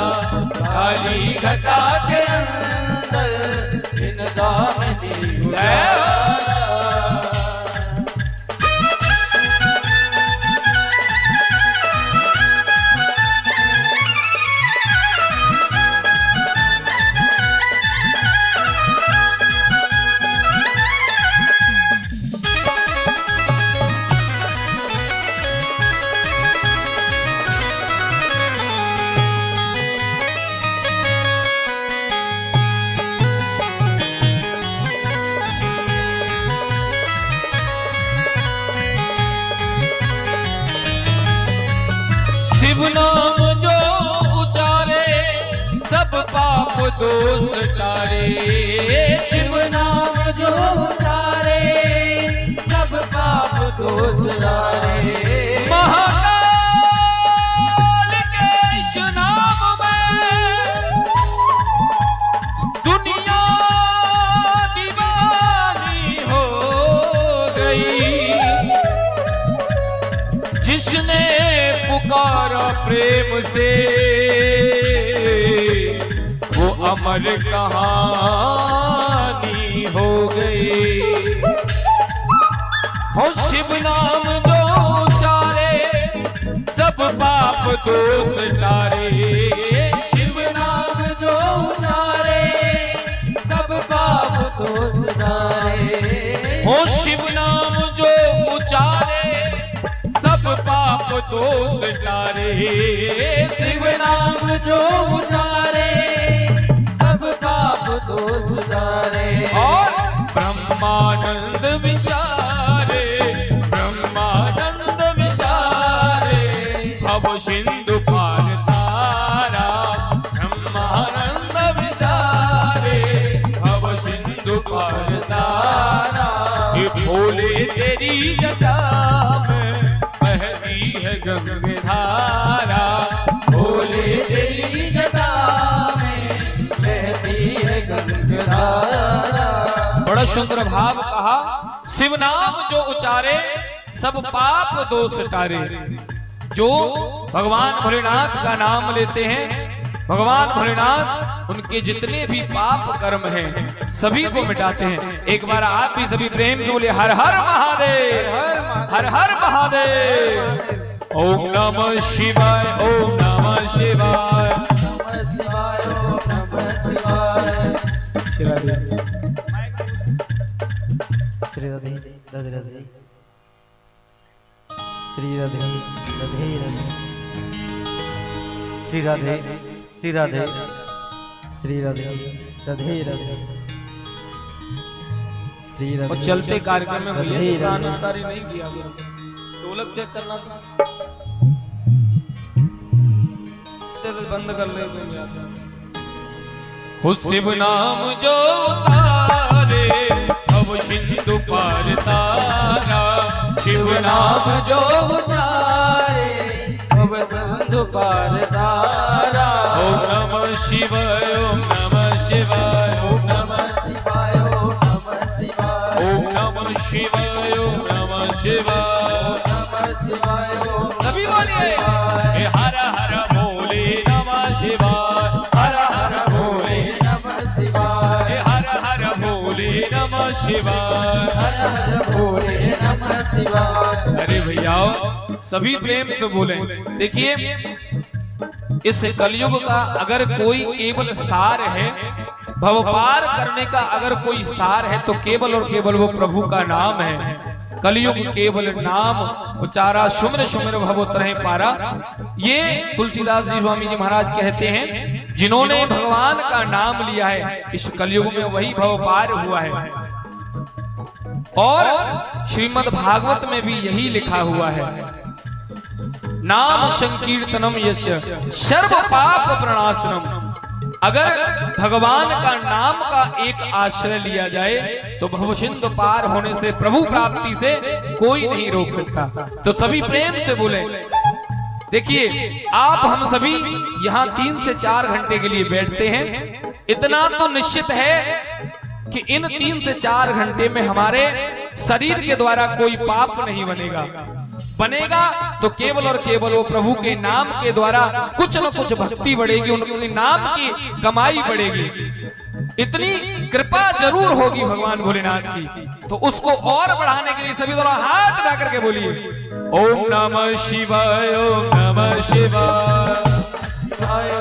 A: काली घटा के अंदर
B: बिन दामिनी उजाला
A: दोष तारे,
B: शिव नाम जो उचारे सब पाप दोष तारे।
A: महाकाल के इस नाम में दुनिया दीवानी हो गई, जिसने पुकारा प्रेम से वो अमर कहानी हो गई। हो शिव नाम जो उचारे सब पाप दोष तारे,
B: शिव नाम जो उचारे सब पाप दोष तारे।
A: हो शिव नाम जो उचारे सब पाप दोष तारे,
B: शिव नाम जो उचारे सब पाप दोष तारे।
A: और ब्रह्मानंद विचारे, ब्रह्मानंद विचारे भव सिंधु पार तारा, ब्रह्मानंद विचारे भव सिंधु पार तारा। ये भोले तेरी जटा में बहती है गंगाधारा,
B: भोले तेरी जटा में बहती है गंगाधारा।
A: बड़ा सुंदर भाव कहा, शिव नाम जो उचारे सब पाप दोष टारे। जो भगवान भोलेनाथ का नाम लेते हैं, भगवान भोलेनाथ उनके जितने भी पाप कर्म हैं सभी को मिटाते हैं। एक बार आप भी सभी प्रेम से बोले हर हर महादेव, हर हर महादेव। ओम नमः शिवाय, ओम नमः शिवाय,
B: नमः शिवाय, ओम नमः शिवाय।
A: श्री राधे
B: श्री राधे राधे राधे, श्री राधे राधे राधे, श्री राधे श्री राधे, श्री राधे राधे राधे, श्री राधे।
A: और चलते कार्यक्रम में भैया अनुसारी नहीं किया गया, ढोलक चेक करना था, बंद कर ले। शिव नाम जो तारे अब सिंधु पार तारा, शिव नाम जो
B: उचारे अब सिंधु पार तारा।
A: ओम नमः शिवाय, ओम नमः शिवाय,
B: ओम नमः शिवाय, ओम नमः शिवाय,
A: ओम नमः शिवाय, ओम नमः शिवाय,
B: नमः शिवाय, ओम
A: सभी बोलिए हर हर भोले नमः शिवाय, हर हर भोले
B: नमः शिवाय,
A: हर हर भोले नमः शिवाय,
B: हर हर भोले नमः शिवाय।
A: अरे भैया सभी प्रेम से बोले। देखिए इस कलयुग का अगर कोई केवल सार है, भव पार करने का अगर कोई सार है तो केवल और केवल वो प्रभु का नाम है। कलयुग केवल नाम उचारा, सुमर सुमर भव तरह पारा। ये तुलसीदास जी स्वामी जी महाराज कहते हैं, जिन्होंने भगवान का नाम लिया है इस कलयुग में वही भव पार हुआ है। और श्रीमद् भागवत में भी यही लिखा हुआ है, नाम संकीर्तनम यस्य सर्व पाप प्रणाशनम। अगर भगवान का नाम का एक आश्रय लिया जाए तो भवसिंधु पार होने से, प्रभु प्राप्ति से कोई नहीं रोक सकता। तो सभी प्रेम से बोले। देखिए आप हम सभी यहाँ 3 से 4 घंटे के लिए बैठते हैं, इतना तो निश्चित है कि इन 3 से 4 घंटे में हमारे शरीर के द्वारा कोई पाप नहीं बनेगा। बनेगा तो केवल और केवल वो प्रभु के नाम के द्वारा कुछ न कुछ भक्ति बढ़ेगी, उनके नाम की कमाई बढ़ेगी। इतनी कृपा जरूर होगी भगवान भोलेनाथ की। तो उसको और बढ़ाने के लिए सभी दोनों हाथ उठा करके बोलिए ओम नमः शिवाय, ओम नमः शिवाय,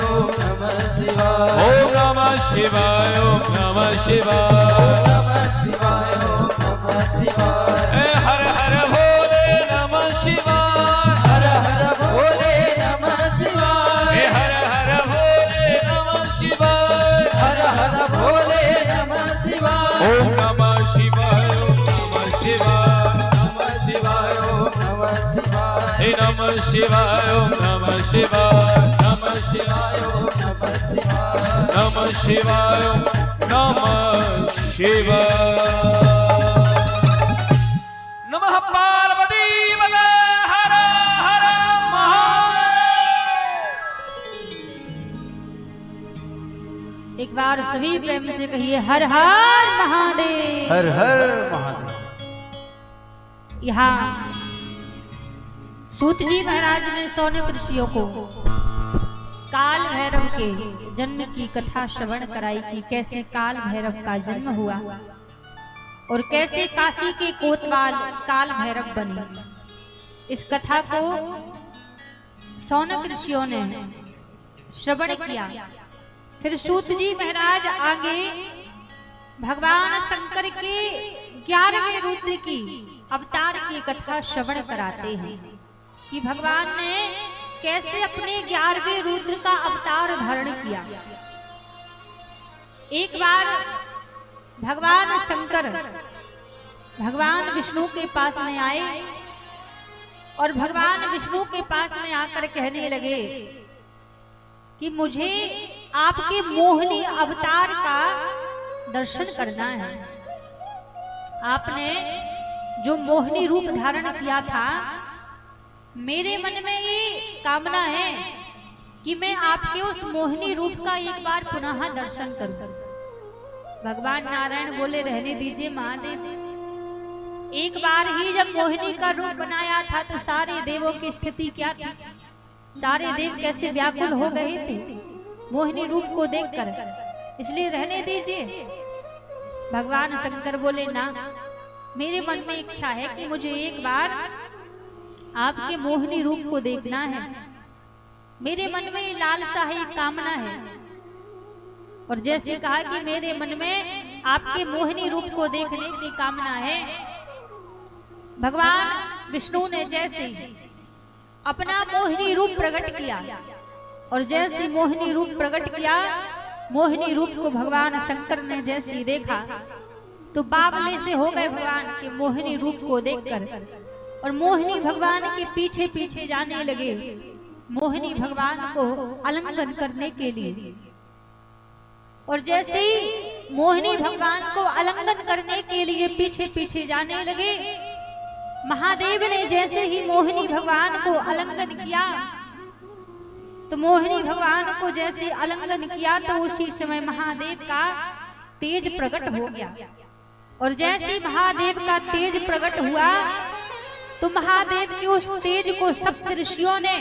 B: ओम नमः शिवाय,
A: ओम नमः शिवाय, ओम नमः शिवाय,
B: नमः शिवाय, ओम नमः शिवाय।
A: हर हर भोले नमः शिवाय,
B: हर हर भोले नमः शिवाय,
A: हर हर भोले नमः शिवाय,
B: हर हर भोले नमः शिवाय।
A: ओम नमः शिवाय, ओम नमः शिवाय,
B: नमः शिवाय, ओम नमः शिवाय।
A: हे नमः
B: नमः शिवाय ओम नमः शिवाय नमः शिवाय ओम नमः शिवाय नमः शिवाय ओम नमः शिवाय नमः पार्वती पते हर हर महादेव।
D: एक बार सभी प्रेम से कहिए हर हर महादेव।
B: हर हर महादेव।
D: यहाँ सूत जी महाराज ने सौनक ऋषियों को काल भैरव के जन्म की कथा श्रवण कराई कि कैसे काल भैरव का जन्म हुआ और कैसे काशी के कोतवाल काल भैरव बने। इस कथा को सौनक ऋषियों ने श्रवण किया। फिर सूत जी महाराज आगे भगवान शंकर के 11वें रुद्र की अवतार की कथा श्रवण कराते हैं कि भगवान ने कैसे अपने 11वें रुद्र का अवतार धारण किया। एक बार भगवान शंकर भगवान विष्णु के पास में आए और भगवान विष्णु के पास में आकर कहने लगे कि मुझे आपके मोहिनी अवतार का दर्शन करना है। आपने जो मोहिनी रूप धारण किया था, मेरे मन में ये कामना है कि मैं आपके उस मोहिनी रूप का एक बार पुनः दर्शन करूं। भगवान नारायण बोले रहने दीजिए महादेव, एक बार ही जब मोहिनी का रूप बनाया था तो सारे देवों की स्थिति क्या थी? सारे देव कैसे व्याकुल हो गए थे मोहिनी रूप को देखकर, इसलिए रहने दीजिए। भगवान शंकर बोले ना, मेरे मन में इच्छा है कि मुझे एक बार आपके मोहिनी रूप को देखना है। मेरे मन में लालसा है, कामना है। और जैसे कहा कि मेरे मन में आपके मोहिनी रूप को देखने की कामना है, भगवान विष्णु ने जैसे अपना मोहिनी रूप प्रकट किया और जैसे मोहिनी रूप प्रकट किया, मोहिनी रूप को भगवान शंकर ने जैसे देखा तो बावले से हो गए भगवान के मोहिनी रूप को देखकर, और मोहिनी भगवान के पीछे पीछे जाने लगे मोहिनी भगवान को आलिंगन करने के लिए। और जैसे ही मोहिनी भगवान को आलिंगन करने के लिए पीछे पीछे जाने लगे, महादेव ने जैसे ही मोहिनी भगवान को आलिंगन किया तो मोहिनी भगवान को जैसे आलिंगन किया तो उसी समय महादेव का तेज प्रकट हो गया। और जैसे महादेव का तेज प्रकट हुआ तो महादेव के उस तेज को सप्त ऋषियों ने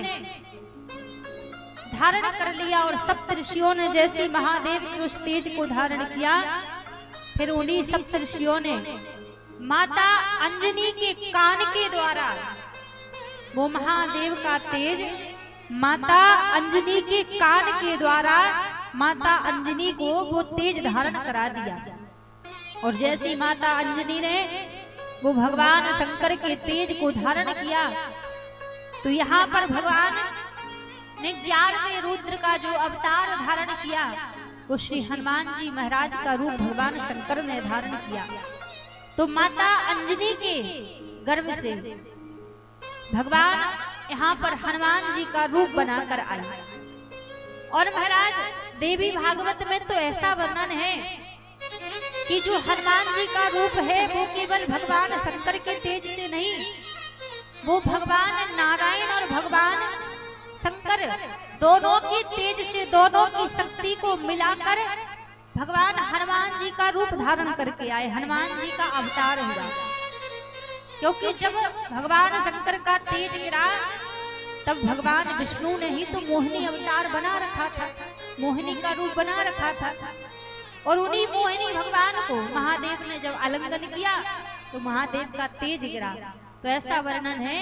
D: धारण कर लिया। और सप्त ऋषियों ने जैसे महादेव के उस तेज को धारण किया, फिर उन्हीं सप्त ऋषियों ने माता अंजनी के कान के द्वारा वो महादेव का तेज माता अंजनी के कान के द्वारा माता अंजनी को वो तेज धारण करा दिया। और जैसी माता अंजनी ने वो भगवान शंकर के तेज को धारण किया तो यहाँ पर भगवान ने 11वें रुद्र का जो अवतार धारण किया वो श्री हनुमान जी महाराज का रूप भगवान शंकर ने धारण किया। तो माता अंजनी के गर्भ से भगवान यहाँ पर हनुमान जी का रूप बनाकर आए। और महाराज देवी भागवत में तो ऐसा वर्णन है कि जो हनुमान जी का रूप है वो केवल भगवान शंकर के तेज से नहीं, वो भगवान नारायण और भगवान शंकर दोनों की तेज से, दोनों की शक्ति को मिलाकर भगवान हनुमान जी का रूप धारण करके आए, हनुमान जी का अवतार हुआ। क्योंकि जब भगवान शंकर का तेज गिरा तब भगवान विष्णु ने ही तो मोहिनी अवतार बना रखा था, मोहिनी का रूप बना रखा था। और उन्हीं मोहिनी भगवान को महादेव ने जब आलिंगन किया तो महादेव का तेज गिरा। तो ऐसा वर्णन है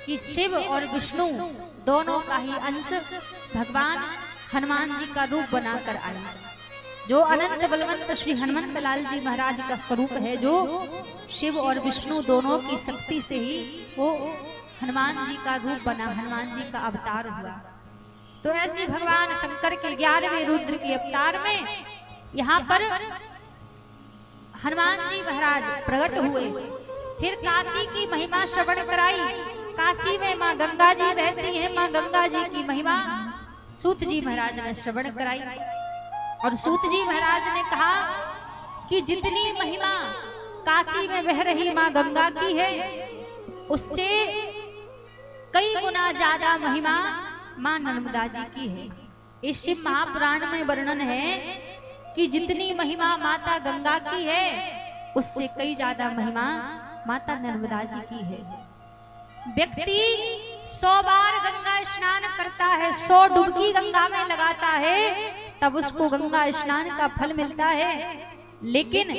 D: कि शिव और विष्णु दोनों का ही अंश भगवान हनुमान जी का रूप बनाकर आए। जो अनंत बलवंत श्री हनुमंत लाल जी महाराज का स्वरूप है, जो शिव और विष्णु दोनों की शक्ति से ही वो हनुमान जी का रूप बना, हनुमान जी का अवतार हुआ। तो ऐसे भगवान शंकर के 11वें रुद्र के अवतार में यहाँ पर हनुमान जी महाराज प्रकट हुए। फिर काशी की महिमा श्रवण कराई काशी में माँ गंगा जी बहती हैं। माँ गंगा जी की महिमा सूत जी महाराज ने श्रवण कराई और सूत जी महाराज ने कहा कि जितनी महिमा काशी में बह रही माँ गंगा की है, उससे कई गुना ज्यादा महिमा माँ नर्मदा जी की है। इस शिव महापुराण में वर्णन है कि जितनी महिमा माता गंगा की है, उससे कई ज्यादा महिमा माता नर्मदा जी की है। व्यक्ति 100 बार गंगा स्नान करता है, 100 डुबकी गंगा में लगाता है, तब उसको गंगा स्नान का फल मिलता है। लेकिन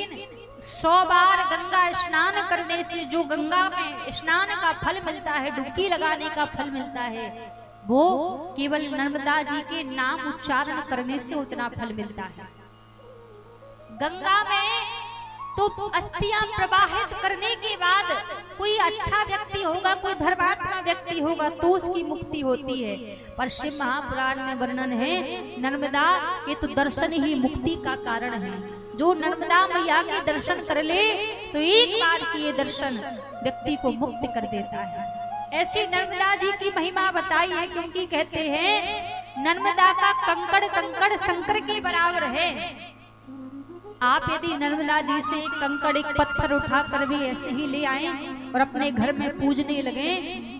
D: 100 बार गंगा स्नान करने से जो गंगा में स्नान का फल मिलता है, डुबकी लगाने का फल मिलता है, वो केवल नर्मदा जी के नाम उच्चारण करने से उतना फल मिलता है। गंगा में तो अस्थियां प्रवाहित करने के बाद कोई अच्छा व्यक्ति होगा, कोई धर्मात्मा व्यक्ति होगा तो उसकी मुक्ति होती है। पर शिव महापुराण में वर्णन है नर्मदा के तो दर्शन ही मुक्ति का कारण है। जो नर्मदा मैया के दर्शन कर ले तो एक बार की ये दर्शन व्यक्ति को मुक्त कर देता है। ऐसी नर्मदा जी की महिमा बताई है, क्योंकि कहते हैं नर्मदा का कंकड़ कंकड़ शंकर के बराबर है। आप यदि नर्मदा जी से कंकड़ एक पत्थर उठाकर भी ऐसे ही ले आए और अपने घर में पूजने लगे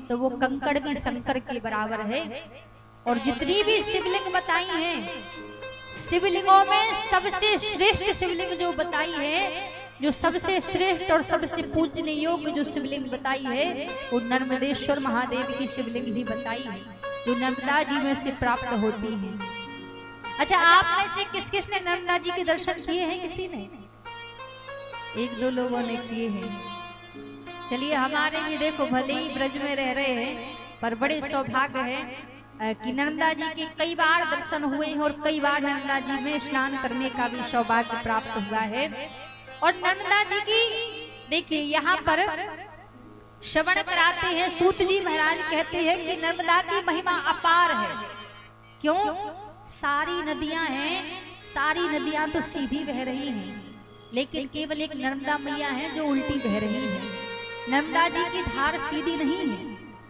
D: तो वो कंकड़ भी शंकर के बराबर है। और जितनी भी शिवलिंग बताई हैं, शिवलिंगों में सबसे श्रेष्ठ शिवलिंग जो बताई है, जो सबसे श्रेष्ठ और सबसे पूजनीय योग्य जो शिवलिंग बताई है, वो नर्मदेश्वर महादेव की शिवलिंग ही बताई है, जो नर्मदा जी में से प्राप्त होती है। अच्छा, आप में से किस किस ने नर्मदा जी के दर्शन किए हैं? किसी ने? 1-2 लोगों ने किए हैं। चलिए, हमारे भी देखो भले ही ब्रज में रह रहे हैं, पर बड़े सौभाग्य है कि नर्मदा जी के कई बार दर्शन हुए हैं और कई बार नर्मदा जी में स्नान करने का भी सौभाग्य प्राप्त हुआ है। और नर्मदा जी की देखिए यहाँ पर श्रवण कराते हैं सूत जी महाराज, कहते हैं कि नर्मदा की महिमा अपार है। क्यों? सारी नदियां हैं, सारी नदियां तो सीधी बह रही हैं, लेकिन केवल एक नर्मदा मैया है जो उल्टी बह रही है। नर्मदा जी की धार सीधी नहीं है,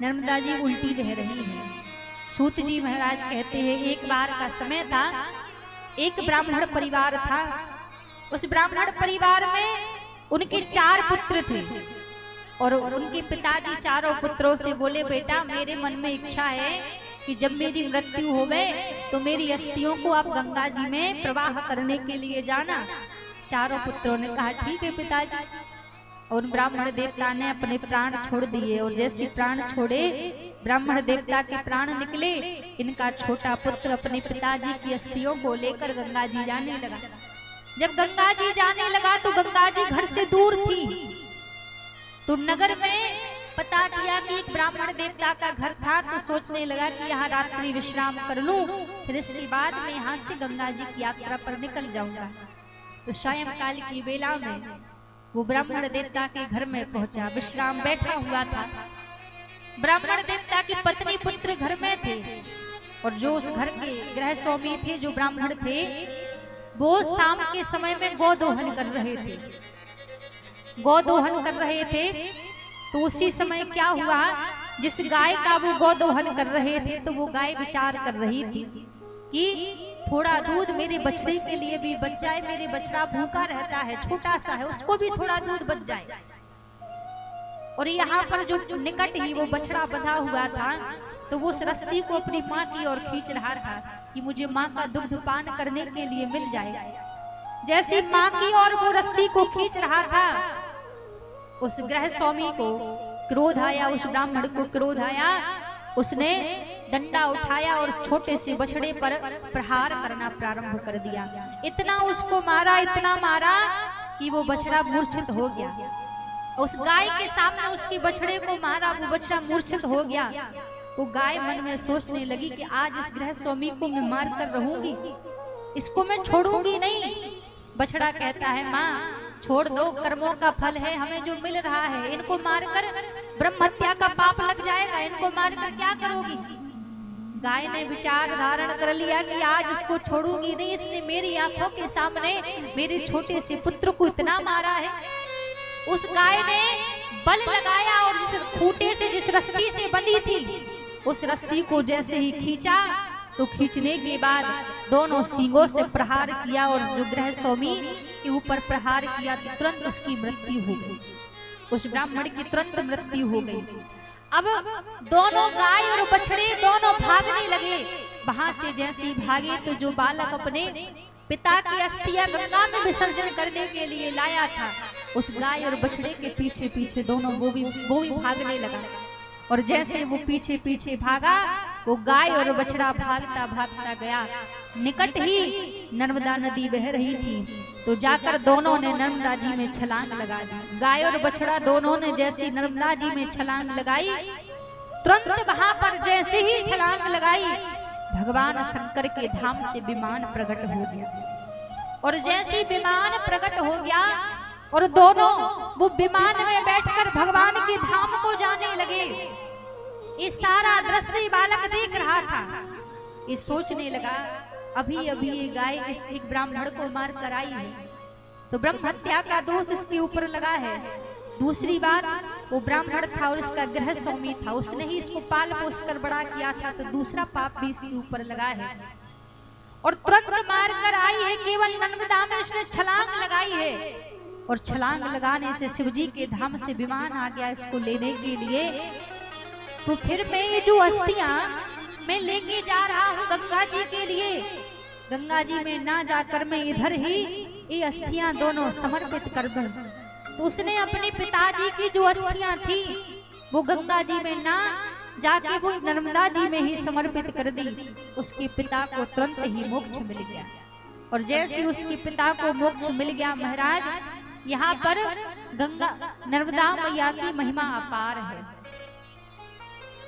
D: नर्मदा जी उल्टी बह रही है। सूत जी महाराज कहते हैं एक बार का समय था, एक ब्राह्मण परिवार था। उस ब्राह्मण परिवार में उनके 4 पुत्र थे और उनके पिताजी चारों पुत्रों से बोले, बेटा मेरे मन में इच्छा है कि जब मेरी मृत्यु होवे तो मेरी अस्थियों को आप गंगा जी में प्रवाह करने के लिए जाना। चारों पुत्रों ने कहा ठीक है पिताजी। और ब्राह्मण देवता ने अपने प्राण छोड़ दिए और जैसे प्राण छोड़े, ब्राह्मण देवता के प्राण निकले, इनका छोटा पुत्र अपने पिताजी की अस्थियों को लेकर गंगा जी जाने लगा। जब गंगा जी जाने लगा तो गंगा जी घर से दूर थी, तो नगर में पता किया कि एक ब्राह्मण देवता का घर था, तो सोचने लगा कि यहाँ रात्रि विश्राम कर लूं, फिर इसके बाद मैं यहाँ से गंगा जी की यात्रा पर निकल जाऊंगा। तो सायंकाल की बेला में वो ब्राह्मण देवता के घर में पहुंचा, विश्राम बैठा हुआ था। ब्राह्मण देवता की पत्नी पुत्र घर में थे और जो उस घर के गृह स्वामी थे, जो ब्राह्मण थे, वो शाम के समय में गोदोहन कर रहे थे। गोदोहन कर रहे थे तो उसी समय क्या हुआ, जिस गाय का वो गोदोहन कर रहे थे तो वो गाय विचार कर रही थी कि थोड़ा दूध मेरे बछड़े के लिए भी बच जाए, मेरे बछड़ा भूखा रहता है, छोटा सा है, उसको भी थोड़ा दूध बच जाए। और यहाँ पर जो निकट ही वो बछड़ा बंधा हुआ था, तो वो उस रस्सी को अपनी माँ की ओर खींच रहा था कि मुझे माँ का दुग्ध पान करने के लिए मिल जाए। जैसे माँ की ओर वो रस्सी को खींच रहा था, उस गृह स्वामी को क्रोध आया, उस ब्राह्मण को क्रोध आया। उसने डंडा उठाया और उस छोटे से बछड़े पर प्रहार करना प्रारंभ कर दिया। इतना उसको मारा, इतना मारा कि वो बछड़ा मूर्छित हो गया। उस गाय के सामने उसके बछड़े को मारा, वो बछड़ा मूर्छित हो गया। वो गाय मन में सोचने लगी कि आज इस गृह स्वामी को मैं मार कर रहूंगी, इसको मैं छोड़ूंगी नहीं। बछड़ा कहता है, माँ छोड़ दो, कर्मों का फल है, हमें जो मिल रहा है, इनको मारकर ब्रह्म हत्या का पाप लग जाएगा, इनको मारकर क्या करोगी। गाय ने विचार धारण कर लिया कि आज इसको छोड़ूंगी नहीं, इसने मेरी आंखों के सामने मेरे छोटे से पुत्र को इतना मारा है। उस गाय ने बल लगाया और जिस खूंटे से, जिस रस्सी से बंधी थी, उस रस्सी को जैसे ही खींचा तो खींचने के बाद दोनों सींगों से प्रहार किया और जो ग्रह स्वामी के ऊपर प्रहार किया तो तुरंत उसकी मृत्यु हो गई। उस ब्राह्मण की तुरंत मृत्यु हो गई। अब दोनों गाय और बछड़े दोनों भागने लगे। वहां से जैसे ही भागे तो जो बालक अपने पिता की अस्थियां गंगा में विसर्जन करने के लिए लाया था, उस गाय और बछड़े के पीछे पीछे दोनों वो भी भागने लगा। और जैसे वो पीछे पीछे भागा, वो गाय और बछड़ा भागता भागता गया। निकट ही नर्मदा नदी बह रही थी, तो जाकर दोनों ने नर्मदा जी में छलांग लगा दी। गाय और बछड़ा दोनों ने जैसी नर्मदा जी में छलांग लगाई, तुरंत वहां पर जैसे ही छलांग लगाई, भगवान शंकर के धाम से विमान प्रकट हो गया। और जैसे विमान प्रकट हो गया और दोनों वो विमान में बैठकर भगवान के धाम को जाने लगे। ये सारा दृश्य बालक देख रहा था। ये सोचने लगा, अभी अभी ये गाय एक ब्राह्मण को मार कर आई है, तो ब्रह्म हत्या का दोष इसके ऊपर लगा है। दूसरी बात, वो ब्राह्मण था और इसका गृह स्वामी था, उसने ही इसको पाल पोस कर बड़ा किया था, तो दूसरा पाप भी इसके ऊपर लगा है। और तुरंत मार कर आई है, केवल नर्मदा में इसने छलांग लगाई है। और छलांग लगाने से शिवजी के धाम से विमान आ गया इसको लेने के लिए। तो फिर मैं ये जो अस्थियां मैं लेके जा रहा हूँ गंगा जी के लिए, गंगा जी में ना जाकर मैं इधर ही ये अस्थियां दोनों समर्पित कर दूं। तो उसने अपने पिताजी की जो अस्थियां थी वो गंगा जी में ना जाके वो नर्मदा जी में ही समर्पित कर दी। उसके पिता को तुरंत ही मोक्ष मिल गया। और जैसे उसके पिता को मोक्ष मिल गया, महाराज यहाँ पर गंगा नर्मदा मैया की महिमा अपार है।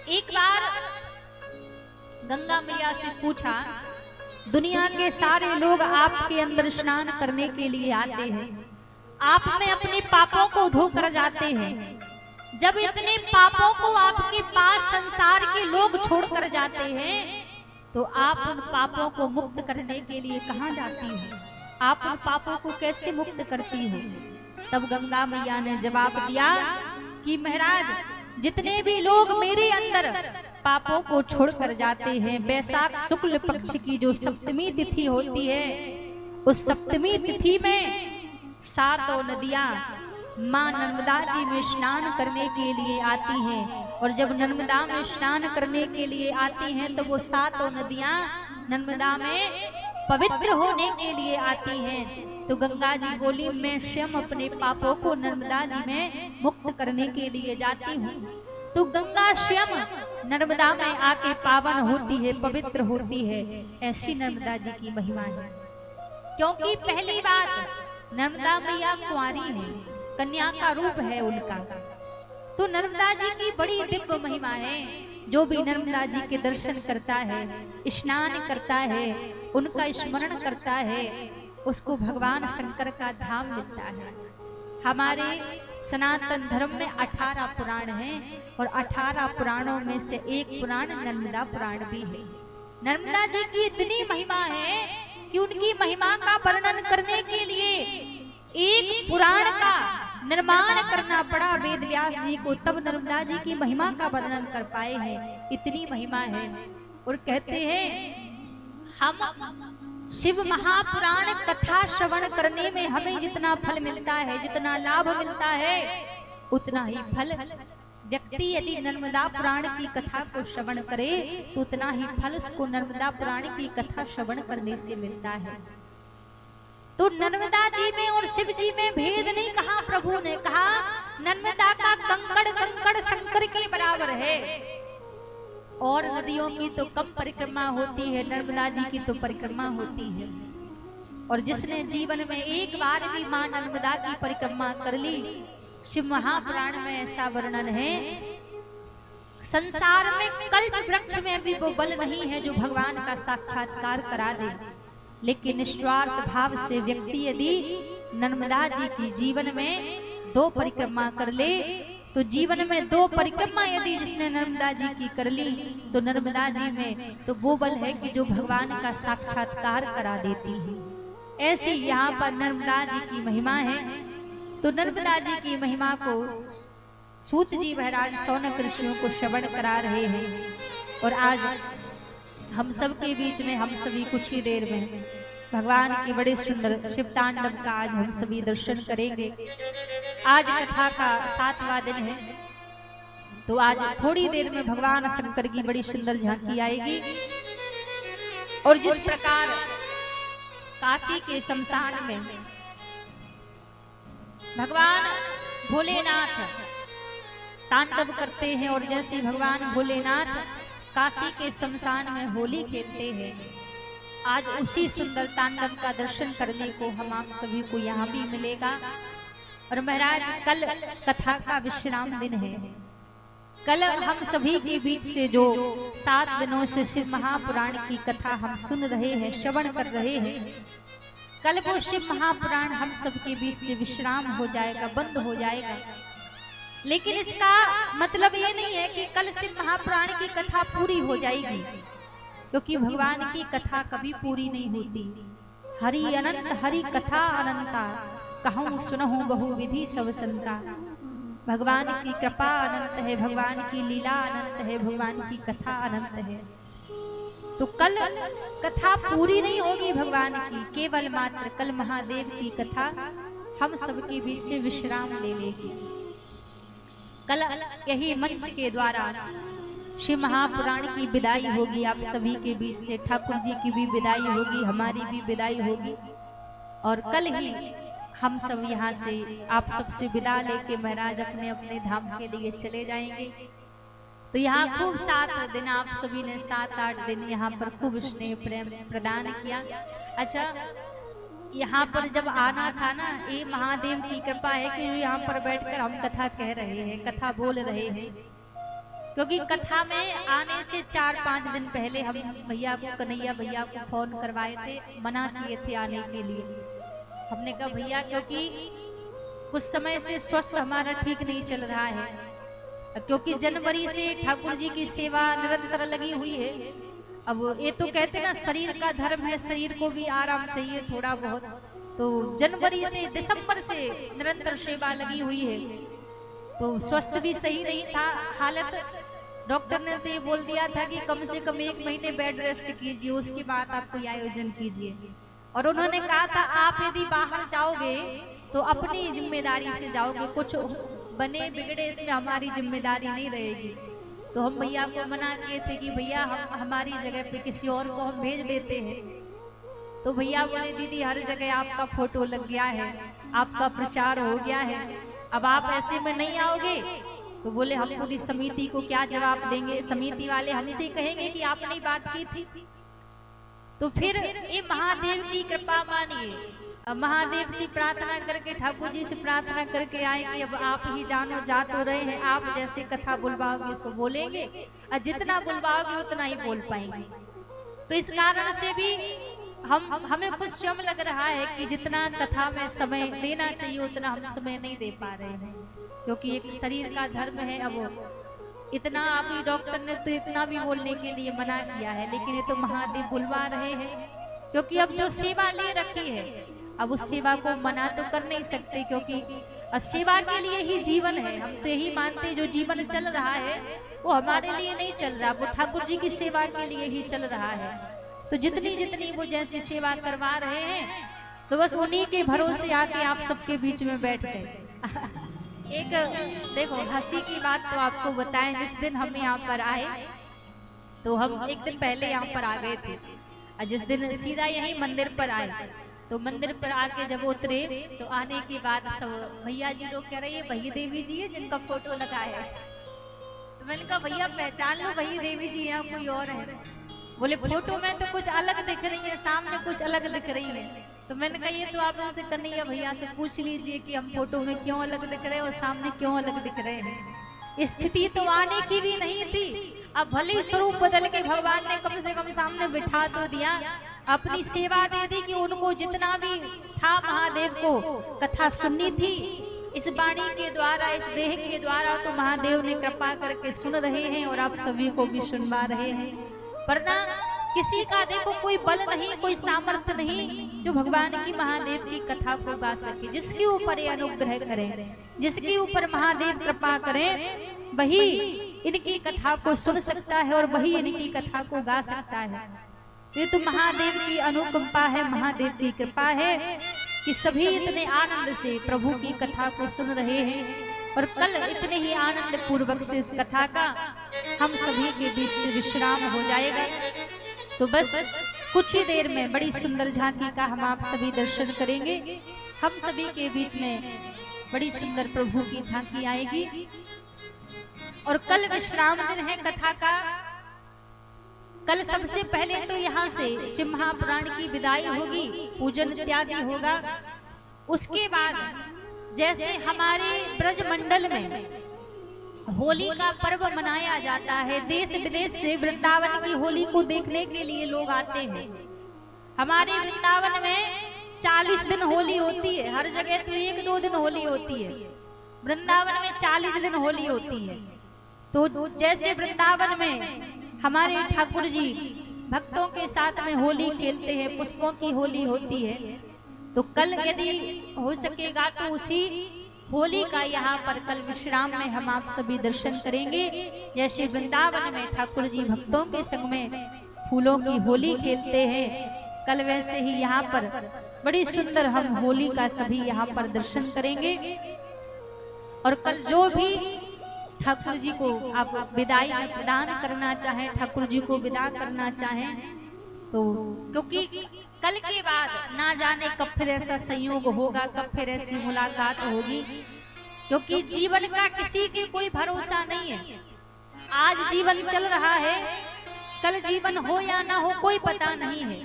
D: एक बार गंगा मैया से पूछा, दुनिया के सारे लोग आपके अंदर स्नान करने के लिए आते हैं, आप में अपने पापों को धोकर जाते हैं। जब इतने पापों को आपके पास संसार के लोग छोड़कर जाते हैं, तो आप उन पापों को मुक्त करने के लिए कहां जाती हैं? आप उन पापों को कैसे मुक्त करती हो? तब गंगा मैया ने जवाब दिया कि महाराज, जितने भी लोग मेरे अंदर पापों को छोड़कर जाते हैं, वैशाख शुक्ल पक्ष की जो सप्तमी तिथि होती है, उस सप्तमी तिथि में सातों नदियां मां नर्मदा जी में स्नान करने के लिए आती हैं। और जब नर्मदा में स्नान करने के लिए आती हैं तो वो सातों नदियां नर्मदा में पवित्र होने के लिए आती हैं। तो गंगा जी बोली, मैं स्वयं अपने पापों को नर्मदा जी में मुक्त करने के लिए जाती हूँ। तो गंगा स्वयं नर्मदा में आके पावन होती है, पवित्र होती है। ऐसी नर्मदा जी की महिमा है। क्योंकि पहली बात, नर्मदा मैया कुंवारी है, कन्या का रूप है उनका। तो नर्मदा जी की बड़ी दिव्य महिमा है। जो भी नर्मदा जी के दर्शन करता है, स्नान करता है, उनका स्मरण करता है, उसको भगवान शंकर का धाम मिलता है। हमारे सनातन धर्म में 18 पुराण हैं और 18 पुराणों में से एक पुराण नर्मदा पुराण भी है। नर्मदा जी की इतनी महिमा है कि उनकी महिमा का वर्णन करने के लिए एक पुराण का निर्माण करना पड़ा वेद व्यास जी को, तब नर्मदा जी की महिमा का वर्णन कर पाए हैं। इतनी महिमा है। और कहते हैं, हम शिव महापुराण कथा श्रवण करने में हमें जितना फल मिलता है, जितना लाभ मिलता है, उतना ही फल व्यक्ति यदि नर्मदा पुराण की कथा को श्रवण करे तो उतना ही फल उसको नर्मदा पुराण की कथा श्रवण करने से मिलता है। तो नर्मदा जी में और शिव जी में भेद नहीं कहा। प्रभु ने कहा, नर्मदा का कंकड़ कंकड़ शंकर के बराबर है। और नदियों की तो कम परिक्रमा होती है, नर्मदा जी की तो परिक्रमा होती है। और जिसने जीवन में एक बार भी मां नर्मदा की परिक्रमा कर ली, शिव महापुराण में ऐसा वर्णन है, संसार में कल्प वृक्ष में भी वो बल नहीं है जो भगवान का साक्षात्कार करा दे। लेकिन निस्वार्थ भाव से व्यक्ति यदि नर्मदा जी की जीवन में 2 परिक्रमा कर ले, तो जीवन में 2 परिक्रमा यदि जिसने नर्मदा जी की कर ली, तो नर्मदा जी में तो वो बल है कि जो भगवान का साक्षात्कार करा देती है। ऐसी यहाँ पर नर्मदा जी की महिमा है। तो नर्मदा जी की महिमा को सूत जी महाराज शौनक ऋषियों को श्रवण करा रहे हैं। और आज हम सब के बीच में हम सभी कुछ ही देर में भगवान के बड़े सुंदर शिव तांडव का आज हम सभी दर्शन करेंगे। आज कथा का 7वां दिन है, तो आज थोड़ी देर में भगवान शंकर की बड़ी सुंदर झांकी आएगी। और जिस प्रकार काशी के शमशान में भगवान भोलेनाथ तांडव करते हैं, और जैसे भगवान भोलेनाथ काशी के शमशान में होली खेलते हैं, आज उसी सुंदर तांडव का दर्शन करने को हम आप सभी को यहाँ भी मिलेगा। और महाराज कल कथा का विश्राम दिन है। कल हम सभी के बीच से जो 7 दिनों से शिव महापुराण की कथा हम सुन रहे हैं, श्रवण कर रहे हैं, कल वो शिव महापुराण हम सबके बीच से विश्राम हो जाएगा, बंद हो जाएगा। लेकिन इसका मतलब ये नहीं है कि कल शिव महापुराण की कथा पूरी हो जाएगी, क्योंकि भगवान की कथा कभी पूरी नहीं होती। हरि अनंत हरि कथा अनंता, कहूँ सुनहु बहुविधि सब संता। भगवान की कृपा अनंत है, भगवान की लीला अनंत है, भगवान की कथा अनंत है। तो कल कथा पूरी नहीं होगी भगवान की, केवल मात्र कल महादेव की कथा हम सबके बीच से विश्राम ले लेगी। कल यही मंच के द्वारा शिव महापुराण की विदाई होगी, आप सभी के बीच से ठाकुर जी की भी विदाई होगी, हमारी भी विदाई होगी। और कल ही हम सब यहाँ से आप सबसे विदा लेके महाराज अपने अपने धाम के लिए चले जाएंगे। तो यहाँ खूब 7 दिन आप सभी ने 7-8 दिन यहाँ पर खूब स्नेह प्रेम प्रदान किया। अच्छा, यहाँ पर जब आना था ना, ये महादेव की कृपा है कि यहाँ पर बैठकर हम कथा कह रहे हैं, कथा बोल रहे हैं। क्योंकि कथा में आने से 4-5 दिन पहले हम भैया को, कन्हैया भैया को फोन करवाए थे, मना किए थे आने के लिए। हमने कहा भैया, क्योंकि कुछ समय से स्वस्थ हमारा ठीक नहीं चल रहा है, क्योंकि जनवरी से ठाकुर जी की सेवा निरंतर लगी हुई है। अब ये तो कहते ना, शरीर का धर्म है, शरीर को भी आराम चाहिए थोड़ा बहुत। तो जनवरी से दिसंबर से निरंतर सेवा लगी हुई है, तो स्वस्थ भी सही नहीं था हालत। डॉक्टर ने तो ये बोल दिया था कि कम से कम 1 महीने बेड रेस्ट कीजिए, उसके बाद आप कोई आयोजन कीजिए। और उन्होंने कहा था आप यदि बाहर जाओगे तो अपनी जिम्मेदारी से जाओगे, कुछ बने बिगड़े इसमें हमारी जिम्मेदारी नहीं रहेगी। तो हम भैया को मना किए थे कि भैया हम हमारी जगह पे किसी और को हम भेज देते हैं। तो भैया बोले दीदी हर जगह आपका फोटो लग गया है, आपका प्रचार हो गया है, अब आप ऐसे में नहीं आओगे। तो बोले हम पूरी समिति को क्या जवाब देंगे, समिति वाले हमसे कहेंगे कि आपने बात की थी। तो फिर ये महादेव की कृपा मानिए, महादेव से प्रार्थना करके, ठाकुर जी से प्रार्थना करके आए कि अब आप ही जानो, जा तो रहे हैं, आप जैसे कथा बुलवाओगे सो बोलेंगे, और जितना बुलवाओगे उतना ही बोल पाएंगे। तो इस कारण से भी हमें कुछ शर्म लग रहा है कि जितना कथा में समय देना चाहिए उतना हम समय नहीं दे पा रहे हैं, क्योंकि एक शरीर का धर्म है। अब इतना अभी डॉक्टर ने तो इतना भी बोलने के लिए मना किया है, लेकिन ये तो महादेव बुलवा रहे हैं, क्योंकि अब जो सेवा ले रखी है अब उस सेवा को मना तो कर नहीं सकते, क्योंकि सेवा के लिए ही जीवन है। हम तो यही मानते जो जीवन चल रहा है वो हमारे लिए नहीं चल रहा, वो ठाकुर जी की सेवा के लिए ही चल रहा है। तो जितनी जितनी वो जैसी सेवा करवा रहे हैं, तो बस उन्हीं के भरोसे आके आप सबके बीच में बैठ गए। एक देखो हंसी की बात तो आपको बताएं, जिस दिन हम यहाँ पर आए तो हम एक दिन पहले यहाँ पर आ गए थे, और जिस दिन सीधा यही मंदिर पर आए, तो मंदिर पर आके जब उतरे तो आने के बाद सब भैया जी लोग कह रहे हैं वही देवी जी है जिनका फोटो लगा है। तो मैंने कहा भैया पहचान लो, वही देवी जी यहाँ कोई और है। बोले फोटो में तो कुछ अलग दिख रही है, सामने कुछ अलग दिख रही है। तो मैंने कहा ये तो आप उनसे कन्हैया भैया से पूछ लीजिए कि हम फोटो में क्यों अलग दिख रहे हैं और सामने क्यों अलग दिख रहे हैं। स्थिति तो आने की भी नहीं थी, अब भले स्वरूप बदल के भगवान ने कम से कम सामने बिठा तो दिया, अपनी सेवा दे दी कि उनको जितना भी था महादेव को कथा सुननी थी, इस वाणी के द्वारा, इस देह के द्वारा तो महादेव ने कृपा करके सुन रहे हैं और आप सभी को भी सुनवा रहे हैं। वरना किसी का देखो कोई बल नहीं, कोई सामर्थ्य नहीं जो भगवान की महादेव की कथा को गा सके। जिसके ऊपर ये अनुग्रह करें, जिसके ऊपर महादेव कृपा करें, वही इनकी कथा को सुन सकता है और वही इनकी कथा को गा सकता है। ये तो महादेव की अनुकंपा है, महादेव की कृपा है कि सभी इतने आनंद से प्रभु की कथा को सुन रहे हैं। और कल इतने ही आनंद पूर्वक से इस कथा का हम सभी के बीच से विश्राम हो जाएगा। तो बस कुछ ही देर में बड़ी सुंदर झांकी का हम आप सभी दर्शन करेंगे। हम सभी के बीच में बड़ी सुंदर प्रभु की झांकी आएगी। और कल विश्राम दिन है कथा का। कल सबसे पहले तो यहाँ से शिव महापुराण की विदाई होगी, पूजन इत्यादि होगा। उसके बाद जैसे हमारे ब्रज मंडल में होली का पर्व मनाया जाता है, देश विदेश से वृंदावन की होली को देखने के लिए लोग आते हैं। हमारे वृंदावन में 40 दिन होली होती है, हर जगह तो 1-2 दिन होली होती है, वृंदावन में 40 दिन होली होती है। तो जैसे वृंदावन में हमारे ठाकुर जी भक्तों के साथ में होली खेलते हैं, पुष्पों की होली होती है, तो कल यदि हो सकेगा तो उसी होली का यहाँ पर कल विश्राम में हम आप सभी दर्शन करेंगे। जैसे वृंदावन में ठाकुर जी भक्तों के संग में फूलों की होली खेलते हैं, कल वैसे ही यहाँ पर बड़ी सुंदर हम होली का सभी यहाँ पर दर्शन करेंगे। और कल जो भी ठाकुर जी को आप विदाई में प्रदान करना चाहें, ठाकुर जी को विदा करना चाहें, तो क्योंकि कल के बाद ना जाने कब फिर ऐसा संयोग होगा, कब फिर ऐसी मुलाकात होगी, क्योंकि जीवन का किसी की कोई भरोसा नहीं है। आज जीवन चल रहा है, कल जीवन हो या ना हो कोई पता नहीं है।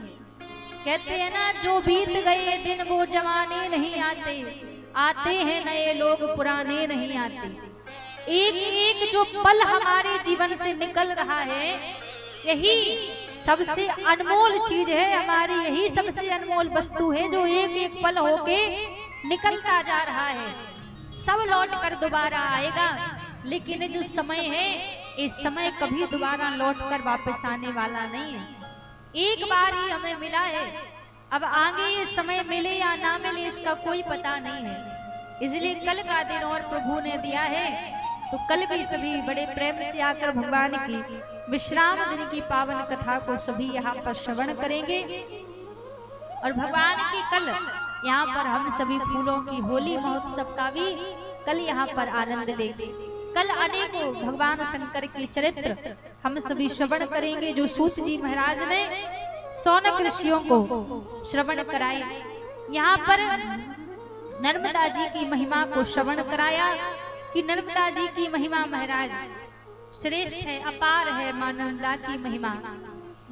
D: कहते हैं ना, जो बीत गए दिन वो जमाने नहीं आते, आते हैं नए लोग पुराने नहीं आते। एक एक जो पल हमारे जीवन से निकल रहा है, यही सबसे अनमोल चीज है हमारी, यही सबसे अनमोल वस्तु है जो एक एक पल होके निकलता जा रहा है। सब लौट कर दोबारा आएगा, लेकिन जो समय है, इस समय कभी दोबारा लौट कर वापस आने वाला नहीं है। एक बार ही हमें मिला है, अब आगे ये समय मिले या ना मिले इसका कोई पता नहीं है। इसलिए कल का दिन और प्रभु ने दिया है, तो कल भी सभी बड़े प्रेम से आकर भगवान की विश्राम दिन की पावन कथा को सभी यहाँ पर श्रवण करेंगे। और भगवान की कल यहाँ पर हम सभी फूलों की होली महोत्सव का भी कल यहाँ पर आनंद लेंगे। कल अनेकों भगवान शंकर के चरित्र हम सभी श्रवण करेंगे, जो सूत जी महाराज ने सौनक ऋषियों को श्रवण कराए। यहाँ पर नर्मदा जी की महिमा को श्रवण कराया कि नर्मदा जी की महिमा महाराज श्रेष्ठ है, अपार है मां नर्मदा की महिमा।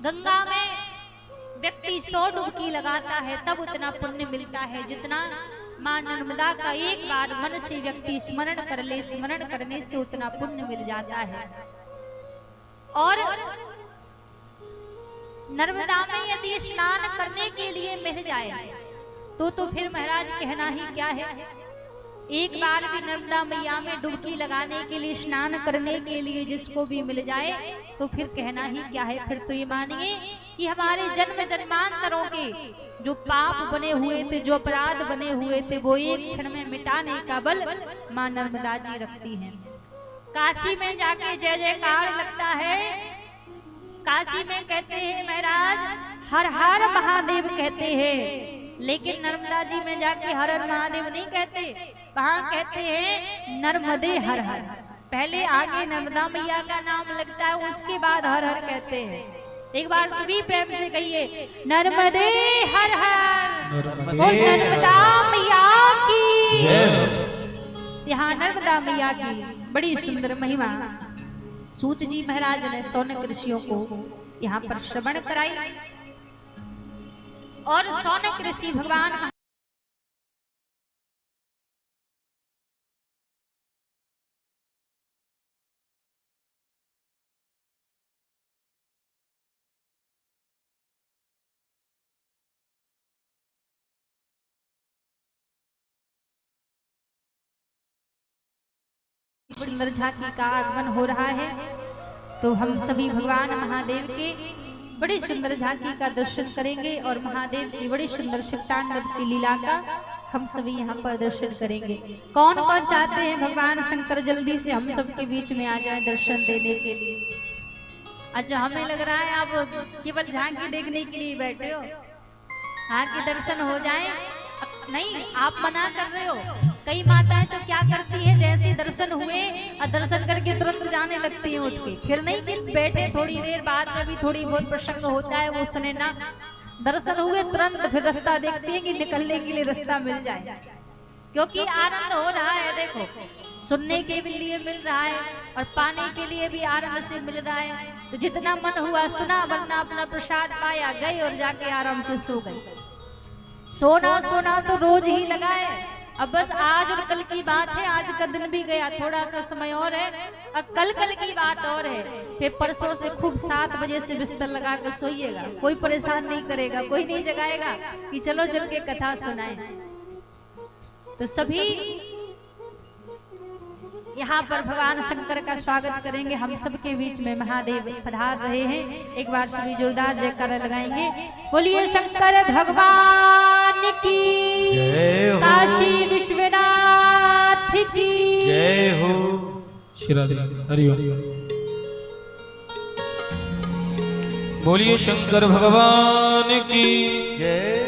D: गंगा में व्यक्ति 100 डुबकी लगाता है तब उतना पुण्य मिलता है जितना मां नर्मदा का एक बार मन से व्यक्ति स्मरण कर ले, स्मरण करने से उतना पुण्य मिल जाता है। और नर्मदा में यदि स्नान करने के लिए मिल जाए तो फिर महाराज कहना ही क्या है। एक बार भी नर्मदा मैया में डुबकी लगाने के लिए, स्नान करने के लिए जिसको भी मिल जाए तो फिर कहना ही क्या है। फिर तो ये मानिए कि हमारे जन्म जन्मांतरों के जो पाप बने हुए थे, जो अपराध बने हुए थे, वो एक क्षण में मिटाने का बल मां नर्मदा जी रखती हैं। काशी में जाके जय जयकार लगता है, काशी में कहते हैं महाराज हर हर महादेव कहते हैं, लेकिन नर्मदा जी में जाके हर हर महादेव नहीं कहते, वहां कहते हैं नर्मदे हर हर। पहले आगे नर्मदा मैया का नाम लगता है, उसके बाद हर हर कहते हैं। एक बार सभी प्रेम से कहिए नर्मदे हर हर, और नर्मदा मैया की। यहाँ नर्मदा मैया की बड़ी सुंदर महिमा सूत जी महाराज ने सौनक ऋषियों को यहाँ पर श्रवण कराई। और सौनक ऋषि भगवान सुंदर झांकी का आगमन हो रहा है, तो हम सभी भगवान महादेव के बड़ी सुंदर झांकी का दर्शन करेंगे और महादेव की बड़ी सुंदर शिवतांडव की लीला का हम सभी यहाँ पर दर्शन करेंगे। कौन कौन चाहते हैं भगवान शंकर जल्दी से हम सबके बीच में आ जाए दर्शन देने के लिए? अच्छा, हमें लग रहा है आप केवल झांकी देखने के लिए बैठे हो, झांकी दर्शन हो जाए। नहीं, आप मना कर रहे हो। कई माताएं तो क्या करती है, जैसे दर्शन हुए और दर्शन करके तुरंत जाने लगती हैं उठ के, फिर नहीं कि बैठे थोड़ी देर बाद में भी थोड़ी बहुत प्रसंग होता है वो सुने ना। दर्शन हुए तुरंत फिर रास्ता देखती है कि निकलने के लिए रास्ता मिल जाए, क्योंकि आनंद हो रहा है। देखो, सुनने के भी लिए मिल रहा है और पाने के लिए भी आनंद से मिल रहा है। तो जितना मन हुआ सुना, वरना अपना प्रसाद पाया, गए और जाके आराम से सो गए। सोना सोना तो रोज ही लगा है। अब बस आज और कल की बात है, आज का दिन भी गया, थोड़ा सा समय और है, अब कल की बात और है। फिर परसों से खूब 7 बजे से बिस्तर लगा कर सोइएगा, कोई परेशान नहीं करेगा, कोई नहीं जगाएगा कि चलो चल के कथा सुनाए। तो सभी यहाँ पर भगवान शंकर का स्वागत करेंगे। हम सबके बीच में महादेव पधार रहे हैं। एक बार सभी जोरदार जयकारा लगाएंगे। बोलिए शंकर भगवान की
A: जय हो,
D: काशी विश्वनाथ की
A: जय हो।
B: श्री हरिओम।
A: बोलिए शंकर भगवान की जय।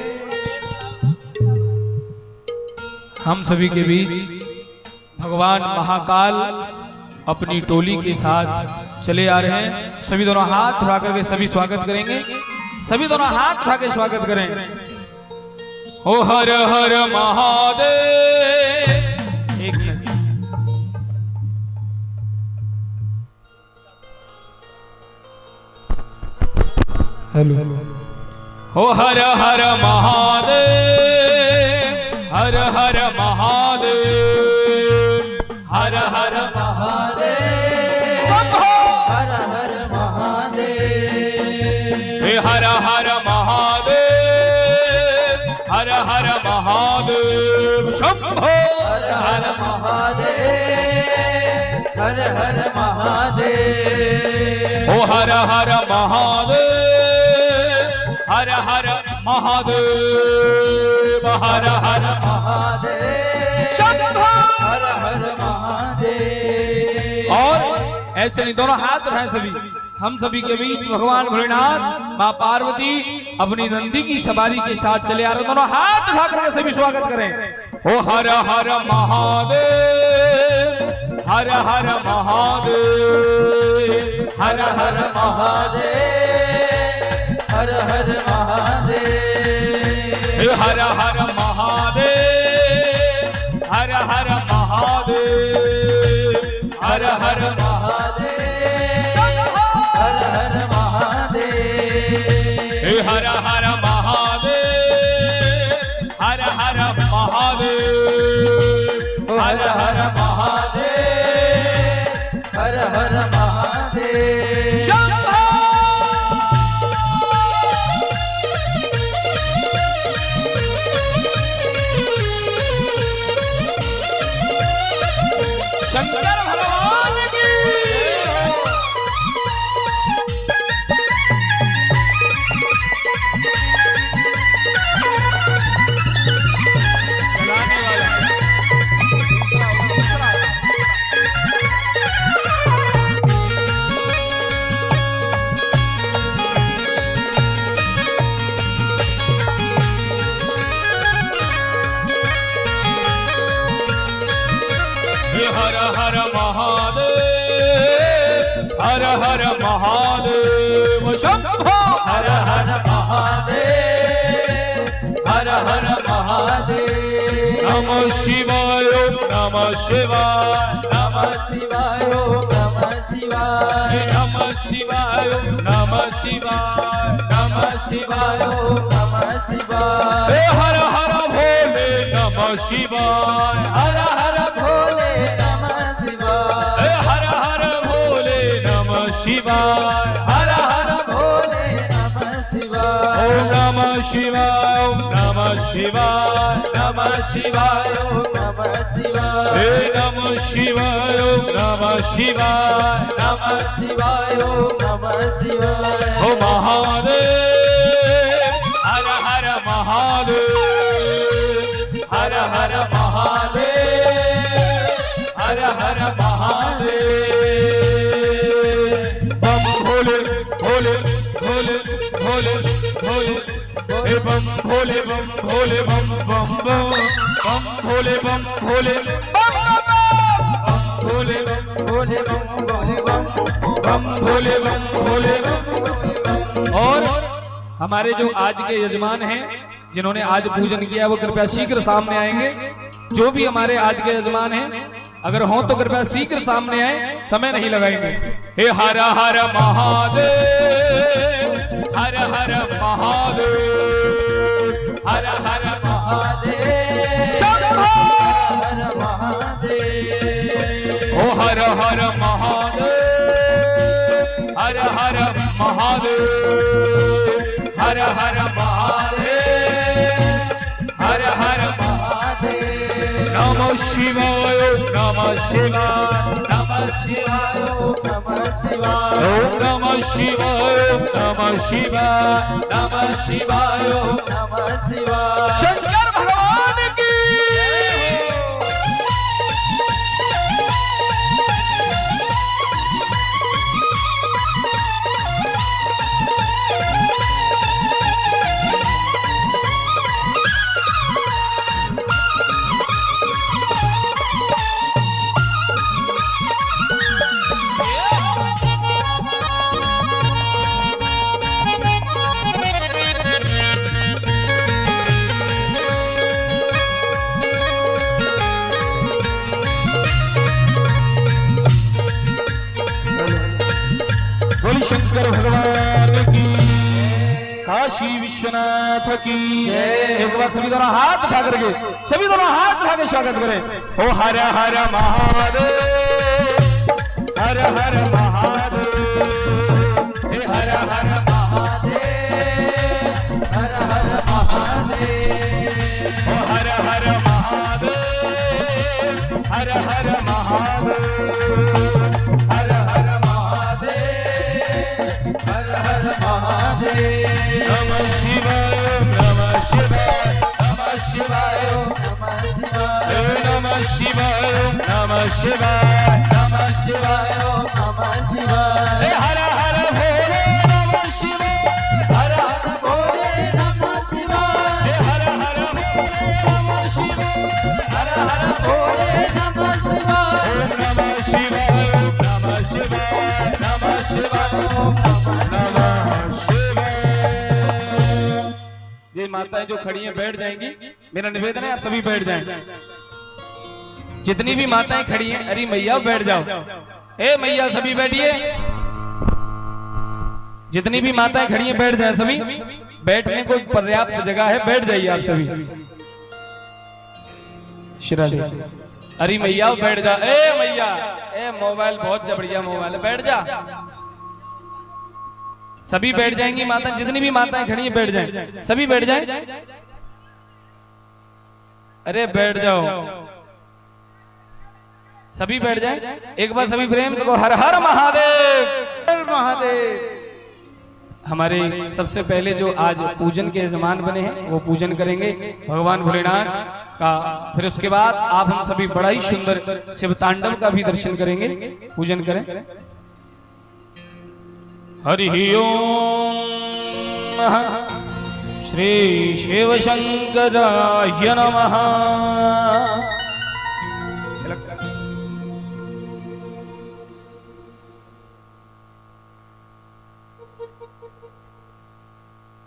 A: हम सभी के बीच भगवान महाकाल अपनी टोली के साथ चले आ रहे हैं। सभी दोनों हाथ उठा करके सभी स्वागत करेंगे। सभी दोनों हाथ उठा के स्वागत करें। ओ हर हर महादेव। एक मिनट।
B: हेलो।
A: ओ हर हर महादेव, हर हर महादेव, हर हर महादेव, हर हर महादेव, हर हर महादेव, हर हर महादेव, शंभो हर हर महादेव, हर हर महादेव, ओ हर हर महादेव, हर हर महादेव, हर हर महादेव, शंभो हर हर महादेव। और ऐसे नहीं, दोनों हाथ उठाएं सभी। हम सभी के बीच भगवान भोलेनाथ, माँ पार्वती अपनी नंदी की सवारी के साथ चले आ रहे। दोनों हाथ उठा करके सभी स्वागत करें। ओ हर हर महादेव, हर हर महादेव, हर हर महादेव, हर हर महादेव, हर हर महादेव, हर हर महादेव, हर हर महादेव, हर हर महादेव, हर हर महादेव, हर हर महादेव, हर हर महादेव, हर हर महादेव। शंकर भगवान की चलाने वाला हर हर महादेव, हर हर महादेव, शंभो हर हर महादेव, हर हर महादेव। नमः शिवाय, नमः शिवाय, नमः शिवाय, नमः शिवाय, नमः शिवाय, नमः शिवाय, नमः शिवाय, नमः शिवाय। हर हर भोले नमः शिवाय, हर हर भोले नमः शिवाय, हर हर भोले नमः शिवाय, हर हर भोले नमः शिवाय। ओम नमः शिवाय, ओम नमः शिवाय, नमः शिवाय, ओम नमः शिवाय, हे नमः शिवाय, ओम नमः
B: शिवाय नमः शिवाय नमः शिवाय ओ महादेव हर हर महादेव हर हर महादेव हर हर महादेव बम भोले भोले भोले भोले भोले हे बम भोले बम भोले बम बम बम बम भोले बम भोले बम भोले बम भोले बम भोले बम बम भोले बम भोले बम। और हमारे जो आज के यजमान हैं जिन्होंने आज पूजन किया वो कृपया शीघ्र सामने आएंगे। जो भी हमारे आज के यजमान हैं अगर हों तो कृपया शीघ्र सामने आए, समय नहीं लगाएंगे। हे हर हर महादेव हर हर महादेव हर हर महादेव हर महादेव ओ हर हर महादेव हर हर महादेव हर हर महादेव हर हर महादेव नमः शिवाय नमः शिवाय नमः शिवाय नमः शिवाय ओम नमः शिवाय नमः शिवाय नमः शिवाय नमः शिवाय शंकर भगवान की शंकर भगवान की काशी विश्वनाथ की एक बार सभी दोनों हाथ उठा करके सभी दोनों हाथ उठा के स्वागत करें। ओ हर हर महादेव हर हर महादेव हे हर हर महादेव हर हर महादेव ओ हर हर महादेव हर हर महादेव हर हर महादेव नमः शिवाय नमः शिवाय नमः शिवाय नमः शिवाय नमः शिवाय नमः शिवाय नमः शिवाय हर हर भोले नमः शिवाय हर हर भोले नमः शिवाय हर हर भोले नमः शिवाय हर हर भोले नमः शिवाय नमः शिवाय नमः शिवाय नमः शिवाय ये माताएं जो खड़ी हैं बैठ जाएंगी। मेरा निवेदन है आप सभी बैठ जाएं। जितनी भी माताएं खड़ी हैं अरे मैया बैठ जाओ। ए मैया सभी बैठिए। जितनी भी माताएं खड़ी हैं बैठ जाएं सभी। बैठने को पर्याप्त जगह है, बैठ जाइए आप सभी। शिराली अरे मैया बैठ जा। ए मैया ए मोबाइल बहुत बढ़िया मोबाइल है, बैठ जा। सभी बैठ जाएंगी माता, जितनी भी माताएं खड़ी हैं बैठ जाएं, सभी बैठ जाएं। अरे बैठ जाओ, सभी बैठ जाएं। एक बार सभी प्रेम से को हर हर महादेव हर महादेव। हमारे सबसे पहले जो आज पूजन के यजमान बने हैं वो पूजन करेंगे भगवान भोलेनाथ का। फिर उसके बाद आप हम सभी बड़ा ही सुंदर शिव तांडव का भी दर्शन करेंगे। पूजन करें। हरि ओम श्री शिव शंकराय नमः।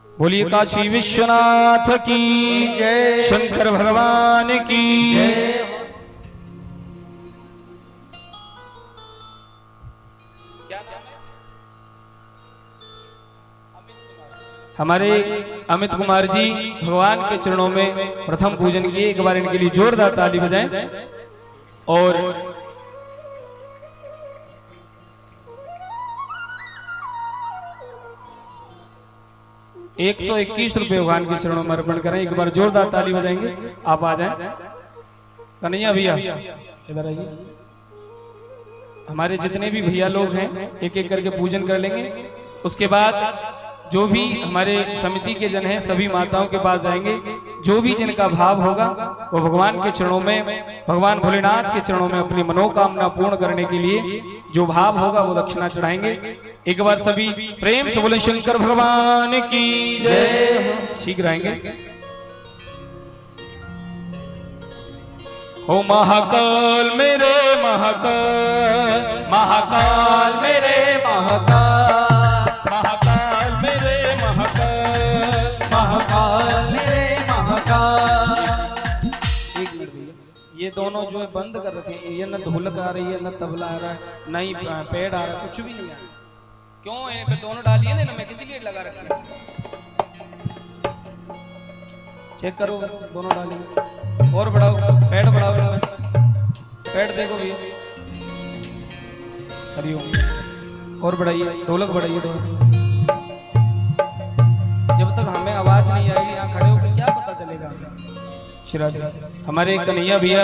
B: बोलिए काशी विश्वनाथ की जय, शंकर भगवान की जय। हमारे अमित कुमार जी भगवान के चरणों में प्रथम पूजन किए। एक बार इनके लिए जोरदार ताली बजाएं। और 121 रुपए भगवान के चरणों में अर्पण करें। एक बार जोरदार ताली बजाएंगे। आप आ जाएं। कन्हैया भैया इधर आइए।
A: हमारे जितने भी भैया लोग हैं एक एक करके पूजन कर लेंगे। उसके बाद जो भी हमारे समिति के जन हैं सभी माताओं के पास जाएंगे। जो भी जिनका भाव होगा वो भगवान के चरणों में, भगवान भोलेनाथ के चरणों में अपनी मनोकामना पूर्ण करने के लिए जो भाव होगा वो दक्षिणा चढ़ाएंगे। एक बार सभी प्रेम से बोले शंकर भगवान की जय। शीघ्र आएंगे। ओ महाकाल मेरे महाकाल, महाकाल मेरे महाकाल, महाकाल मेरे महाकाल, महाकाल मेरे महाकाल। एक मिनट भैया, ये दोनों जो है बंद कर रखे हैं। ये न ढोलक आ रही है न तबला आ रहा है न ही पैड आ रहा है, कुछ भी नहीं आ रहा। क्यों इन पे दोनों डालिए ना, मैं किसी लिए लगा रखे हैं। चेक करो दोनों डालिए और बढ़ाओ, पैड बढ़ाओ, पैड देखो भैया। हरिओम और बढ़ाइए, ढोलक बढ़ाइए। जब तक हमें आवाज नहीं आएगी यहाँ खड़े होकर क्या पता चलेगा। श्री हमारे कन्हैया भैया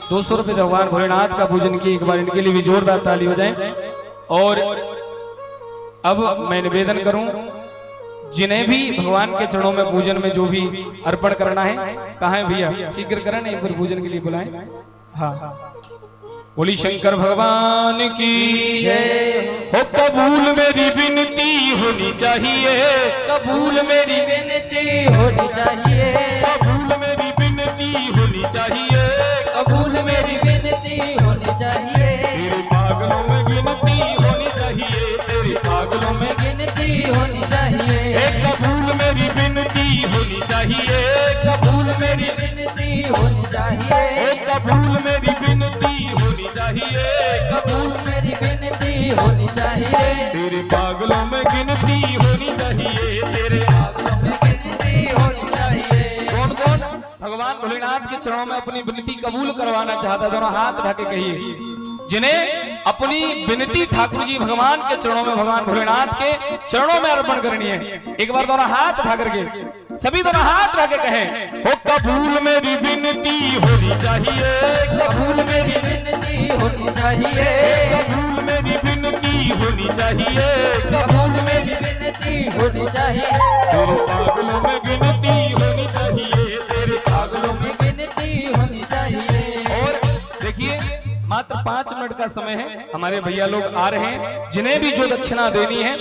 A: 200 रुपए भगवान भोलेनाथ का पूजन किए। एक बार इनके लिए भी जोरदार ताली हो जाए। और अब मैं निवेदन करूं जिन्हें भी भगवान के चरणों में पूजन में जो भी अर्पण करना है, कहाँ है भैया, शीघ्र करें, नहीं फिर पूजन के लिए बुलाएं। हाँ, बोली शंकर भगवान की जय हो। कबूल मेरी विनती होनी चाहिए, कबूल मेरी विनती होनी चाहिए, कबूल मेरी विनती होनी चाहिए, कबूल मेरी विनती होनी चाहिए। तेरे पागलों में गिनती होनी चाहिए, तेरे पागलों में गिनती होनी चाहिए। कबूल मेरी विनती होनी चाहिए, कबूल मेरी विनती होनी चाहिए, कबूल मेरी विनती होनी चाहिए, कबूल मेरी विनती होनी चाहिए। तेरे पागलों में गिनती होनी चाहिए, तेरे पागलों में गिनती होनी चाहिए। कौन कौन भगवान भोलेनाथ के चरणों में अपनी विनती कबूल करवाना चाहता है, दोनों हाथ उठा के कहिए। जिन्हें अपनी विनती ठाकुर जी भगवान के चरणों में, भगवान भोलेनाथ के चरणों में अर्पण करनी है, एक बार दोनों हाथ उठा करके सभी दोनों हाथ उठा के कहें, हो कबूल मेरी विनती होनी चाहिए, कबूल मेरी विनती होनी चाहिए, कबूल मेरी विनती होनी चाहिए, कबूल मेरी विनती होनी चाहिए। तेरे पागलों में गिनती होनी चाहिए, तेरे पागलों में गिनती होनी चाहिए। और देखिए मात्र 5 मिनट का समय है, हमारे भैया लोग आ रहे हैं। जिन्हें भी जो दक्षिणा देनी है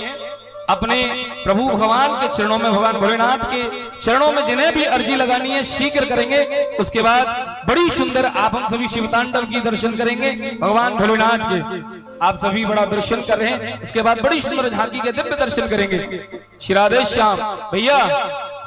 A: अपने प्रभु भगवान के चरणों में, भगवान भोलेनाथ के चरणों में जिन्हें भी अर्जी लगानी है शीघ्र करेंगे। उसके बाद बड़ी सुंदर आप हम सभी शिव तांडव की दर्शन करेंगे भगवान भोलेनाथ के। आप सभी बड़ा दर्शन कर रहे हैं, इसके बाद बड़ी सुंदर झांकी के दिव्य दर्शन करेंगे। श्री राधे श्याम भैया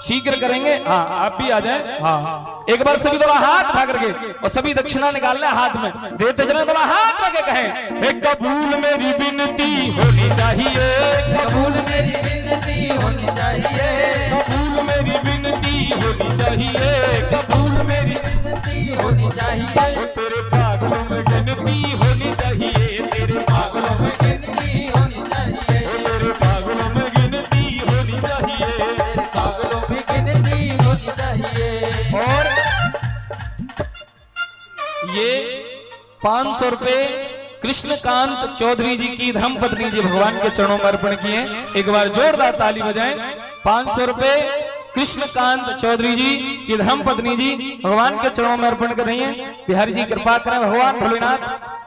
A: शीघ्र करेंगे। हाँ आप भी आ जाए। हाँ एक बार सभी दोनों हाथ उठा करके और सभी दक्षिणा निकालना हाथ में देते चले, दोनों हाथ रखे कहें, एक कबूल मेरी विनती होनी चाहिए, कबूल मेरी विनती होनी चाहिए, कबूल मेरी विनती होनी चाहिए, कबूल मेरी विनती होनी चाहिए। तेरे पागलों में गिनती होनी चाहिए, तेरे पागलों में गिनती होनी चाहिए, तेरे पागलों में गिनती होनी चाहिए, तेरे पागलों में गिनती होनी चाहिए। और ये 500 रुपए कृष्णकांत चौधरी जी की धर्मपत्नी जी भगवान के चरणों में अर्पण किए। एक बार जोरदार ताली बजाएं। 500 रुपए कृष्णकांत चौधरी जी की धर्मपत्नी जी भगवान के चरणों में अर्पण कर रही हैं। बिहारी जी कृपा करें, भगवान भोलेनाथ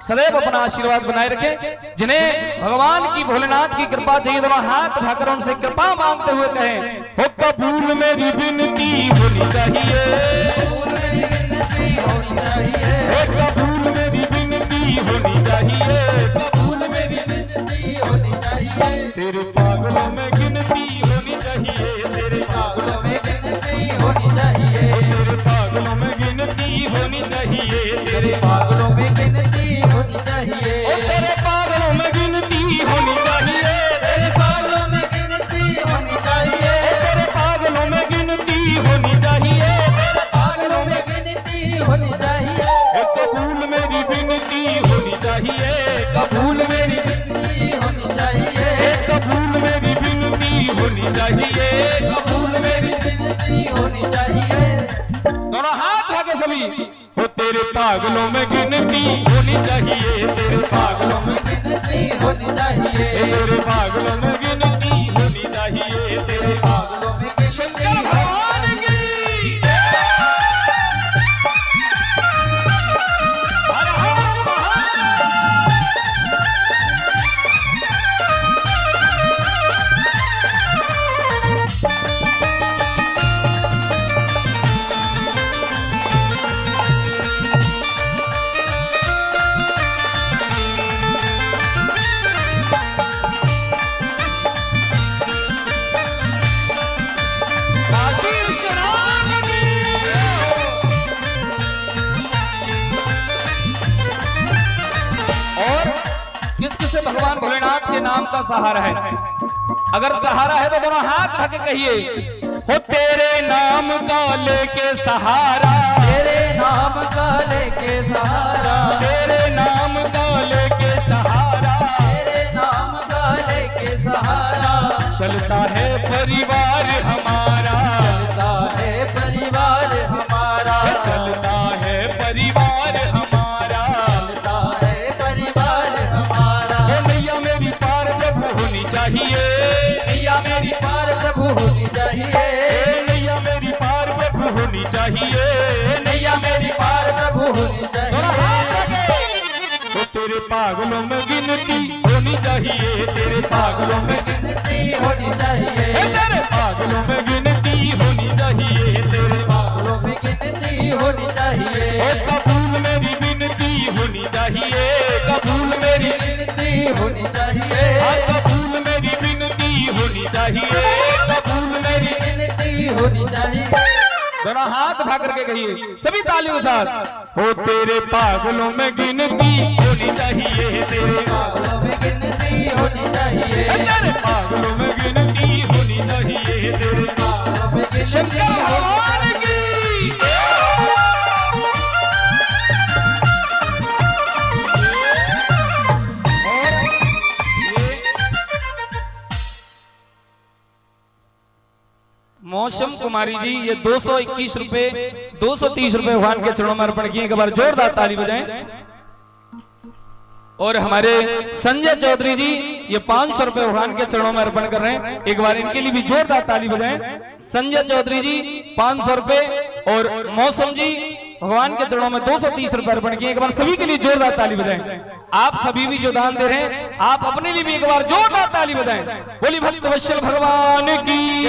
A: सदैव अपना आशीर्वाद बनाए रखें। जिन्हें भगवान की भोलेनाथ की कृपा चाहिए दोनों हाथ उठाकर उनसे कृपा मांगते हुए कहें, हो कबूल मेरी विनती होनी चाहिए, कबूल मेरी विनती होनी चाहिए, कबूल मेरी विनती होनी चाहिए, कबूल मेरी विनती होनी चाहिए। तेरे पागलों में गिनती होनी चाहिए, तेरे पागलों में गिनती होनी चाहिए, तेरे पागलों में गिनती होनी चाहिए, तेरे पागलों में गिनती होनी चाहिए, तेरे पागलों में गिनती होनी चाहिए, तेरे पागलों में गिनती होनी चाहिए, तेरे पागलों में गिनती होनी चाहिए, तेरे पागलों में गिनती होनी चाहिए।
B: पागलों में गिनती होनी चाहिए, तेरे पागलों में
E: गिनती होनी चाहिए,
B: तेरे पागलों में गिनती होनी चाहिए, तेरे
E: पागलों में गिनती
B: शंकर भगवान की हर हर
A: भगवान भोलेनाथ के नाम का सहारा है। अगर सहारा है तो दोनों हाथ ढके कहिए, हो तेरे नाम का लेके सहारा,
E: तेरे नाम का लेके सहारा,
B: तेरे नाम का लेके सहारा,
E: तेरे नाम का लेके सहारा,
B: चलता है परिवार हमारा,
E: चलता है परिवार हमारा,
B: चलता है परिवार हमारा,
E: चलता है परिवार हमारा।
B: ओ मैया मेरी पार प्रभु होनी चाहिए,
E: मैया मेरी पार प्रभु होनी चाहिए,
B: मैया मेरी पार प्रभु होनी चाहिए,
E: मैया मेरी पार प्रभु होनी चाहिए।
B: तो तेरे पागलों में गिनती होनी चाहिए, तेरे पागलों में
E: गिनती होनी चाहिए,
B: तेरे पागलों में गिनती होनी चाहिए, तेरे
E: पागलों में गिनती होनी चाहिए,
B: ओ कबूल मेरी विनती होनी चाहिए, कबूल मेरी
E: गिनती होनी चाहिए,
B: हाँ, कबूल मेरी विनती होनी चाहिए, कबूल मेरी
E: गिनती होनी चाहिए।
A: दोनों हाथ उठा करके कहिए सभी तालियों के साथ,
B: हो तेरे पागलों में गिनती होनी चाहिए, तेरे
E: पागलों में गिनती होनी चाहिए,
B: तेरे पागलों में गिनती होनी चाहिए, तेरे
E: पागलों में गिनती
B: शंकर
E: होनी
B: भगवान की
A: मौसम कुमारी जी ये 221 रुपए 230 रुपए भगवान के चरणों में अर्पण किए, एक बार जोरदार ताली बजाएं। और हमारे संजय चौधरी जी ये 500 रुपए भगवान के चरणों में अर्पण कर रहे हैं, एक बार इनके लिए भी जोरदार ताली बजाएं। संजय चौधरी जी 500 रुपए और मौसम जी भगवान के चरणों में 230 रुपए अर्पण किए, एक बार सभी के लिए जोरदार ताली बजाएं। आप सभी भी जो दान दे रहे हैं आप अपने लिए भी एक बार जोरदार ताली बजाएं। बोली भक्त वत्सल भगवान की,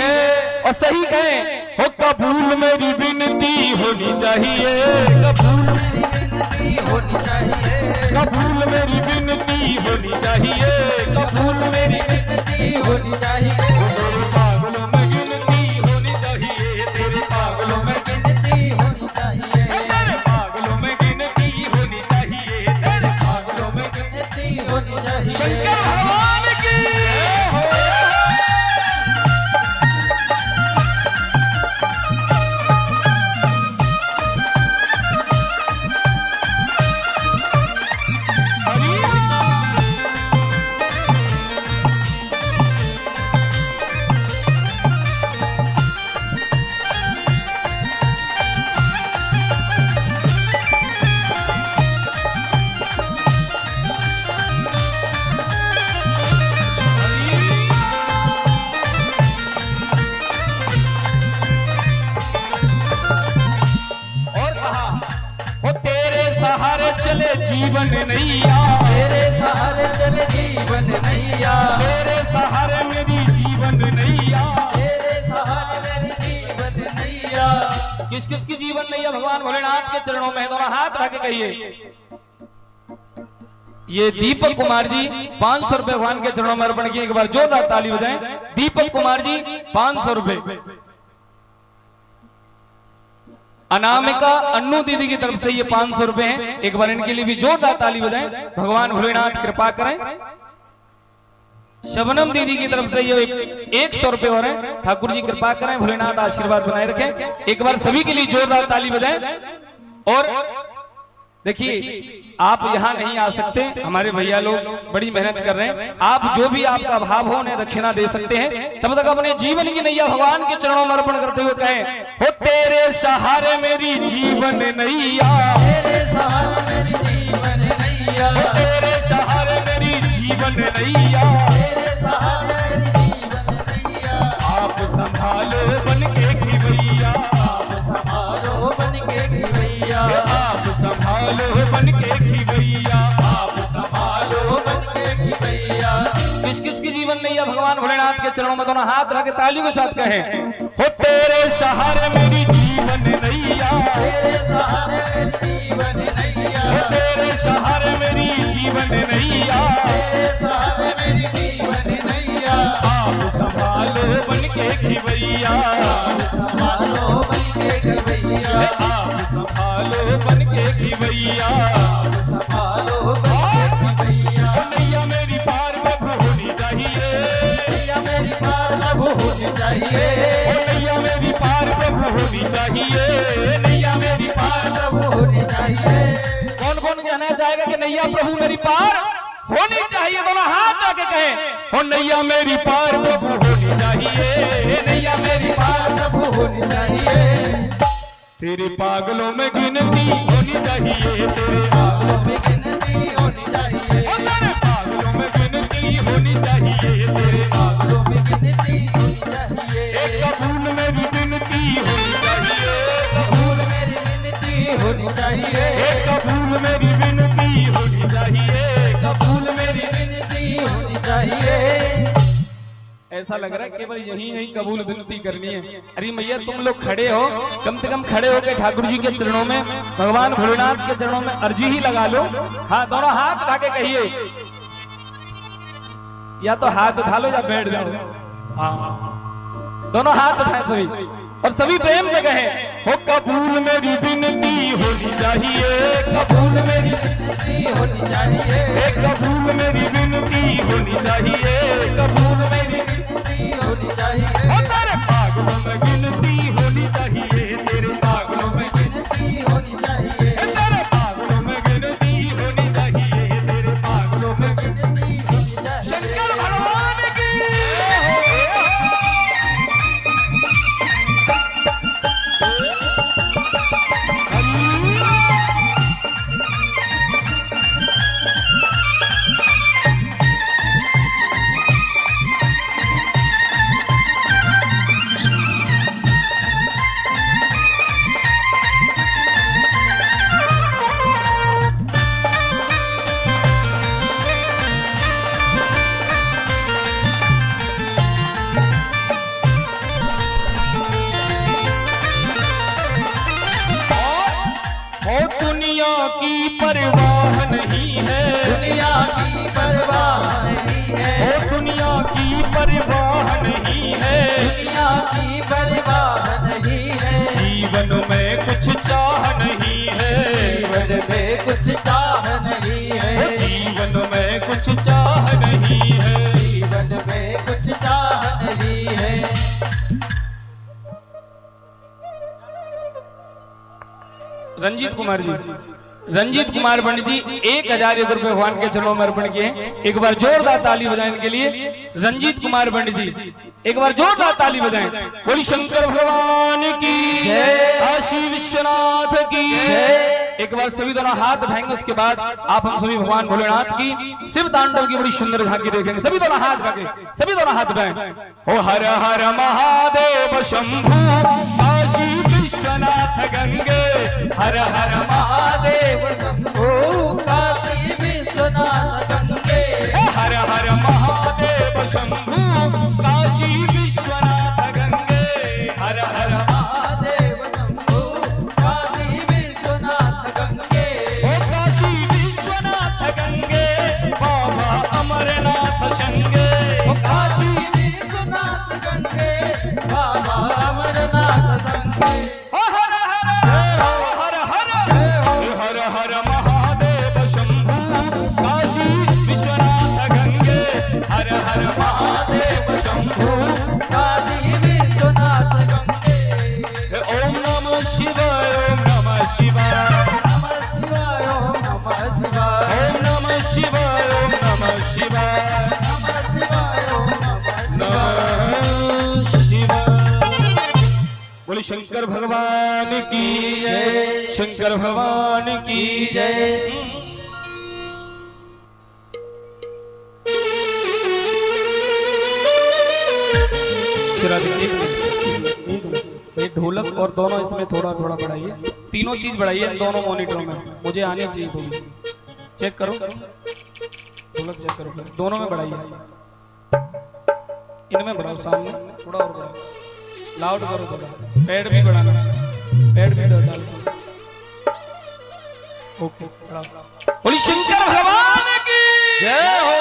A: और सही कहें
B: हो कबूल मेरी विनती होनी चाहिए, कबूल
E: मेरी गिनती होनी चाहिए,
B: कबूल मेरी विनती होनी चाहिए,
E: कबूल मेरी गिनती होनी चाहिए,
B: तेरे पागलों में गिनती होनी चाहिए, तेरे पागलों में
E: गिनती होनी चाहिए,
B: तेरे पागलों में गिनती होनी चाहिए, तेरे
E: पागलों में गिनती होनी चाहिए।
B: शंकर भगवान की चले जीवन नैया,
E: तेरे सहारे चले जीवन नैया,
B: तेरे सहारे मेरी जीवन नैया,
E: तेरे सहारे मेरी जीवन नैया।
A: किस किस की जीवन नैया भगवान भोलेनाथ के चरणों में है, दोनों हाथ रख के कहिए। ये दीपक कुमार जी 500 रुपए भगवान के चरणों में अर्पण किए, एक बार जोरदार ताली बजाएं। दीपक कुमार जी 500 रुपए। अनामिका अन्नू दीदी की तरफ से ये 500 रुपए हैं, एक बार इनके लिए भी जोरदार ताली बजाएं। भगवान भोलेनाथ कृपा करें। शबनम दीदी की तरफ से ये 100 रुपए हो रहे हैं, ठाकुर जी कृपा करें, भोलेनाथ आशीर्वाद बनाए रखें। एक बार सभी के लिए जोरदार ताली बजाएं। और देखिए आप यहाँ नहीं आ सकते, हमारे भैया लोग बड़ी मेहनत कर रहे हैं। आप जो भी आपका भाव हो उन्हें दक्षिणा दे सकते हैं। तब तक अपने जीवन की नैया भगवान के चरणों में अर्पण करते हुए कहें, हो तेरे सहारे मेरी जीवन नैया,
E: तेरे सहारे मेरी जीवन नैया,
A: हो तेरे सहारे मेरी जीवन नैया,
E: तेरे सहारे मेरी जीवन नैया।
A: आप संभालो बन के खिवैया,
E: आप संभालो बन के खिवैया,
A: आप संभालो बन के खिवैया,
E: आप संभालो बन के खिवैया।
A: किस किस की जीवन नैया भगवान भोलेनाथ के चरणों में दोनों हाथ रख के ताली के साथ कहें, हो तेरे सहारे मेरी जीवन नैया,
E: तेरे सहारे मेरी जीवन नैया,
A: हो तेरे सहारे मेरी जीवन नैया,
E: तेरे सहारे मेरी जीवन नैया।
A: आप संभालो बन के खिवैया,
E: संभालो बन के खिवैया,
A: आप संभालो बन के खिवैया,
E: संभालो बन के खिवैया।
A: हो नैया मेरी पार प्रभु होनी चाहिए,
E: नैया मेरी पार प्रभु होनी चाहिए,
A: हो नैया मेरी पार प्रभु होनी चाहिए, नैया मेरी पार
E: प्रभु होनी चाहिए।
A: कौन कौन कहना चाहेगा कि नैया प्रभु मेरी पार होनी चाहिए? दोनों हाथ आके कहें, हो नैया मेरी पार प्रभु होनी चाहिए, नैया मेरी पार
E: प्रभु होनी चाहिए।
A: तेरे पागलों में गिनती होनी चाहिए, तेरे
E: पागलों में गिनती होनी चाहिए,
A: ओ तेरे पागलों में गिनती होनी चाहिए, तेरे
E: पागलों में गिनती होनी चाहिए।
A: एक कबूल मेरी विनती होनी चाहिए,
E: कबूल मेरी विनती होनी चाहिए,
A: एक कबूल मेरी विनती होनी चाहिए,
E: कबूल मेरी विनती होनी चाहिए।
A: ऐसा लग रहा है केवल यही नहीं कबूल विनती करनी है। अरे मैया तुम लोग खड़े हो, कम से कम खड़े होकर ठाकुर जी के चरणों में, भगवान भोलेनाथ के चरणों में अर्जी ही लगा लो। हाँ दोनों हाथ उठा के कहिए, या तो हाथ उठा लो या बैठ जाओ। हाँ दोनों हाथ उठाए सभी, और सभी प्रेम से कहें, हो कबूल मेरी विनती होनी चाहिए,
E: कबूल मेरी विनती होनी चाहिए,
A: कबूल मेरी विनती होनी चाहिए,
E: कबूल मेरी विनती होनी चाहिए।
A: ओ तेरे पागलों में गिनती होनी चाहिए, तेरे पागलों में
E: विनती होनी चाहिए,
A: तेरे पागलों में गिनती होनी चाहिए, तेरे पागलों में
E: विनती होनी चाहिए।
A: शंकर भगवान की दुनिया की परवाह नहीं है,
E: दुनिया की परवाह नहीं है,
A: ओ दुनिया की परवाह नहीं है,
E: दुनिया की परवाह नहीं है।
A: जीवन में कुछ चाह नहीं है,
E: जीवन में कुछ चाह नहीं है,
A: जीवन में कुछ चाह नहीं है।
E: जीवन में कुछ चाह नहीं है।
A: रंजीत कुमार जी, रंजीत कुमार पंडित जी 1000 रुपए भगवान के चरणों में अर्पण किए। एक बार जोरदार ताली बजाएं इनके लिए। रंजीत कुमार पंडित जी एक बार जोरदार ताली बजाएं। बोली शंकर भगवान की जय, काशी विश्वनाथ की जय। एक बार सभी दोनों हाथ उठाएंगे, उसके बाद आप हम सभी भगवान भोलेनाथ की शिव तांडव की बड़ी सुंदर झांकी देखेंगे। सभी दोनों हाथ उठाके, सभी दोनों हाथ उठाएं। हो हर हर महादेव शंभू काशी विश्वनाथ गंगे, हर हर
E: महादेव शंभो काशी विश्वनाथ गंगे,
A: हर हर महादेव शंभू काशी विश्वनाथ गंगे, हर हर
E: महादेव शंभो काशी विश्वनाथ गंगे,
A: ओ काशी विश्वनाथ गंगे, बाबा अमरनाथ शंगे,
E: काशी विश्वनाथ गंगे, बाबा अमरनाथ संगे।
A: हर हर हर हर हर
B: बोल शंकर भगवान की जय, शंकर भगवान की जय।
A: एक ढोलक और दोनों इसमें थोड़ा थोड़ा बढ़ाइए, तीनों चीज बढ़ाइए दोनों मॉनिटरों में, मुझे आनी चाहिए थोड़ी। चेक करो ढोलक, चेक करो दोनों में बढ़ाइए, इनमें बढ़ाओ, सामने थोड़ा और बढ़ाओ, लाउड करो थोड़ा, पैड भी बढ़ाना, पैड भी डालो। ओके, बोली शंकर भगवान की
B: जय हो।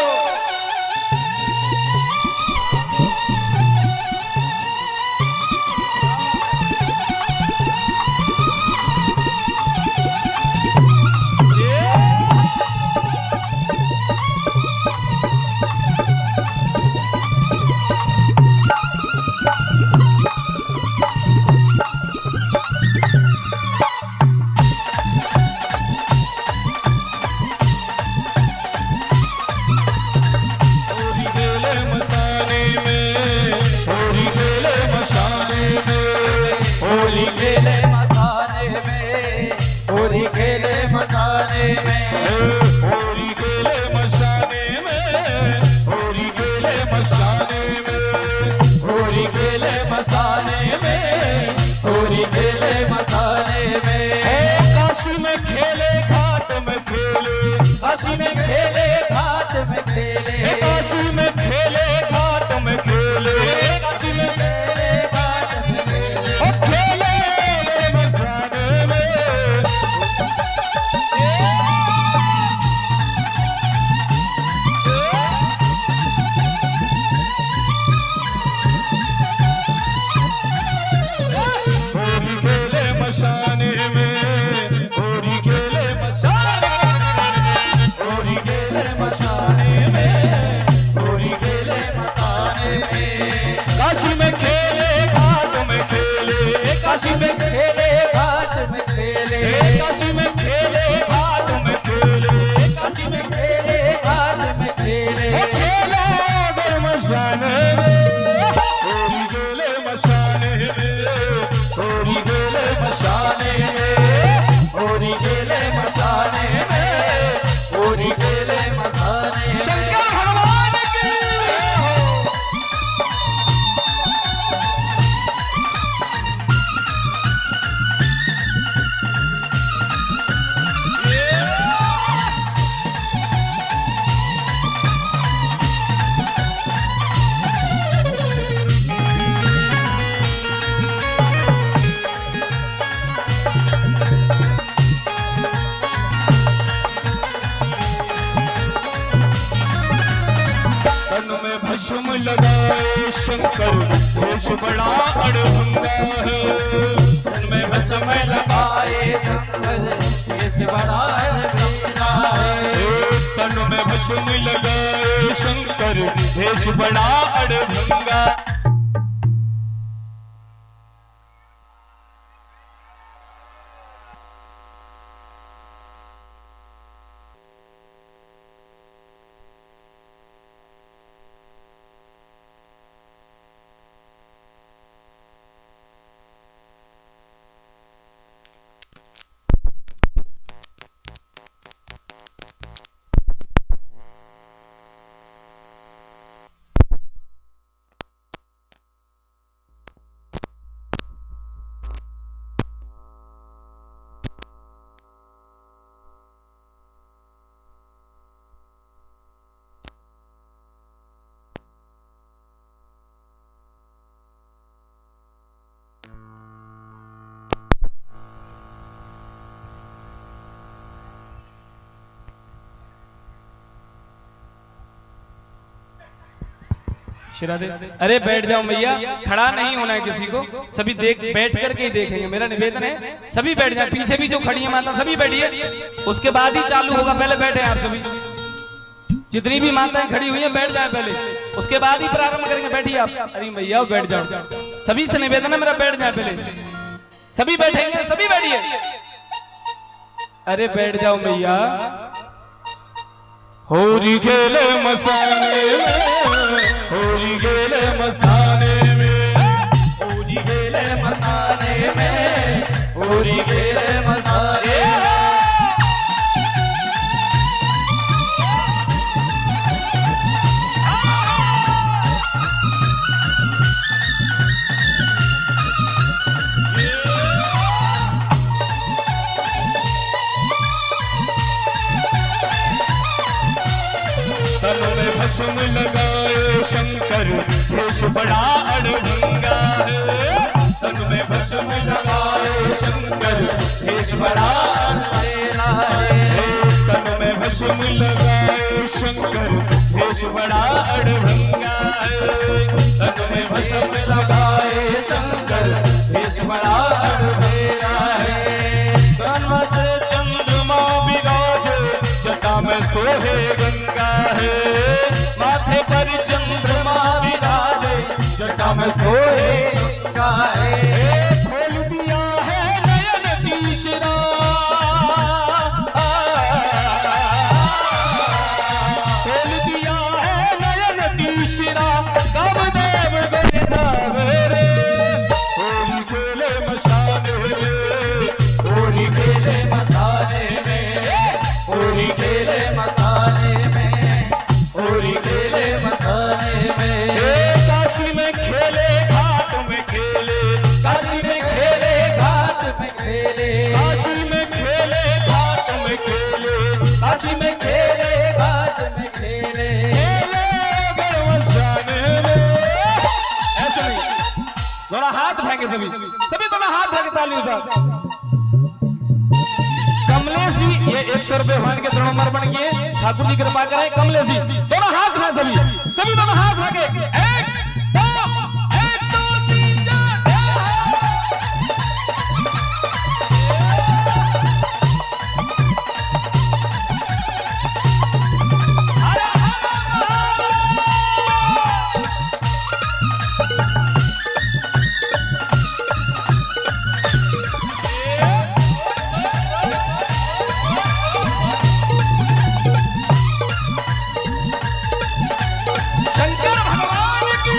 B: भस्म लगाए शंकर देश बड़ा अड़भंगा है, उनमें भस्म लगाए शंकर देश बड़ा अड़भंगा है, तन में भस्म लगाए शंकर देश बड़ा अड़भंगा।
A: शिरादे, अरे बैठ जाओ भैया, खड़ा नहीं होना है किसी को, सभी देख बैठ करके ही देखेंगे, मेरा निवेदन है सभी बैठ जाए, पीछे भी जो खड़ी है माता सभी बैठिए, उसके बाद ही चालू होगा, पहले बैठे आप सभी, जितनी भी माताएं खड़ी हुई हैं बैठ जाए पहले, उसके बाद ही प्रारंभ करेंगे, बैठिए आप। अरे भैया बैठ जाओ, सभी से निवेदन है मेरा, बैठ जाए पहले, सभी बैठेंगे, सभी बैठिए, अरे बैठ जाओ भैया।
B: होरी खेले मसाने में, होरी खेले मसाने में, होरी खेले मसाने
E: होरी खेले मसाले
B: तन में भस्म लगाए शंकर देश बड़ा अड़भंगा है।
E: तन में भस्म लगाए शंकर देश बड़ा अंधेरा है।
B: तन में भस्म लगाए शंकर देश बड़ा अड़भंगा है।
E: तन में भस्म लगाए शंकर देश बड़ा अंधेरा है।
B: तन से चंद्रमा विराजे जटा में सोहे गंगा है।
E: माथे पर चंद्रमा विराजे जटा में सोए गंगा है।
B: खोल दिया है नयन तीसरा खोल दिया है नयन तीसरा कब देव गोरे होली खेले मसाले में
E: होली खेले मसाले में होली खेले मसाले में होली खेले मसाले में।
B: काशी में खेले घाट में खेले
E: काशी में खेले घाट में खेले
B: काशी में खेले घाट में खेले
E: काशी में खेले घाट में खेले।
B: ऐसे नहीं, थोड़ा हाथ उठाएंगे सभी सभी थोड़ा हाथ उठा के ताली उठा। कमलेश जी ये 100 रुपए भगवान के चरणों में अर्पण किए, ठाकुर जी कृपा करें। कमलेश जी दोनों हाथ उठाए सभी सभी दोनों हाथ उठा के 1 2 3 4 शंकर भगवान की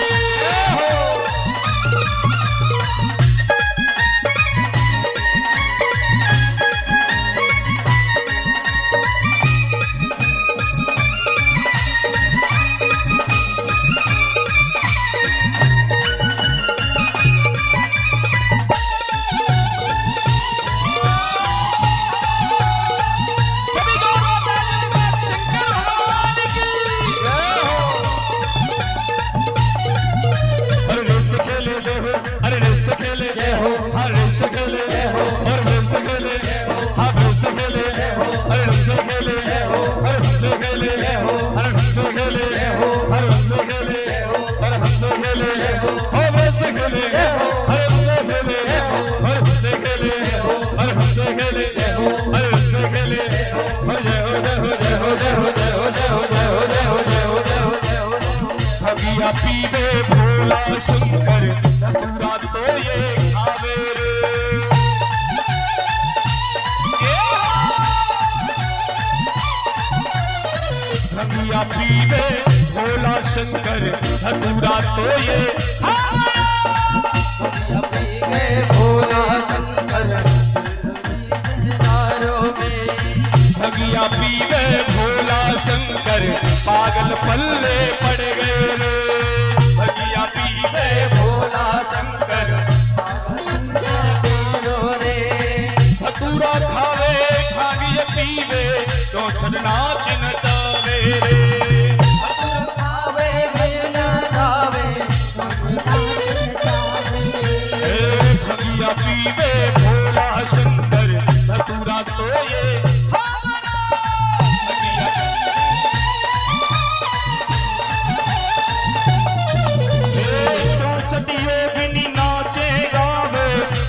B: पीवे भोला शंकर पूरा तो ये खावे रे। रंगिया पीवे भोला शंकर धतूरा तो ये
E: भोला शंकर
B: भगिया पीवे भोला शंकर पागल पल्ले पड़ गए रे। भगिया पीवे
E: भोला शंकर
B: धतूरा खावे भांगिया पीवे तो नाच नचावे रे।
E: खावे भैया गावे
B: भगिया पीवे भोला शंकर धतूरा तो ये नाचे गावे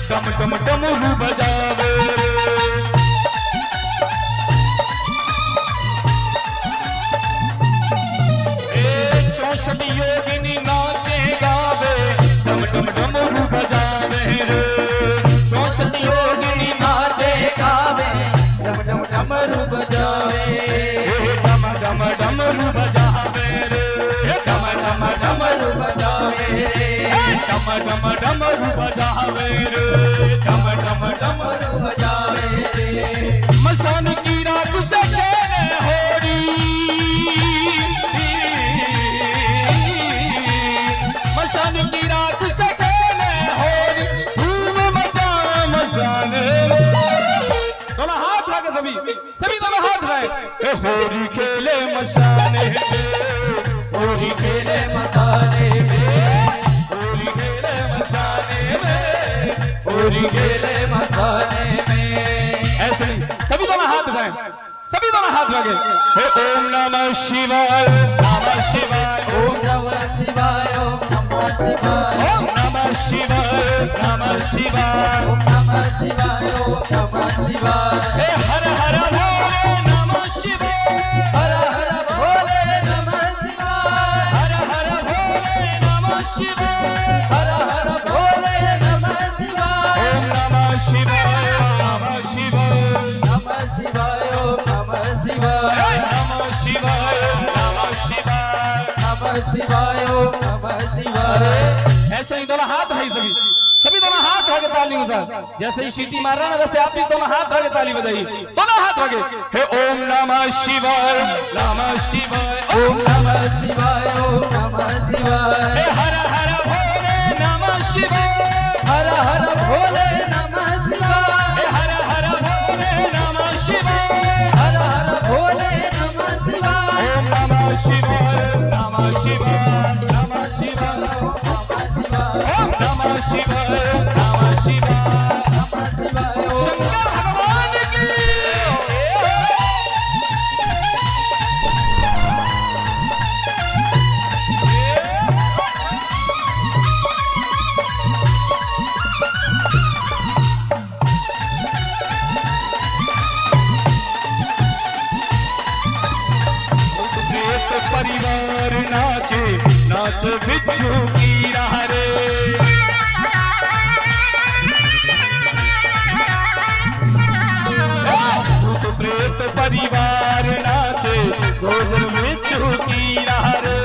B: डम डम डमरू बजावे। चौसठ योगिनी नाचे गावे डम डम डमरू बजावे रे।
E: चौसठ योगिनी नाचे गावे डम डम डमरू बजावे
B: डम डम डमरू बजावे रे।
E: डम डम डमरू बजावे
B: डम डम डमरू बजावे रे।
E: डम डम डमरू
B: हे होली खेले मसाने में,
E: होली खेले मसाने में,
B: होली खेले मसाने में,
E: होली खेले मसाने में।
B: ऐसे नहीं, सभी दोनों हाथ उठाएं, सभी दोनों हाथ लगे। हे ओम नमः शिवाय, नमः शिवाय,
E: ओम नमः शिवाय, ओम नमः शिवाय,
B: ओम नमः शिवाय, नमः शिवाय,
E: ओम नमः शिवाय, ओम नमः शिवाय।
B: हे हर हर भोले नमः शिवाय,
E: हर हर भोले नमः शिवाय,
B: हर हर भोले नमः शिवाय,
E: हर हर भोले नमः शिवाय।
B: ओम नमः शिवाय, नमः शिवाय,
E: नमः शिवाय, ओम नमः शिवाय,
B: हे नमः शिवाय, नमः शिवाय,
E: नमः शिवाय, ओम नमः शिवाय।
A: ऐसे ही दोनों हाथ भाई, सभी सभी दोनों हाथ धो के ताली बजा। जैसे ही सीटी मार रहा ना वैसे आप भी दोनों हाथ धो के ताली बजाइए, दोनों हाथ धो के।
B: हे ओम नमः शिवाय, नमः शिवाय,
E: ओम नमः शिवाय, ओम नमः शिवाय।
B: हे हर हर भोले नमः शिवाय,
E: हर हर भोले नमः शिवाय,
B: हे हर हर भोले नमः शिवाय,
E: हर हर भोले नमः शिवाय।
B: ओम नमः शिवाय, नमः शिवाय,
E: नमः शिवाय, ओम नमः शिवाय,
B: ओम नमः शिवाय, नमः शिवाय।
E: नमः शिवाय, ओम
B: शंकर भगवान की प्रेत परिवार नाचे, नाच बिच्छू की राह रे। भूत प्रेत परिवार नाचे, गोजर बिच्छू की राह रे।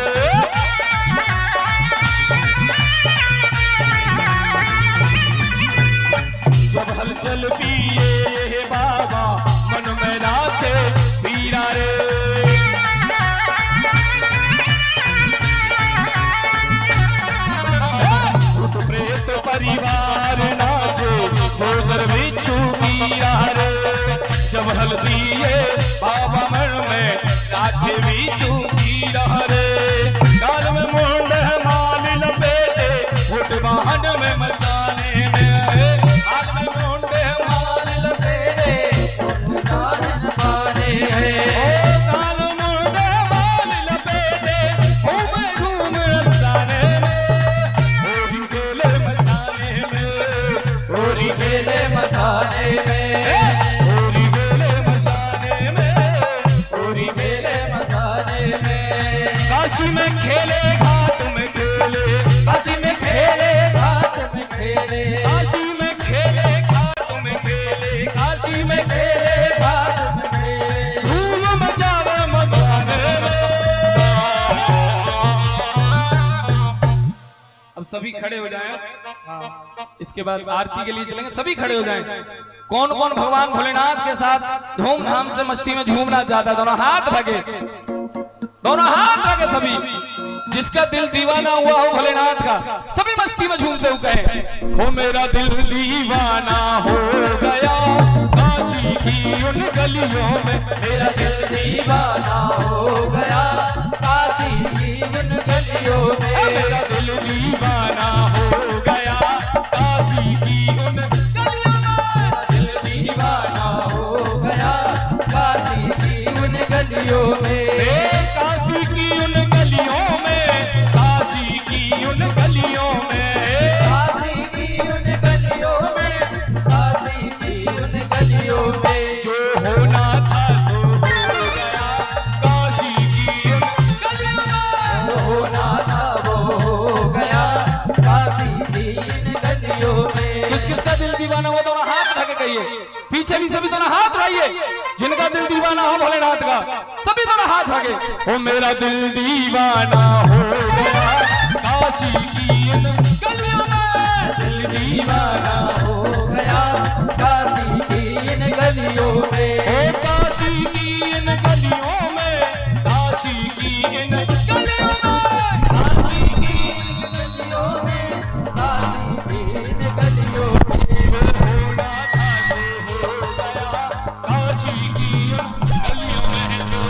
B: जब हलचल पिए ये बाबा, मन में नाचे पीरा रे। भूत प्रेत परिवार नाचे, गोजर बिच्छू की राह रे। जब हल्दी ये बाबा मन में नाचे बिच्छू की राह रे। गाल में मुंड है माल लपेटे, उठ वाहन में मचाने में। गाल में मुंड है माल लपेटे,
E: नान नमाने हैं।
B: ओ गाल मुंड है माल लपेटे, घूमे घूम अफसाने में। होली खेले मसाने में,
E: होली खेले मसाने में,
B: होली खेले मसाने में,
E: होली खेले मसाने में।
B: काशी में खेले घाट में खेले,
E: काशी में खेले, घाट में खेले,
B: काशी में खेले घाट में खेले, काशी में
E: खेले, घाट में खेले।
B: धूम मचावे मचाने में।
A: अब सभी खड़े हो जाएं। इसके बाद आरती के लिए चलेंगे, सभी खड़े हो जाएं। कौन कौन भगवान भोलेनाथ के साथ धूमधाम से मस्ती में झूमना चाहता है, दोनों हाथ लगे, दोनों हाथ लगे सभी। जिसका दिल दीवाना हुआ हो भोलेनाथ का, सभी मस्ती में झूमते हुए कहे,
B: हो मेरा दिल दीवाना हो गया, काशी की उन गलियों में।
E: मेरा दिल दीवाना हो गया, काशी की उन गलियों में।
B: मेरा दिल दीवाना हो गया, काशी की उन गलियों में।
E: मेरा दिल दीवाना हो गया, काशी की उन गलियों में।
B: काशी की उन गलियों में, काशी की उन गलियों में।
E: काशी की उन गलियों में, काशी की उन गलियों में।
B: जो होना था सो हो गया, काशी की उन गलियों में।
E: जो होना था वो हो गया, काशी की इन गलियों में।
A: किस किसका दिल दीवाना हुआ दोनों हाथ लगे कहिए। पीछे भी सभी दोनों हाथ रहिए, जिनका दिल दीवाना हो भोलेनाथ का, सभी दोनों हाथ लगे।
B: हो मेरा दिल दीवाना हो गया, काशी की इन गलियों में।
E: दिल दीवाना हो गया, काशी की इन गलियों में।
B: ओ काशी की इन गलियों में, काशी की इन गलियों में।
E: काशी की इन गलियों में, काशी की इन गलियों में।
B: होना था जो हो गया, काशी की उन गलियों में।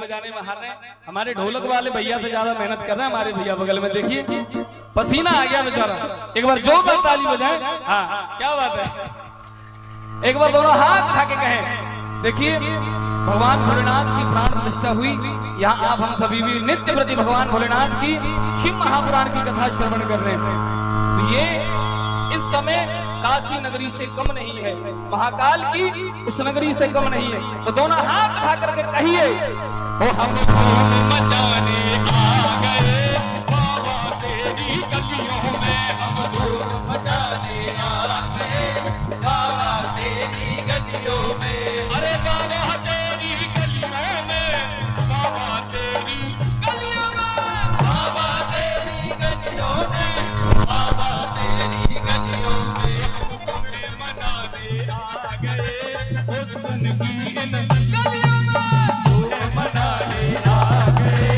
A: बजाने में हार रहे हैं। हमारे ढोलक वाले भैया से ज्यादा मेहनत कर रहे हैं हमारे भैया बगल में, देखिए पसीना आ गया बेचारा। एक बार जोरदार ताली बजाएं। हाँ क्या बात है, एक बार दोनों हाथ उठा के कहें। देखिए भगवान भोलेनाथ की प्राण प्रतिष्ठा हुई यहाँ, आप हम सभी भी नित्य प्रति भगवान भोलेनाथ की शिव महापुराण की कथा श्रवण कर रहे हैं। तो ये इस समय काशी नगरी से कम नहीं है, महाकाल की उस नगरी से कम नहीं है। तो दोनों हाथ उठा करके कहिए, ओ हम धूम मचाने आ गए बाबा तेरी गलियों में, हम धूम मचाने आ गए बाबा तेरी गलियों में। अरे बाबा तेरी गलियों में, बाबा तेरी गलियों में, बाबा तेरी गलियों में, बाबा तेरी गलियों में मनाने आ गए हुस्न की इन गलियों में, तुम्हें मनाने आ गए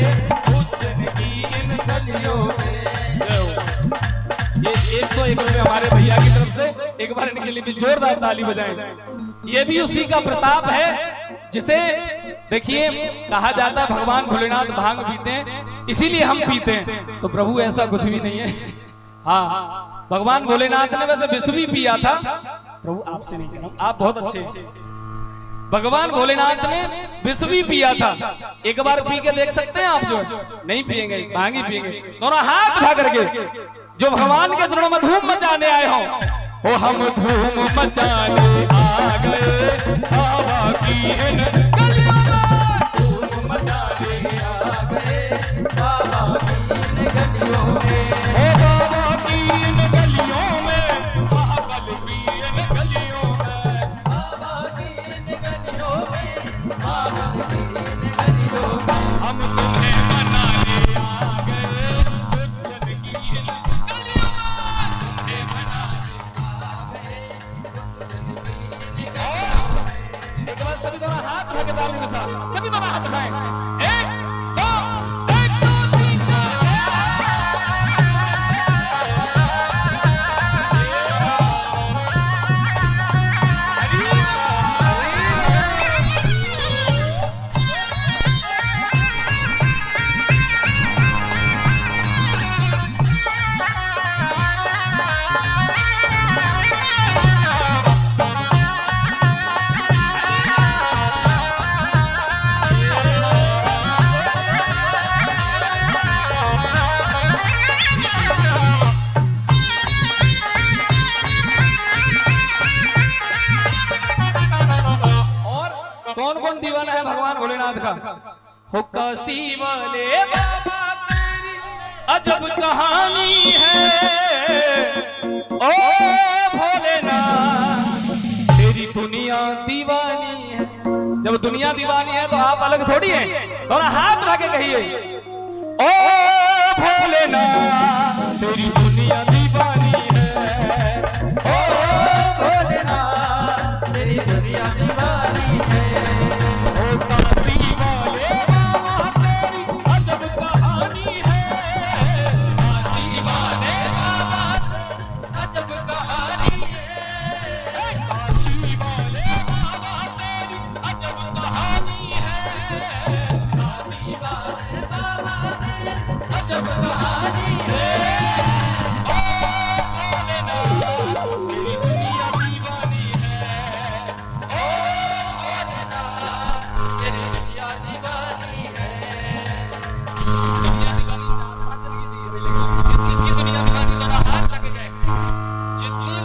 A: हुस्न की इन गलियों में। ये 101 रुपए हमारे भैया की तरफ से, एक बार इनके लिए भी जोरदार ताली बजाएं। ये भी उसी का प्रताप है जिसे देखिए कहा जाता है भगवान भोलेनाथ भांग पीते हैं इसीलिए हम पीते हैं, तो प्रभु ऐसा कुछ भी नहीं है। हाँ भगवान भोलेनाथ ने वैसे विष भी पिया था, प्रभु आपसे नहीं कह रहा हूं, आप बहुत अच्छे हैं। भगवान भोलेनाथ ने विष भी पिया था, एक बार पी के देख सकते हैं आप? जो नहीं पिएंगे भांग ही पिएंगे। दोनों हाथ उठा करके जो भगवान के चरणों में धूम मचाने आए हो, ओ हम धूम मचाने आ गए बाबा की इन गलियों में, धूम मचाने आ गए बाबा की इन गलियों में, ओ बाबा की इन गलियों में, महाकाल की इन गलियों में, बाबा की इन गलियों में, बाबा की इन गलियों में, हम तुम्हें मनाने आ गए हुस्न की इन गलियों में, तुम्हें मनाने आ गए हुस्न की इन गलियों में। एक बार सभी दोनों हाथ उठा के ताली के साथ सभी दोनों हाथ उठाएं। 1 2 1 2 3 कौन कौन दीवाना है भगवान भोलेनाथ का? हो काशी वाले बाबा तेरी अजब कहानी है, ओ भोलेनाथ तेरी दुनिया दीवानी है। जब दुनिया दीवानी है तो आप अलग थोड़ी हैं। और हाथ उठा के कहिए, ओ भोलेनाथ तेरी दुनिया दीवानी है, ओ भोलेनाथ तेरी दुनिया दीवानी है। जिसकी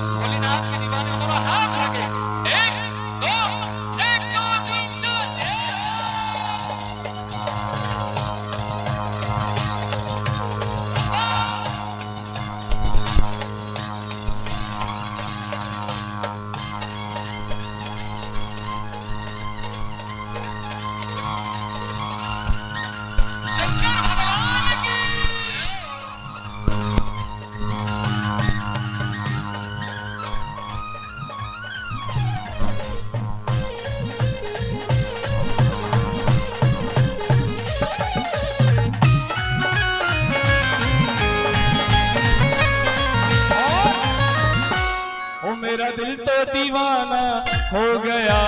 B: मेरा दिल तो दीवाना हो गया।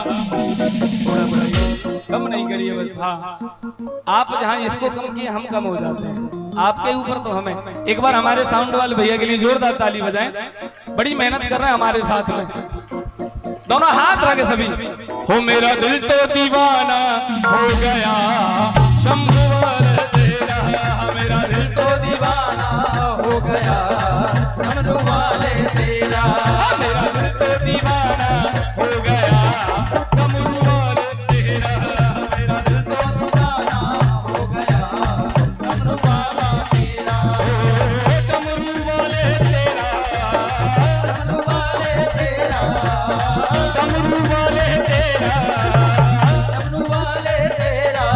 B: थोड़ा बढ़ाइए, कम नहीं करिए बस। हाँ, आप जहाँ इसको कम किए हम कम हो जाते हैं, आपके ऊपर तो हमें। एक बार हमारे साउंड वाले भैया के लिए जोरदार ताली बजाएं, बड़ी मेहनत कर रहे हैं हमारे साथ में। दोनों हाथ रखे सभी। हो मेरा दिल तो दीवाना हो गया, शंभू वाले तेरा, मेरा दिल तो दीवाना हो गया, डमरू वाले तेरा, मेरा दिल तो दीवाना हो गया, डमरू वाले तेरा, मेरा दिल तो दीवाना हो गया, डमरू वाला तेरा, डमरू वाले तेरा, डमरू वाले तेरा, डमरू वाले तेरा, डमरू वाले तेरा,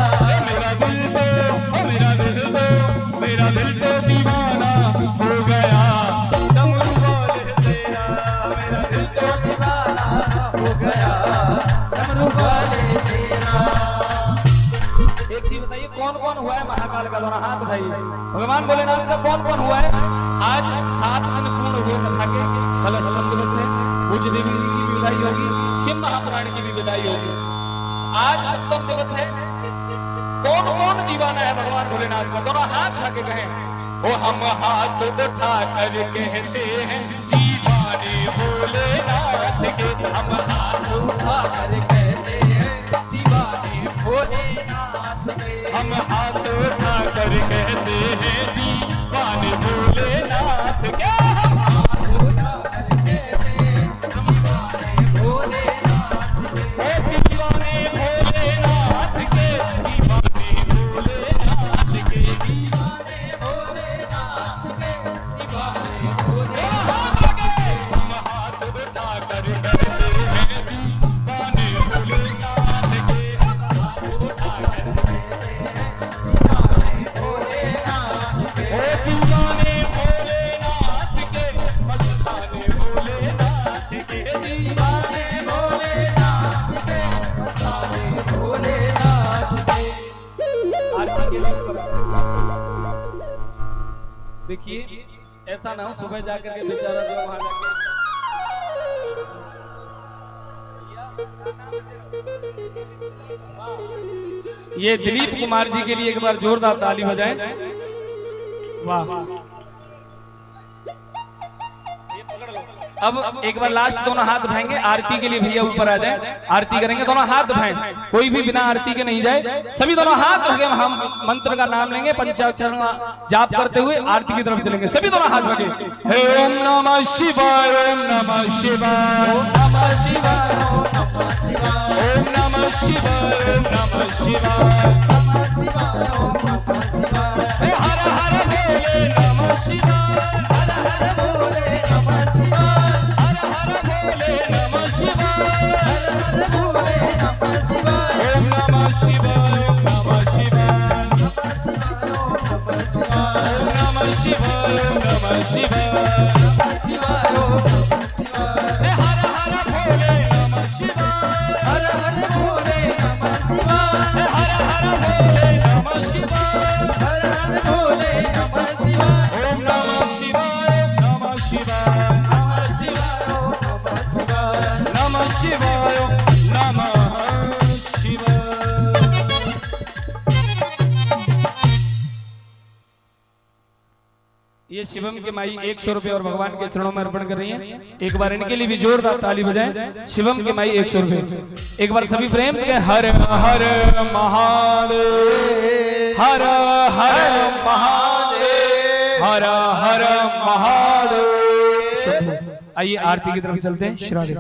B: मेरा दिल तो दीवाना हो गया, डमरू वाले तेरा, मेरा दिल तो दीवाना हो गया, डमरू वाले तेरा। एक चीज बताइए, कौन कौन हुआ है महाकाल का? दोनों हाथ बताइए। भगवान भोलेनाथ का कौन कौन हुआ है? आज 7 दिन पूर्ण हुए कथा के कलशम दिवस है। पूज्य देवी जी की भी विदाई होगी, शिव महापुराण की भी विदाई होगी। आज उत्तम दिवस है। कौन कौन दीवाना है भगवान भोलेनाथ का? दोनों हाथ उठा के कहें। ओ हम हाथ उठा कर कहते हैं दीवाने भोलेनाथ के, हम हाथ उठा कर कहते हैं दीवाने भोलेनाथ के, हम हाथ उठा कर कहते हैं दीवाने भोलेनाथ के, हम हाथ उठा कर कहते हैं दीवाने भोलेनाथ के, दीवाने भोलेनाथ के, दीवाने भोलेनाथ के, दीवाने भोलेनाथ के, दीवाने भोलेनाथ के, हम हाथ उठा कर कहते हैं दीवाने भोलेनाथ के, हम हाथ उठा कर कहते हैं दीवाने भोलेनाथ के, दीवाने भोलेनाथ के, मस्ताने भोलेनाथ के, दीवाने भोलेनाथ के, मस्ताने भोलेनाथ के। आरती के लिए देखिए, ऐसा ना हो सुबह जाकर के बेचारा जो वहां जाके ये दिलीप कुमार जी के लिए एक बार जोरदार ताली बजाएं। वाह। अब एक बार लास्ट दोनों हाथ उठाएंगे, आरती के लिए भैया ऊपर आ जाए, आरती करेंगे। दोनों हाथ उठाएं, कोई भी बिना आरती के नहीं जाए, सभी दोनों हाथ रखे। हम मंत्र का नाम लेंगे, पंचाक्षर जाप करते हुए आरती की तरफ चलेंगे। सभी दोनों हाथ रखे। ओम नमः शिवाय, ओम नमः शिवाय, ओम नमः शिवाय, ओम नमः शिवाय, ओम नमः शिवाय, हर हर भोले नमः शिवाय, हर हर भोले नमः शिवाय, हर हर भोले नमः शिवाय, हर हर भोले नमः शिवाय, ओम नमः शिवाय, ओम नमः शिवाय, ओम नमः शिवाय, ओम नमः शिवाय, हर हर भोले नमः शिवाय, हर हर भोले नमः शिवाय, हर हर भोले नमः शिवाय, हर हर भोले नमः शिवाय, ओम नमः शिवाय, नमः शिवाय, नमः शिवाय, नमः शिवाय, नमः शिवाय। ये शिवम के माई 100 रुपए और भगवान के चरणों में अर्पण कर रही हैं। एक बार इनके लिए भी जोरदार ताली बजाएं। शिवम के माई 100 रुपए। एक बार सभी प्रेम से हर हर महादेव, हर हर महादेव, हर हर महादेव। आइए आरती की तरफ चलते हैं। श्राद्ध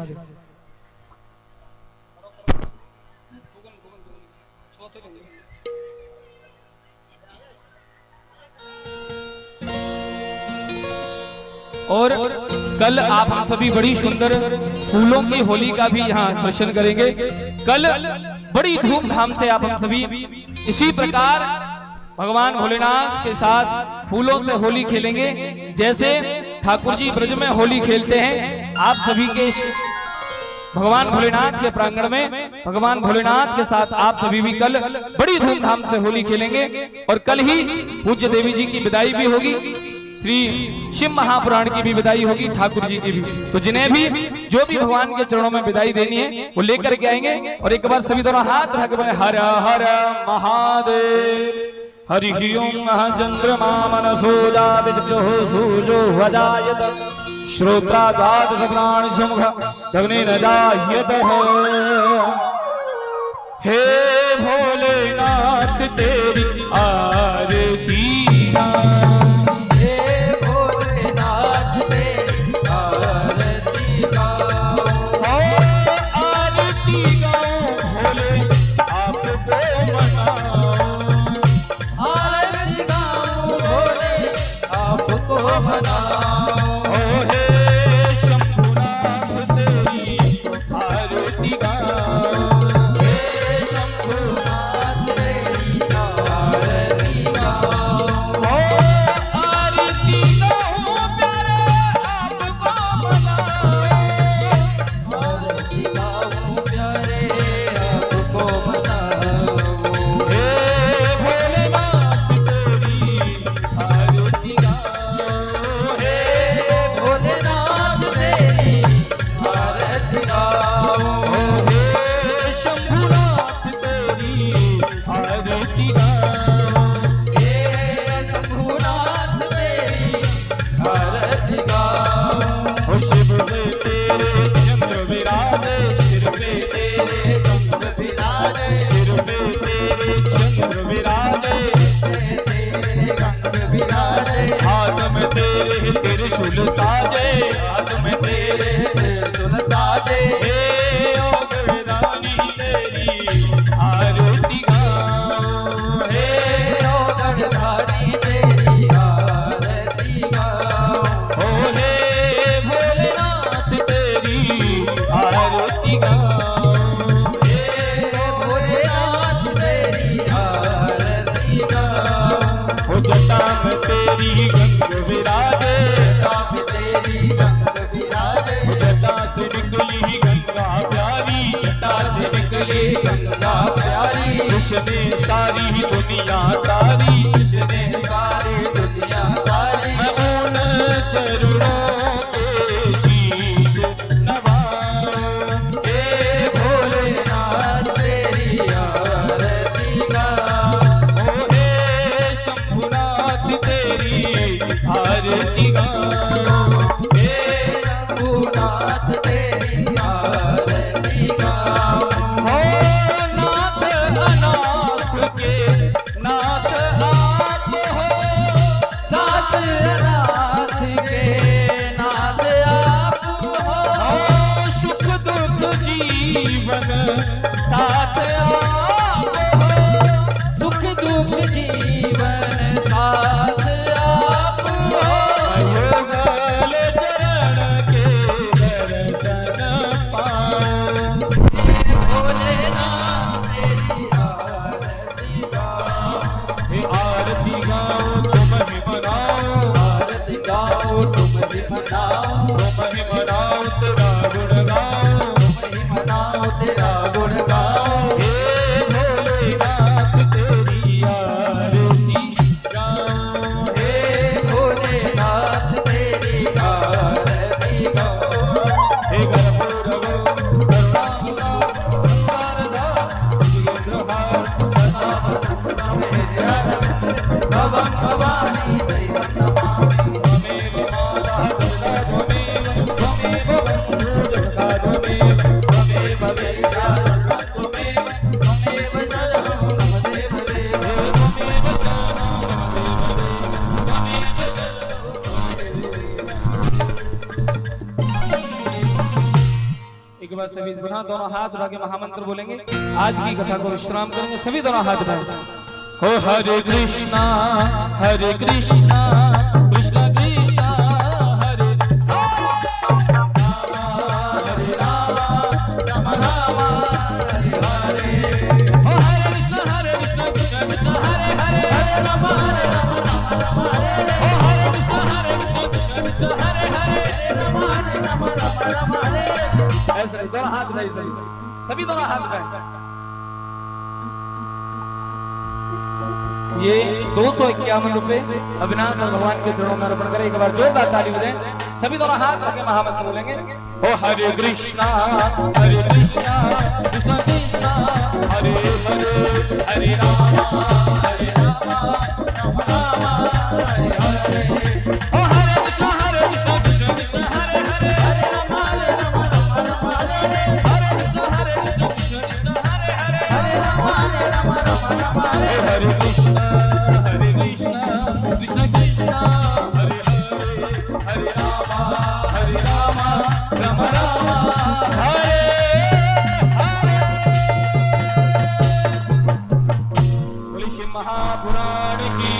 B: और कल आप हम सभी बड़ी सुंदर फूलों की होली का भी यहाँ दर्शन करेंगे। कल बड़ी धूमधाम से आप हम सभी इसी प्रकार भगवान भोलेनाथ के साथ फूलों से होली खेलेंगे, जैसे ठाकुर जी ब्रज में होली खेलते हैं। आप सभी के भगवान भोलेनाथ के प्रांगण में भगवान भोलेनाथ के साथ आप सभी भी कल बड़ी धूमधाम से होली खेलेंगे। और कल ही पूज्य देवी जी की विदाई भी होगी।
A: श्री शिव महापुराण की भी विदाई होगी, ठाकुर जी की भी। तो जिन्हें भी जो भी भगवान के चरणों में विदाई देनी है वो लेकर के आएंगे। और एक बार सभी दोनों हाथ उठा के बोले हर हर महादेव। हरि ओम चंद्रमा मनसो जातिचक्षुः सूर्यो वजायत श्रोत्रागाध प्राणिसमुख दग्ने न जायतः। हे भोलेनाथ तेरी आरती सारी दुनिया तारी, इसने सारी दुनिया तारी। मैं उन चरणों के शीश नवाऊं। हे भोलेनाथ तेरी आरती गाऊं। ओ हे शंभुनाथ तेरी आरती गाऊं। हे शंभुनाथ तेरी आरती गाऊं। साथ आप हो, सुख दुख जीवन साथ आप हो। युगल चरण के दर्शन पाऊं। भोलेनाथ तेरी आरती गाऊं। आरती गाऊं तुम ही मनाओ, आरती गाऊं तुम ही मनाओ। तुम ही मनाओ तेरा गुण गाऊं, तुम ही मनाओ तेरा गुण गाऊं। हे भोलेनाथ तेरी आरती गाऊं। हे भोलेनाथ तेरी आरती गाऊं। हे गणपुर करुणा संसारदा योगहार सदा भवन भवानी दैवम नमामि। त्वमेव माता दुर्गा त्वमेव, त्वमेव बन्धु जगता त्वमेव, त्वमेव वेदा दुर्गा त्वमेव, त्वमेव शरणं मम देव देव, त्वमेव शरणं मम देव देव, त्वमेव शरणं। एक बार सभी पुनः दोनों हाथ उठा के महामंत्र बोलेंगे। आज की कथा को विश्राम करेंगे। सभी दोनों हाथ उठाएं। हो हरे कृष्णा कृष्णा कृष्णा हरे हरे राम राम राम हरे हरे। हो हरे कृष्णा कृष्णा कृष्णा हरे हरे हरे राम राम हरे। हो हरे कृष्णा कृष्णा कृष्णा हरे हरे राम राम हरे। ऐसे दोनों हाथ उठाइए, सभी दोनों हाथ उठाएं।
B: ये 251 रुपए अविनाश और भगवान के चरणों में अर्पण करें। एक बार जोरदार ताली बजाएं। सभी दोनों हाथ रखे महामंत्र बोलेंगे। ओ हरे कृष्णा कृष्णा कृष्णा हरे हरे हरे रामा राम रामा हरे हरे। ओ हरे कृष्णा कृष्णा कृष्णा हरे हरे हरे रामा राम हरे कृष्णा कृष्णा कृष्णा हरे हरे हरे रामा राम हरे कृष्णा कृष्णा कृष्णा हरे हरे हरे रामा राम राम हरे हरे। बोले शिव महापुराण की